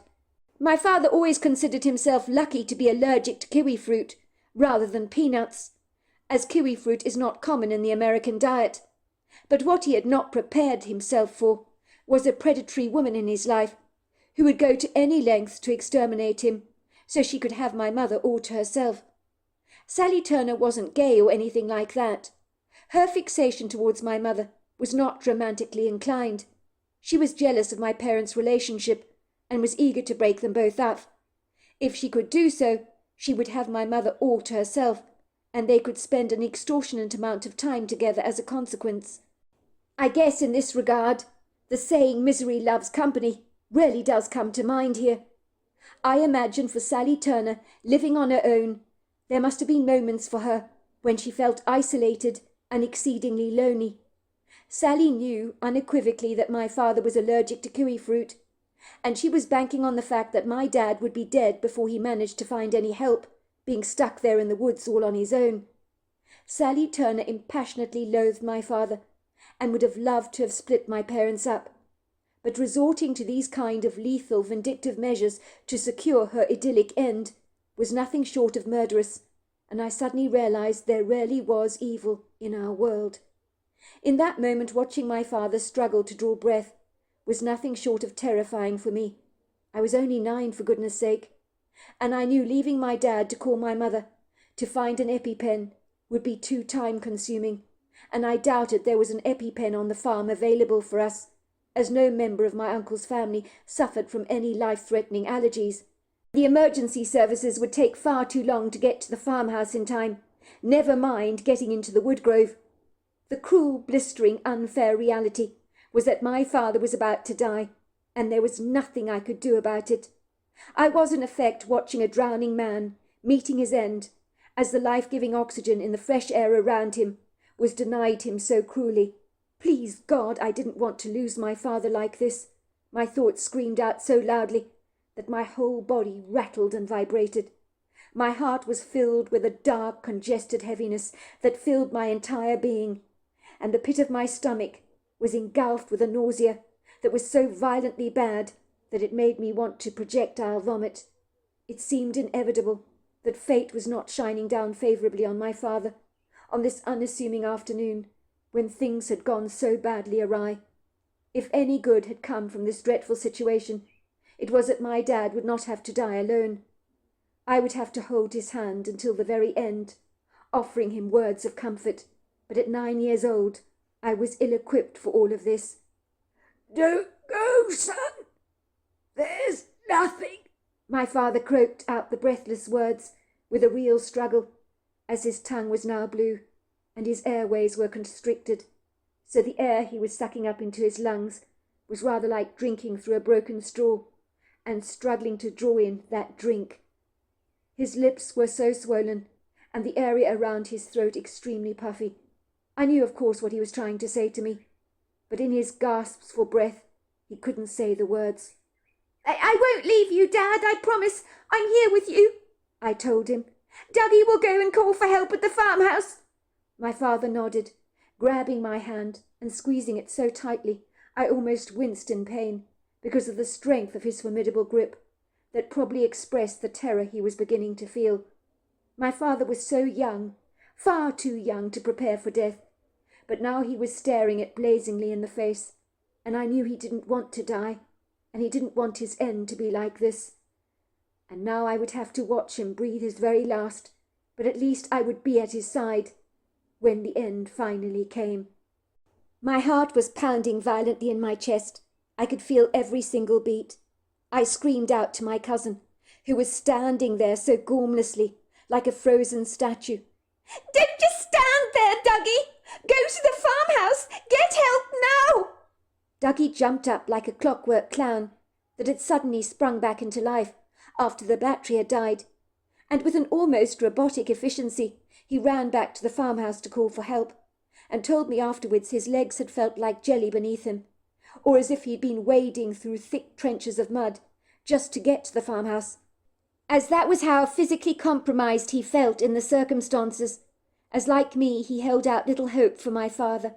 My father always considered himself lucky to be allergic to kiwi fruit rather than peanuts, as kiwi fruit is not common in the American diet. But what he had not prepared himself for was a predatory woman in his life who would go to any lengths to exterminate him so she could have my mother all to herself. Sally Turner wasn't gay or anything like that. Her fixation towards my mother was not romantically inclined. She was jealous of my parents' relationship and was eager to break them both up. If she could do so, she would have my mother all to herself, and they could spend an extortionate amount of time together as a consequence. I guess in this regard, the saying "misery loves company" really does come to mind here. I imagine for Sally Turner, living on her own, there must have been moments for her when she felt isolated and exceedingly lonely. Sally knew unequivocally that my father was allergic to kiwi fruit, and she was banking on the fact that my dad would be dead before he managed to find any help, being stuck there in the woods all on his own. Sally Turner impassionately loathed my father, and would have loved to have split my parents up. But resorting to these kind of lethal, vindictive measures to secure her idyllic end was nothing short of murderous, and I suddenly realized there really was evil in our world. In that moment, watching my father struggle to draw breath was nothing short of terrifying for me. I was only 9, for goodness sake, and I knew leaving my dad to call my mother to find an EpiPen would be too time-consuming, and I doubted there was an EpiPen on the farm available for us, as no member of my uncle's family suffered from any life-threatening allergies. The emergency services would take far too long to get to the farmhouse in time, never mind getting into the woodgrove. The cruel, blistering, unfair reality was that my father was about to die, and there was nothing I could do about it. I was in effect watching a drowning man meeting his end, as the life-giving oxygen in the fresh air around him was denied him so cruelly. Please God, I didn't want to lose my father like this. My thoughts screamed out so loudly that my whole body rattled and vibrated. My heart was filled with a dark, congested heaviness that filled my entire being, and the pit of my stomach was engulfed with a nausea that was so violently bad that it made me want to projectile vomit. It seemed inevitable that fate was not shining down favourably on my father on this unassuming afternoon when things had gone so badly awry. If any good had come from this dreadful situation, it was that my dad would not have to die alone. I would have to hold his hand until the very end, offering him words of comfort, but at 9 years old, I was ill-equipped for all of this. "Don't go, son. There's nothing," my father croaked out the breathless words with a real struggle, as his tongue was now blue, and his airways were constricted, so the air he was sucking up into his lungs was rather like drinking through a broken straw, and struggling to draw in that drink. His lips were so swollen, and the area around his throat extremely puffy. I knew, of course, what he was trying to say to me, but in his gasps for breath, he couldn't say the words. I won't leave you, Dad, I promise. I'm here with you, I told him. Dougie will go and call for help at the farmhouse. My father nodded, grabbing my hand and squeezing it so tightly I almost winced in pain because of the strength of his formidable grip that probably expressed the terror he was beginning to feel. My father was so young, far too young to prepare for death, but now he was staring it blazingly in the face, and I knew he didn't want to die, and he didn't want his end to be like this. And now I would have to watch him breathe his very last, but at least I would be at his side when the end finally came. My heart was pounding violently in my chest. I could feel every single beat. I screamed out to my cousin, who was standing there so gormlessly, like a frozen statue. "Don't just stand there, Dougie! Go to the farmhouse! Get help now!" Dougie jumped up like a clockwork clown that had suddenly sprung back into life after the battery had died, and with an almost robotic efficiency he ran back to the farmhouse to call for help, and told me afterwards his legs had felt like jelly beneath him, or as if he'd been wading through thick trenches of mud just to get to the farmhouse, as that was how physically compromised he felt in the circumstances, as like me he held out little hope for my father.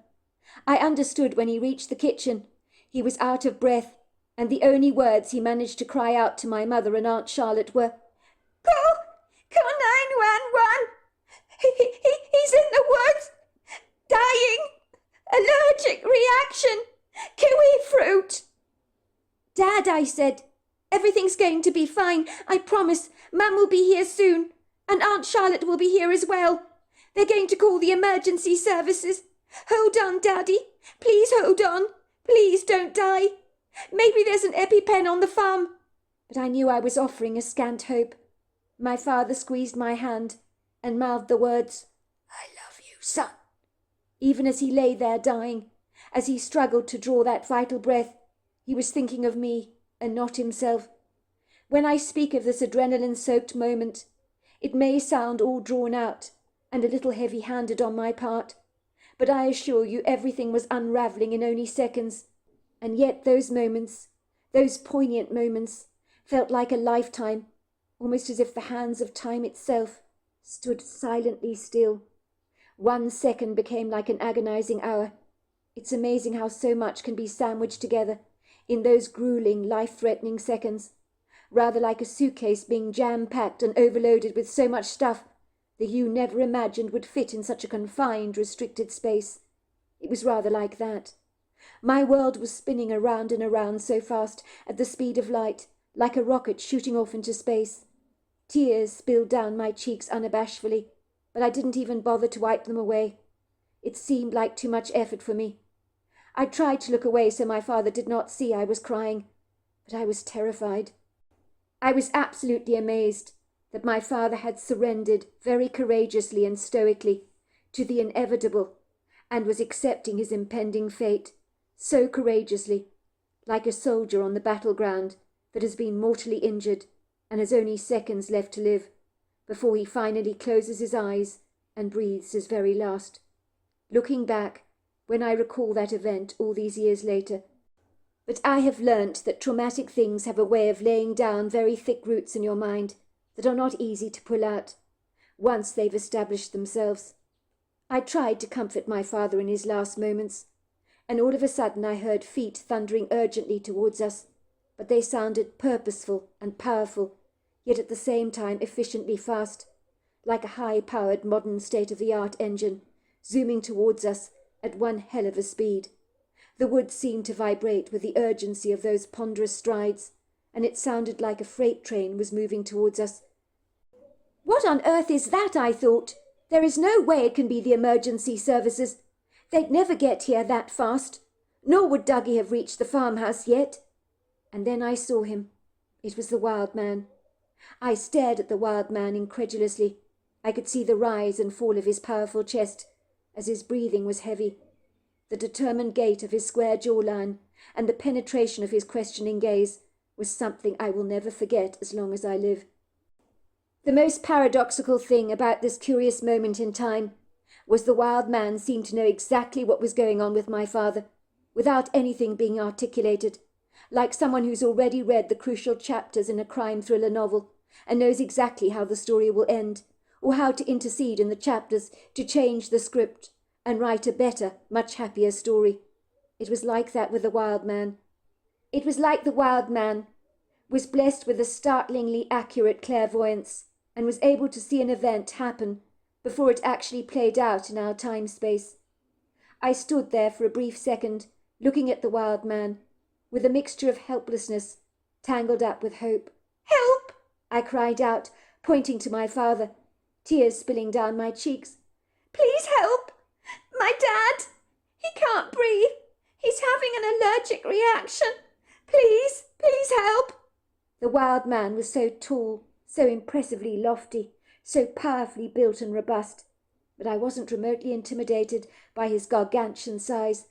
I understood when he reached the kitchen he was out of breath, and the only words he managed to cry out to my mother and Aunt Charlotte were, Call 911! He's in the woods! Dying! Allergic reaction! Kiwi fruit! Dad, I said, everything's going to be fine. I promise. Mum will be here soon. And Aunt Charlotte will be here as well. They're going to call the emergency services. Hold on, Daddy. Please hold on. Please don't die. Maybe there's an EpiPen on the farm. But I knew I was offering a scant hope. My father squeezed my hand and mouthed the words, I love you, son. Even as he lay there dying, as he struggled to draw that vital breath, he was thinking of me and not himself. When I speak of this adrenaline-soaked moment, it may sound all drawn out and a little heavy-handed on my part, but I assure you everything was unravelling in only seconds, and yet those moments, those poignant moments, felt like a lifetime, almost as if the hands of time itself stood silently still. 1 second became like an agonizing hour. It's amazing how so much can be sandwiched together in those grueling, life-threatening seconds, rather like a suitcase being jam-packed and overloaded with so much stuff that you never imagined would fit in such a confined, restricted space. It was rather like that. My world was spinning around and around so fast at the speed of light, like a rocket shooting off into space. Tears spilled down my cheeks unabashedly, but I didn't even bother to wipe them away. It seemed like too much effort for me. I tried to look away so my father did not see I was crying, but I was terrified. I was absolutely amazed that my father had surrendered very courageously and stoically to the inevitable and was accepting his impending fate so courageously, like a soldier on the battleground that has been mortally injured and has only seconds left to live before he finally closes his eyes and breathes his very last. Looking back, when I recall that event all these years later. But I have learnt that traumatic things have a way of laying down very thick roots in your mind that are not easy to pull out once they've established themselves. I tried to comfort my father in his last moments, and all of a sudden I heard feet thundering urgently towards us, but they sounded purposeful and powerful, yet at the same time efficiently fast, like a high-powered modern state-of-the-art engine, zooming towards us at one hell of a speed. The woods seemed to vibrate with the urgency of those ponderous strides, and it sounded like a freight train was moving towards us. What on earth is that? I thought. There is no way it can be the emergency services. They'd never get here that fast, nor would Dougie have reached the farmhouse yet. And then I saw him. It was the wild man. I stared at the wild man incredulously. I could see the rise and fall of his powerful chest as his breathing was heavy. The determined gait of his square jawline and the penetration of his questioning gaze was something I will never forget as long as I live. The most paradoxical thing about this curious moment in time was the wild man seemed to know exactly what was going on with my father, without anything being articulated, like someone who's already read the crucial chapters in a crime thriller novel and knows exactly how the story will end, or how to intercede in the chapters to change the script and write a better, much happier story. It was like that with the wild man. It was like the wild man was blessed with a startlingly accurate clairvoyance and was able to see an event happen before it actually played out in our time-space. I stood there for a brief second, looking at the wild man, with a mixture of helplessness tangled up with hope. "Help!" I cried out, pointing to my father, tears spilling down my cheeks. "Please help! My dad! He can't breathe! He's having an allergic reaction! Please, please help!" The wild man was so tall, so impressively lofty, so powerfully built and robust, but I wasn't remotely intimidated by his gargantuan size.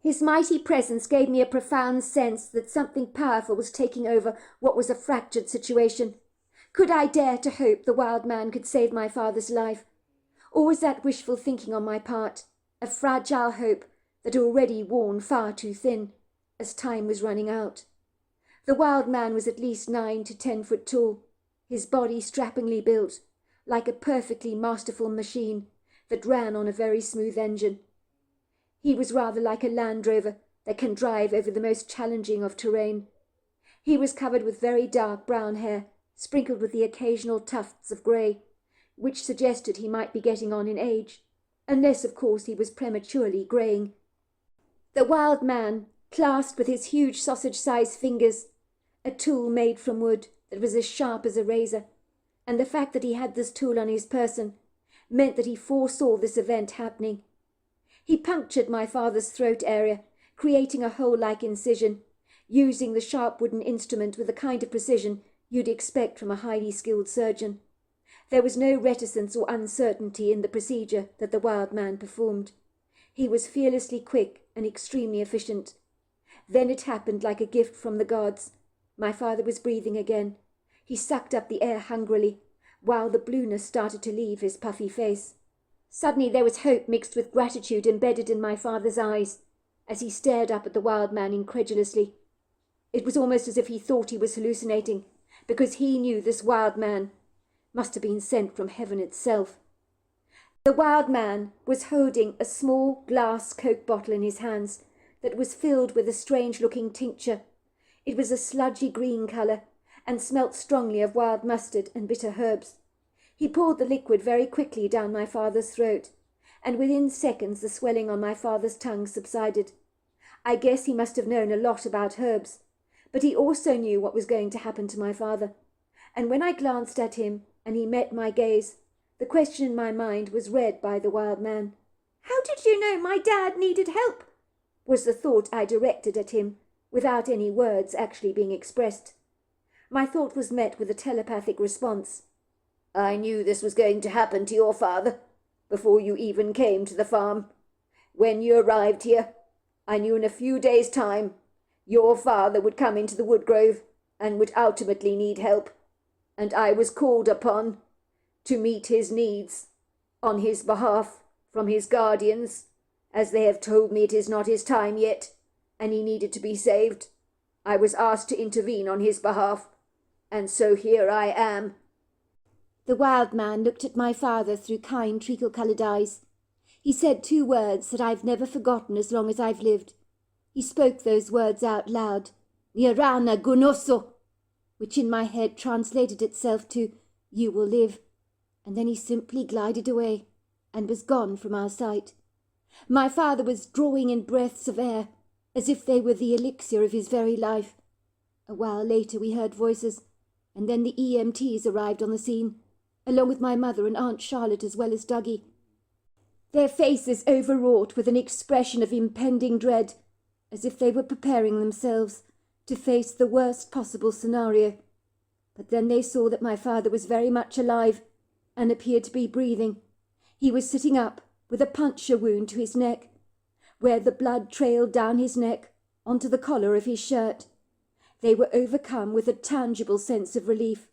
His mighty presence gave me a profound sense that something powerful was taking over what was a fractured situation. Could I dare to hope the wild man could save my father's life? Or was that wishful thinking on my part, a fragile hope that had already worn far too thin, as time was running out? The wild man was at least 9 to 10 foot tall, his body strappingly built, like a perfectly masterful machine that ran on a very smooth engine. He was rather like a Land Rover that can drive over the most challenging of terrain. He was covered with very dark brown hair, sprinkled with the occasional tufts of grey, which suggested he might be getting on in age, unless of course he was prematurely greying. The wild man clasped with his huge sausage-sized fingers a tool made from wood that was as sharp as a razor, and the fact that he had this tool on his person meant that he foresaw this event happening. He punctured my father's throat area, creating a hole-like incision, using the sharp wooden instrument with the kind of precision you'd expect from a highly skilled surgeon. There was no reticence or uncertainty in the procedure that the wild man performed. He was fearlessly quick and extremely efficient. Then it happened like a gift from the gods. My father was breathing again. He sucked up the air hungrily, while the blueness started to leave his puffy face. Suddenly there was hope mixed with gratitude embedded in my father's eyes, as he stared up at the wild man incredulously. It was almost as if he thought he was hallucinating, because he knew this wild man must have been sent from heaven itself. The wild man was holding a small glass Coke bottle in his hands that was filled with a strange-looking tincture. It was a sludgy green colour and smelt strongly of wild mustard and bitter herbs. He poured the liquid very quickly down my father's throat, and within seconds the swelling on my father's tongue subsided. I guess he must have known a lot about herbs, but he also knew what was going to happen to my father. And when I glanced at him and he met my gaze, the question in my mind was read by the wild man. "How did you know my dad needed help?" was the thought I directed at him, without any words actually being expressed. My thought was met with a telepathic response. "I knew this was going to happen to your father before you even came to the farm. When you arrived here, I knew in a few days' time your father would come into the woodgrove and would ultimately need help, and I was called upon to meet his needs on his behalf from his guardians As they have told me it is not his time yet, and he needed to be saved, I was asked to intervene on his behalf, and so here I am." The wild man looked at my father through kind treacle-coloured eyes. He said 2 words that I've never forgotten as long as I've lived. He spoke those words out loud, "Nirana gunoso," which in my head translated itself to, "You will live," and then he simply glided away and was gone from our sight. My father was drawing in breaths of air, as if they were the elixir of his very life. A while later we heard voices, and then the EMTs arrived on the scene, along with my mother and Aunt Charlotte as well as Dougie. Their faces overwrought with an expression of impending dread, as if they were preparing themselves to face the worst possible scenario. But then they saw that my father was very much alive and appeared to be breathing. He was sitting up with a puncture wound to his neck, where the blood trailed down his neck onto the collar of his shirt. They were overcome with a tangible sense of relief,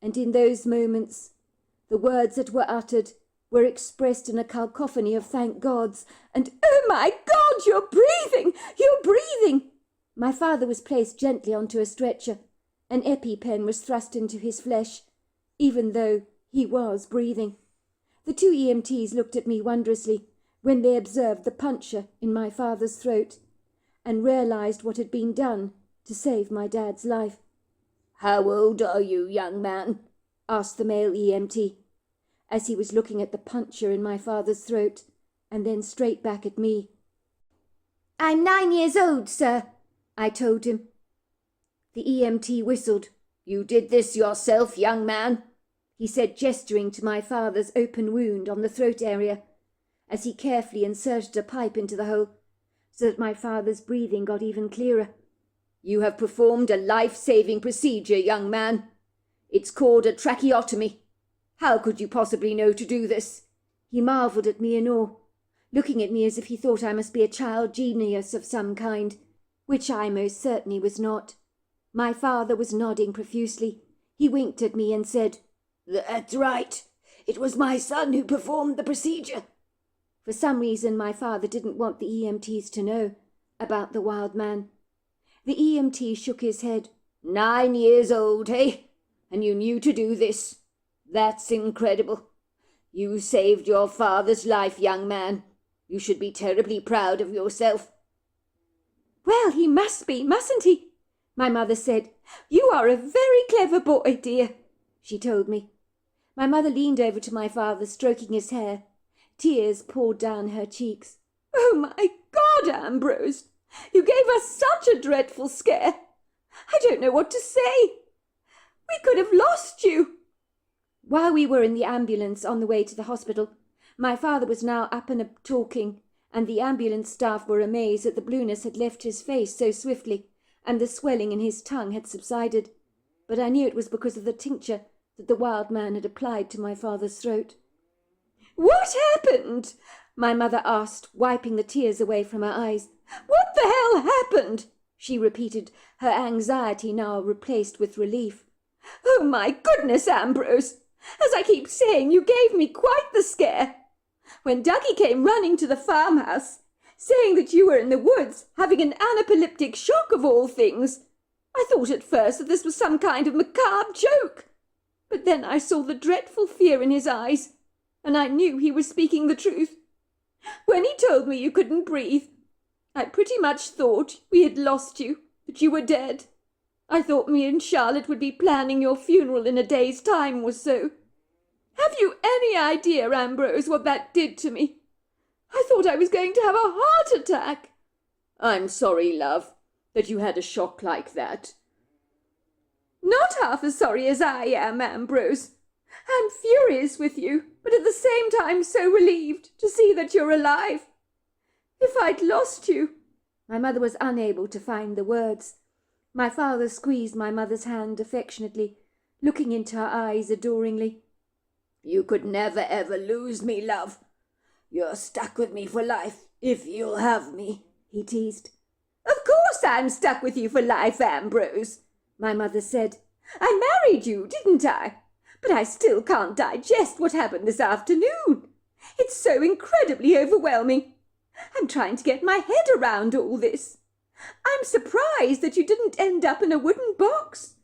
and in those moments the words that were uttered were expressed in a cacophony of thank gods and "Oh my God, you're breathing! You're breathing!" My father was placed gently onto a stretcher. An EpiPen was thrust into his flesh, even though he was breathing. The 2 EMTs looked at me wondrously when they observed the puncture in my father's throat and realized what had been done to save my dad's life. "How old are you, young man?" asked the male EMT, as he was looking at the puncture in my father's throat and then straight back at me. "I'm 9 years old, sir," I told him. The EMT whistled. "You did this yourself, young man?" he said, gesturing to my father's open wound on the throat area, as he carefully inserted a pipe into the hole, so that my father's breathing got even clearer. "You have performed a life-saving procedure, young man. It's called a tracheotomy. How could you possibly know to do this?" He marvelled at me in awe, looking at me as if he thought I must be a child genius of some kind, which I most certainly was not. My father was nodding profusely. He winked at me and said, "That's right. It was my son who performed the procedure." For some reason my father didn't want the EMTs to know about the wild man. The EMT shook his head. 9 years old, eh? And you knew to do this? That's incredible. You saved your father's life, young man. You should be terribly proud of yourself." "Well, he must be, mustn't he?" my mother said. "You are a very clever boy, dear," she told me. My mother leaned over to my father, stroking his hair. Tears poured down her cheeks. "Oh, my God, Ambrose! You gave us such a dreadful scare. I don't know what to say. We could have lost you." While we were in the ambulance on the way to the hospital, my father was now up and talking, and the ambulance staff were amazed that the blueness had left his face so swiftly, and the swelling in his tongue had subsided. But I knew it was because of the tincture that the wild man had applied to my father's throat. "What happened?" my mother asked, wiping the tears away from her eyes. "What the hell happened?" she repeated, her anxiety now replaced with relief. "Oh, my goodness, Ambrose! As I keep saying, you gave me quite the scare. When Dougie came running to the farmhouse, saying that you were in the woods, having an anaphylactic shock of all things, I thought at first that this was some kind of macabre joke. But then I saw the dreadful fear in his eyes, and I knew he was speaking the truth. When he told me you couldn't breathe, I pretty much thought we had lost you, that you were dead. I thought me and Charlotte would be planning your funeral in a day's time or so. Have you any idea, Ambrose, what that did to me? I thought I was going to have a heart attack." "I'm sorry, love, that you had a shock like that." "Not half as sorry as I am, Ambrose. I'm furious with you, but at the same time so relieved to see that you're alive. If I'd lost you—" My mother was unable to find the words. My father squeezed my mother's hand affectionately, looking into her eyes adoringly. "You could never ever lose me, love. You're stuck with me for life, if you'll have me," he teased. "Of course I'm stuck with you for life, Ambrose," my mother said. "I married you, didn't I? But I still can't digest what happened this afternoon. It's so incredibly overwhelming. I'm trying to get my head around all this. I'm surprised that you didn't end up in a wooden box.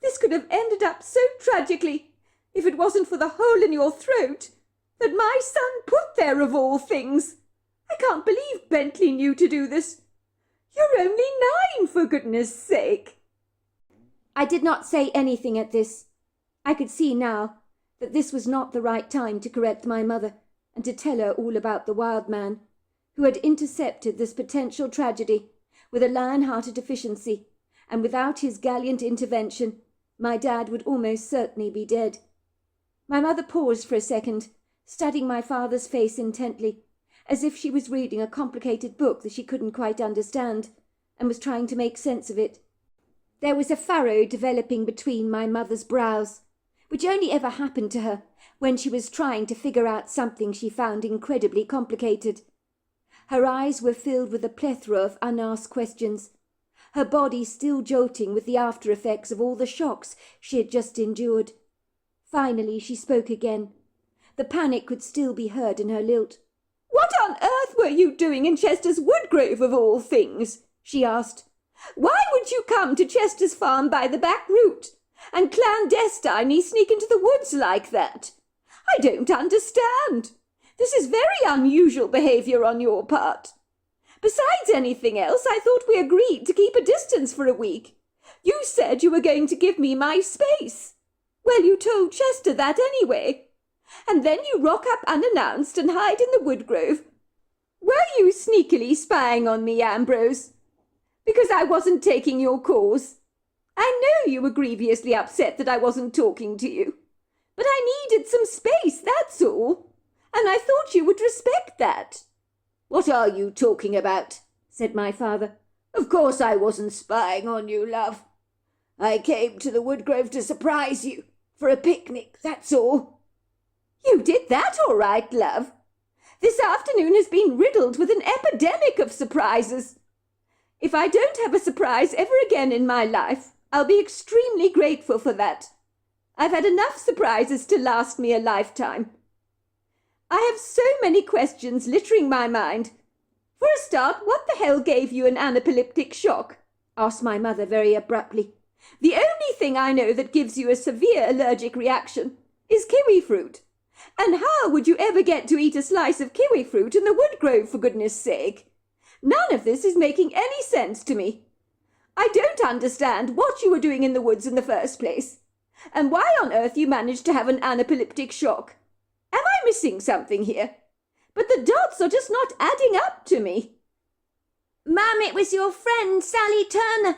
This could have ended up so tragically if it wasn't for the hole in your throat that my son put there of all things. I can't believe Bentley knew to do this. You're only 9, for goodness sake. I did not say anything at this. I could see now that this was not the right time to correct my mother and to tell her all about the wild man who had intercepted this potential tragedy with a lion-hearted deficiency, and without his gallant intervention, my dad would almost certainly be dead. My mother paused for a second, studying my father's face intently, as if she was reading a complicated book that she couldn't quite understand, and was trying to make sense of it. There was a furrow developing between my mother's brows, which only ever happened to her when she was trying to figure out something she found incredibly complicated. Her eyes were filled with a plethora of unasked questions, her body still jolting with the after-effects of all the shocks she had just endured. Finally she spoke again. The panic could still be heard in her lilt. "What on earth were you doing in Chester's Woodgrove, of all things?" she asked. "Why would you come to Chester's farm by the back route and clandestinely sneak into the woods like that? I don't understand. This is very unusual behaviour on your part. Besides anything else, I thought we agreed to keep a distance for a week. You said you were going to give me my space. Well, you told Chester that anyway. And then you rock up unannounced and hide in the woodgrove. Were you sneakily spying on me, Ambrose? Because I wasn't taking your cause. I know you were grievously upset that I wasn't talking to you. But I needed some space, that's all. And I thought you would respect that." "What are you talking about?" said my father. "Of course I wasn't spying on you, love. I came to the woodgrove to surprise you, for a picnic, that's all." "You did that all right, love. This afternoon has been riddled with an epidemic of surprises. If I don't have a surprise ever again in my life, I'll be extremely grateful for that. I've had enough surprises to last me a lifetime. I have so many questions littering my mind. For a start, what the hell gave you an anaphylactic shock?" asked my mother very abruptly. "The only thing I know that gives you a severe allergic reaction is kiwi fruit. And how would you ever get to eat a slice of kiwi fruit in the woodgrove, for goodness sake? None of this is making any sense to me. I don't understand what you were doing in the woods in the first place, and why on earth you managed to have an anaphylactic shock. Am I missing something here? But the dots are just not adding up to me." "Mum, it was your friend Sally Turner,"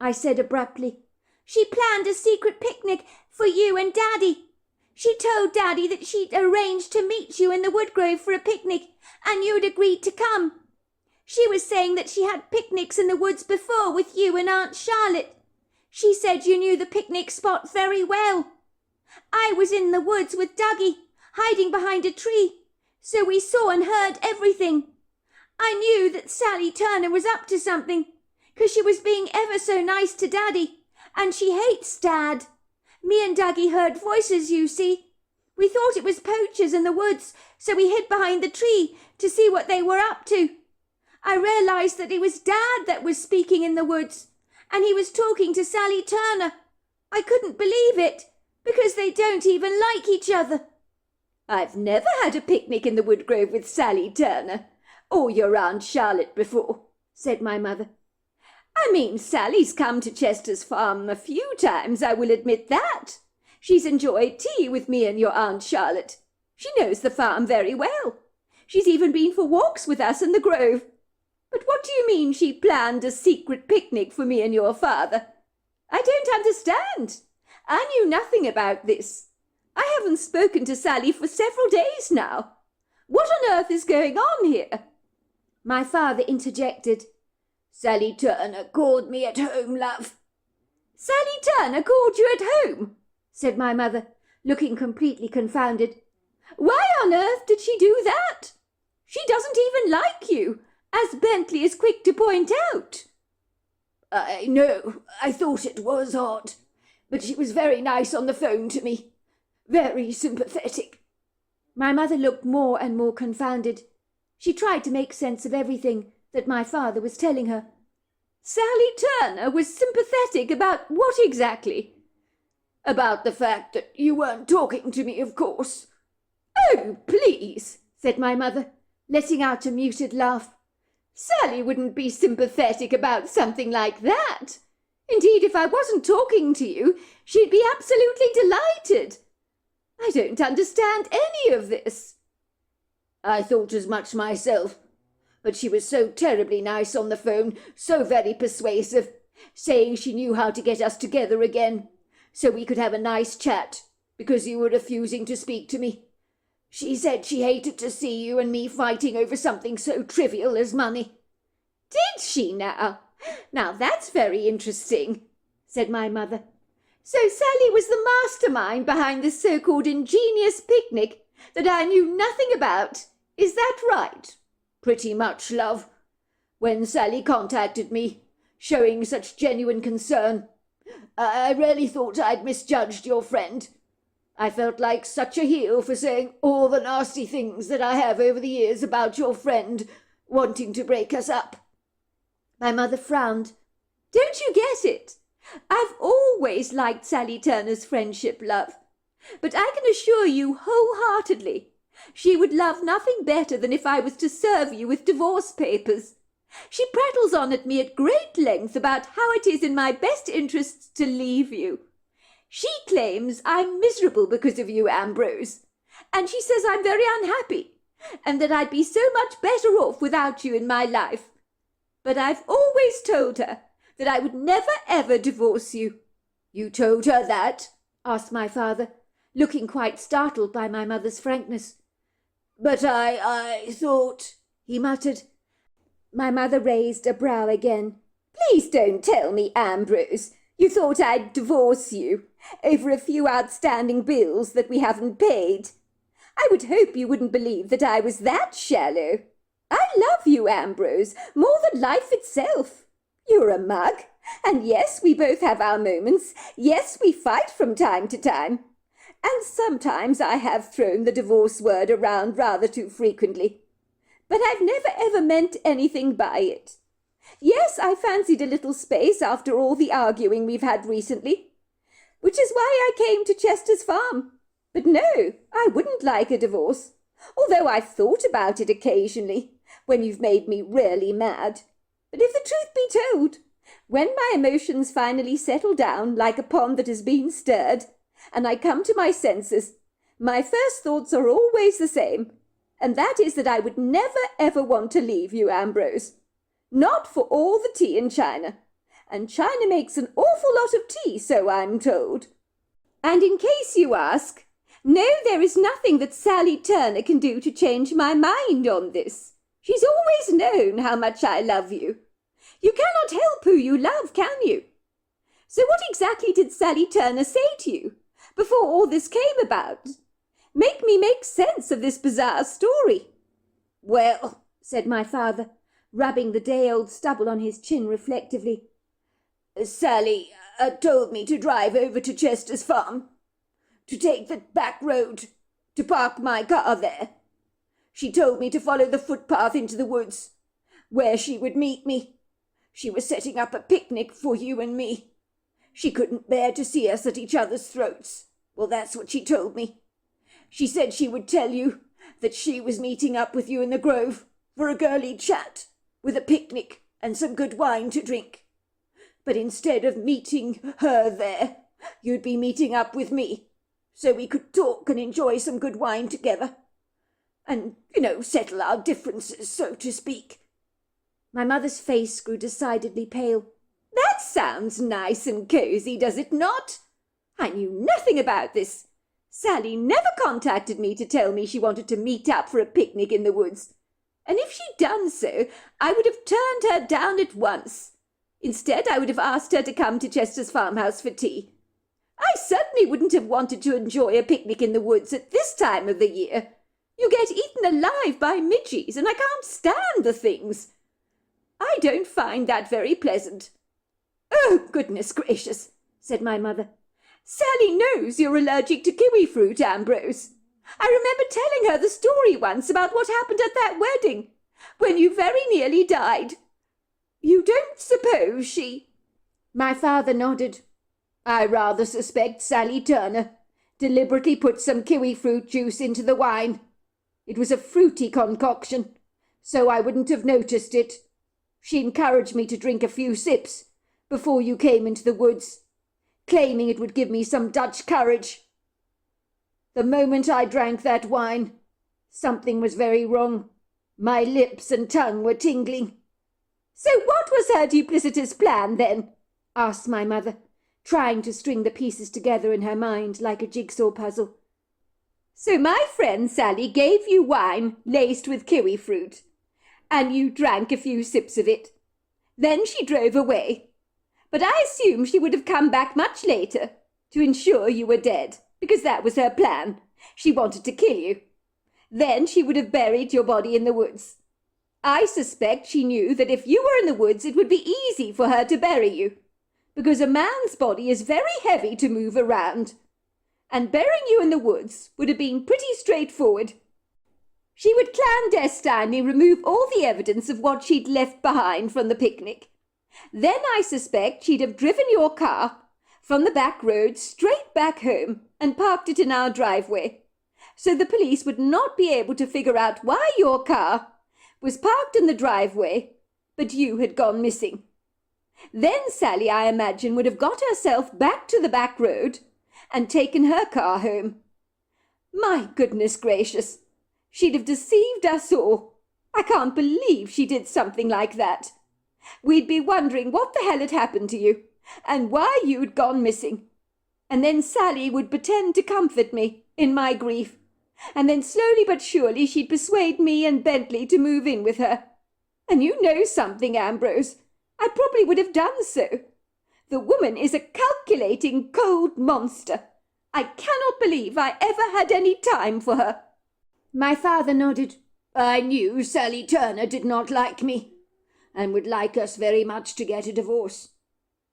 I said abruptly. "She planned a secret picnic for you and Daddy. She told Daddy that she'd arranged to meet you in the woodgrove for a picnic, and you'd agreed to come. She was saying that she had picnics in the woods before with you and Aunt Charlotte. She said you knew the picnic spot very well. I was in the woods with Dougie, hiding behind a tree, so we saw and heard everything. I knew that Sally Turner was up to something, 'cause she was being ever so nice to Daddy, and she hates Dad. Me and Dougie heard voices, you see. We thought it was poachers in the woods, so we hid behind the tree to see what they were up to. I realised that it was Dad that was speaking in the woods, and he was talking to Sally Turner. I couldn't believe it, because they don't even like each other." "I've never had a picnic in the woodgrove with Sally Turner, or your Aunt Charlotte before," said my mother. "I mean, Sally's come to Chester's farm a few times, I will admit that. She's enjoyed tea with me and your Aunt Charlotte. She knows the farm very well. She's even been for walks with us in the grove. But what do you mean she planned a secret picnic for me and your father? I don't understand. I knew nothing about this. I haven't spoken to Sally for several days now. What on earth is going on here?" My father interjected. "Sally Turner called me at home, love." "Sally Turner called you at home?" said my mother, looking completely confounded. "Why on earth did she do that? She doesn't even like you, as Bentley is quick to point out." "I know, I thought it was odd, but she was very nice on the phone to me. Very sympathetic." My mother looked more and more confounded. She tried to make sense of everything that my father was telling her. Sally Turner was sympathetic about what exactly? About the fact that you weren't talking to me, of course. Oh, please, said my mother, letting out a muted laugh. Sally wouldn't be sympathetic about something like that. Indeed, if I wasn't talking to you, she'd be absolutely delighted. I don't understand any of this. I thought as much myself, but she was so terribly nice on the phone, so very persuasive, saying she knew how to get us together again, so we could have a nice chat, because you were refusing to speak to me. She said she hated to see you and me fighting over something so trivial as money. Did she now? Now that's very interesting, said my mother. So Sally was the mastermind behind this so-called ingenious picnic that I knew nothing about. Is that right? Pretty much, love. When Sally contacted me, showing such genuine concern, I really thought I'd misjudged your friend. I felt like such a heel for saying all the nasty things that I have over the years about your friend wanting to break us up. My mother frowned. Don't you get it? I've always liked Sally Turner's friendship, love. But I can assure you wholeheartedly she would love nothing better than if I was to serve you with divorce papers. She prattles on at me at great length about how it is in my best interests to leave you. She claims I'm miserable because of you, Ambrose, and she says I'm very unhappy, and that I'd be so much better off without you in my life. But I've always told her that I would never ever divorce you. You told her that? Asked my father, looking quite startled by my mother's frankness. But I thought, he muttered. My mother raised a brow again. Please don't tell me, Ambrose, you thought I'd divorce you over a few outstanding bills that we haven't paid. I would hope you wouldn't believe that I was that shallow. I love you, Ambrose, more than life itself. You're a mug, and yes, we both have our moments. Yes, we fight from time to time. And sometimes I have thrown the divorce word around rather too frequently. But I've never ever meant anything by it. Yes, I fancied a little space after all the arguing we've had recently, which is why I came to Chester's Farm. But no, I wouldn't like a divorce, although I've thought about it occasionally, when you've made me really mad. But if the truth be told, when my emotions finally settle down like a pond that has been stirred, and I come to my senses, my first thoughts are always the same, and that is that I would never ever want to leave you, Ambrose. Not for all the tea in China. And China makes an awful lot of tea, so I'm told. And in case you ask, no, there is nothing that Sally Turner can do to change my mind on this. She's always known how much I love you. You cannot help who you love, can you? So what exactly did Sally Turner say to you before all this came about? Make me make sense of this bizarre story. Well, said my father, rubbing the day-old stubble on his chin reflectively. Sally told me to drive over to Chester's Farm, to take the back road, to park my car there. She told me to follow the footpath into the woods, where she would meet me. She was setting up a picnic for you and me. She couldn't bear to see us at each other's throats. Well, that's what she told me. She said she would tell you that she was meeting up with you in the grove for a girly chat, with a picnic and some good wine to drink. But instead of meeting her there, you'd be meeting up with me, so we could talk and enjoy some good wine together. And, settle our differences, so to speak. My mother's face grew decidedly pale. That sounds nice and cosy, does it not? I knew nothing about this. Sally never contacted me to tell me she wanted to meet up for a picnic in the woods. And if she'd done so, I would have turned her down at once. Instead, I would have asked her to come to Chester's farmhouse for tea. I certainly wouldn't have wanted to enjoy a picnic in the woods at this time of the year. You get eaten alive by midges, and I can't stand the things. I don't find that very pleasant. Oh, goodness gracious, said my mother. Sally knows you're allergic to kiwi fruit, Ambrose. I remember telling her the story once about what happened at that wedding, when you very nearly died. You don't suppose she—" My father nodded. "I rather suspect Sally Turner deliberately put some kiwi fruit juice into the wine. It was a fruity concoction, so I wouldn't have noticed it. She encouraged me to drink a few sips before you came into the woods, claiming it would give me some Dutch courage. The moment I drank that wine, something was very wrong. My lips and tongue were tingling." "So what was her duplicitous plan, then?" asked my mother, trying to string the pieces together in her mind like a jigsaw puzzle. "So my friend Sally gave you wine laced with kiwi fruit, and you drank a few sips of it. Then she drove away. But I assume she would have come back much later to ensure you were dead, because that was her plan. She wanted to kill you. Then she would have buried your body in the woods. I suspect she knew that if you were in the woods it would be easy for her to bury you, because a man's body is very heavy to move around, and burying you in the woods would have been pretty straightforward. She would clandestinely remove all the evidence of what she'd left behind from the picnic. Then I suspect she'd have driven your car from the back road straight back home and parked it in our driveway, so the police would not be able to figure out why your car was parked in the driveway, but you had gone missing. Then Sally, I imagine, would have got herself back to the back road and taken her car home. My goodness gracious, she'd have deceived us all. I can't believe she did something like that. We'd be wondering what the hell had happened to you, and why you'd gone missing. And then Sally would pretend to comfort me in my grief, and then slowly but surely she'd persuade me and Bentley to move in with her. And you know something, Ambrose, I probably would have done so. The woman is a calculating, cold monster. I cannot believe I ever had any time for her." My father nodded. "I knew Sally Turner did not like me, and would like us very much to get a divorce.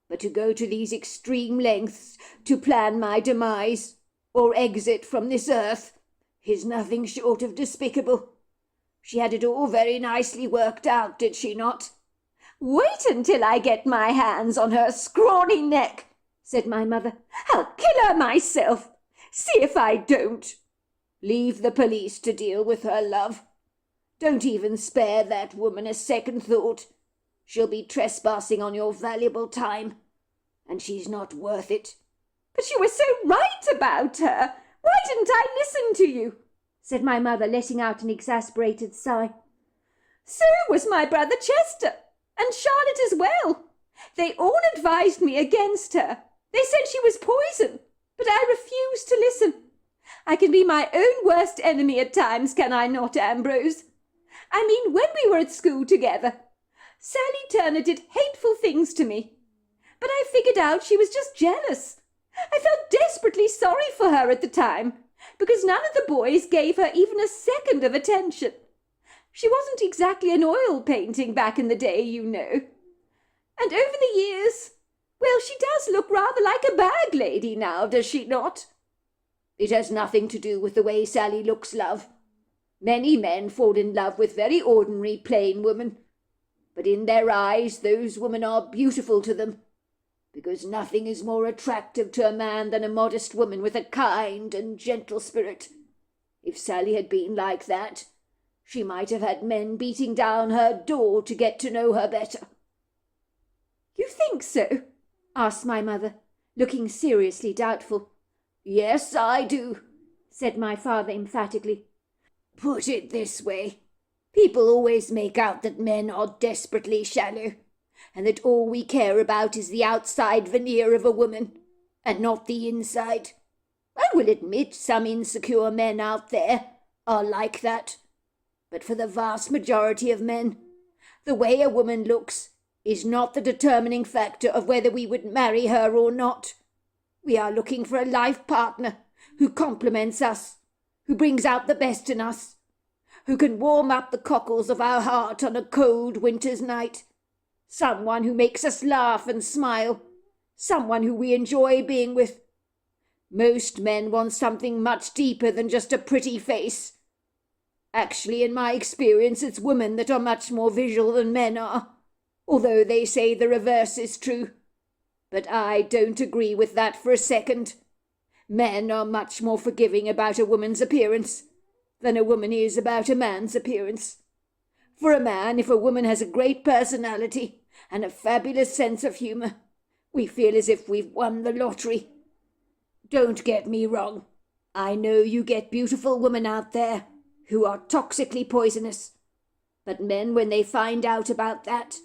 But to go to these extreme lengths to plan my demise or exit from this earth is nothing short of despicable. She had it all very nicely worked out, did she not?" "Wait until I get my hands on her scrawny neck," said my mother. "I'll kill her myself. See if I don't." "Leave the police to deal with her, love. Don't even spare that woman a second thought. She'll be trespassing on your valuable time, and she's not worth it." "But you were so right about her. Why didn't I listen to you?" said my mother, letting out an exasperated sigh. "So was my brother Chester, and Charlotte as well. They all advised me against her. They said she was poison, but I refused to listen. I can be my own worst enemy at times, can I not, Ambrose? I mean, when we were at school together, Sally Turner did hateful things to me, but I figured out she was just jealous. I felt desperately sorry for her at the time, because none of the boys gave her even a second of attention. She wasn't exactly an oil painting back in the day, you know. And over the years, well, she does look rather like a bag lady now, does she not?" "It has nothing to do with the way Sally looks, love. Many men fall in love with very ordinary, plain women, but in their eyes those women are beautiful to them, because nothing is more attractive to a man than a modest woman with a kind and gentle spirit. If Sally had been like that, she might have had men beating down her door to get to know her better." "You think so?" asked my mother, looking seriously doubtful. "Yes, I do," said my father emphatically. "Put it this way. People always make out that men are desperately shallow, and that all we care about is the outside veneer of a woman, and not the inside. I will admit some insecure men out there are like that, but for the vast majority of men, the way a woman looks is not the determining factor of whether we would marry her or not. We are looking for a life partner who complements us, who brings out the best in us, who can warm up the cockles of our heart on a cold winter's night, someone who makes us laugh and smile, someone who we enjoy being with. Most men want something much deeper than just a pretty face. Actually, in my experience, it's women that are much more visual than men are, although they say the reverse is true. But I don't agree with that for a second. Men are much more forgiving about a woman's appearance than a woman is about a man's appearance. For a man, if a woman has a great personality and a fabulous sense of humour, we feel as if we've won the lottery. Don't get me wrong. I know you get beautiful women out there who are toxically poisonous. But men, when they find out about that,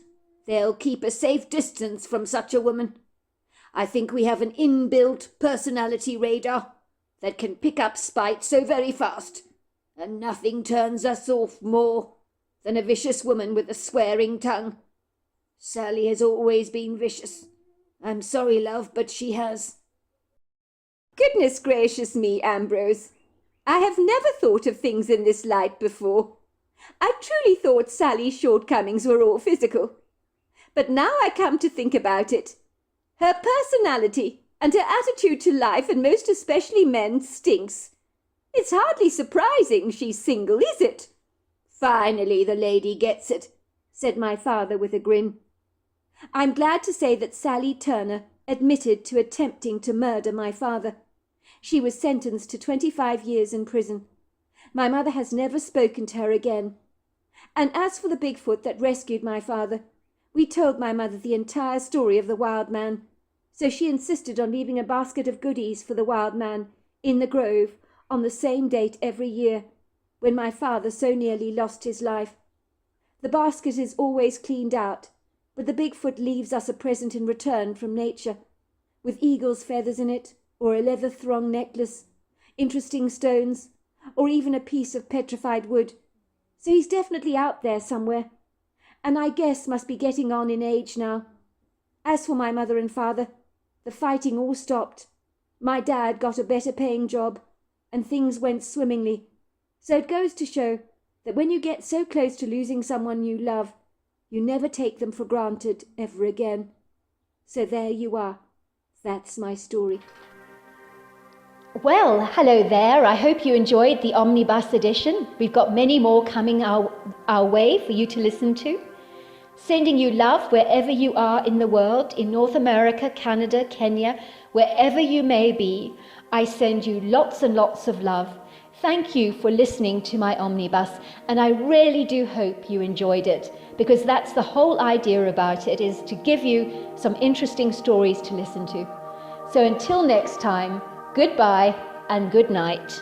they'll keep a safe distance from such a woman. I think we have an inbuilt personality radar that can pick up spite so very fast, and nothing turns us off more than a vicious woman with a swearing tongue. Sally has always been vicious. I'm sorry, love, but she has. Goodness gracious me, Ambrose. I have never thought of things in this light before. I truly thought Sally's shortcomings were all physical. But now I come to think about it, her personality and her attitude to life, and most especially men, stinks. It's hardly surprising she's single, is it? Finally the lady gets it, said my father with a grin. I'm glad to say that Sally Turner admitted to attempting to murder my father. She was sentenced to 25 years in prison. My mother has never spoken to her again. And as for the Bigfoot that rescued my father, we told my mother the entire story of the wild man, so she insisted on leaving a basket of goodies for the wild man in the grove on the same date every year, when my father so nearly lost his life. The basket is always cleaned out, but the Bigfoot leaves us a present in return from nature, with eagle's feathers in it, or a leather thong necklace, interesting stones, or even a piece of petrified wood. So he's definitely out there somewhere, and I guess must be getting on in age now. As for my mother and father, the fighting all stopped. My dad got a better paying job, and things went swimmingly. So it goes to show that when you get so close to losing someone you love, you never take them for granted ever again. So there you are. That's my story. Well, hello there. I hope you enjoyed the Omnibus edition. We've got many more coming our way for you to listen to. Sending you love wherever you are in the world, in North America, Canada, Kenya, wherever you may be. I send you lots and lots of love. Thank you for listening to my Omnibus, and I really do hope you enjoyed it, because that's the whole idea about it, is to give you some interesting stories to listen to. So until next time, goodbye and good night.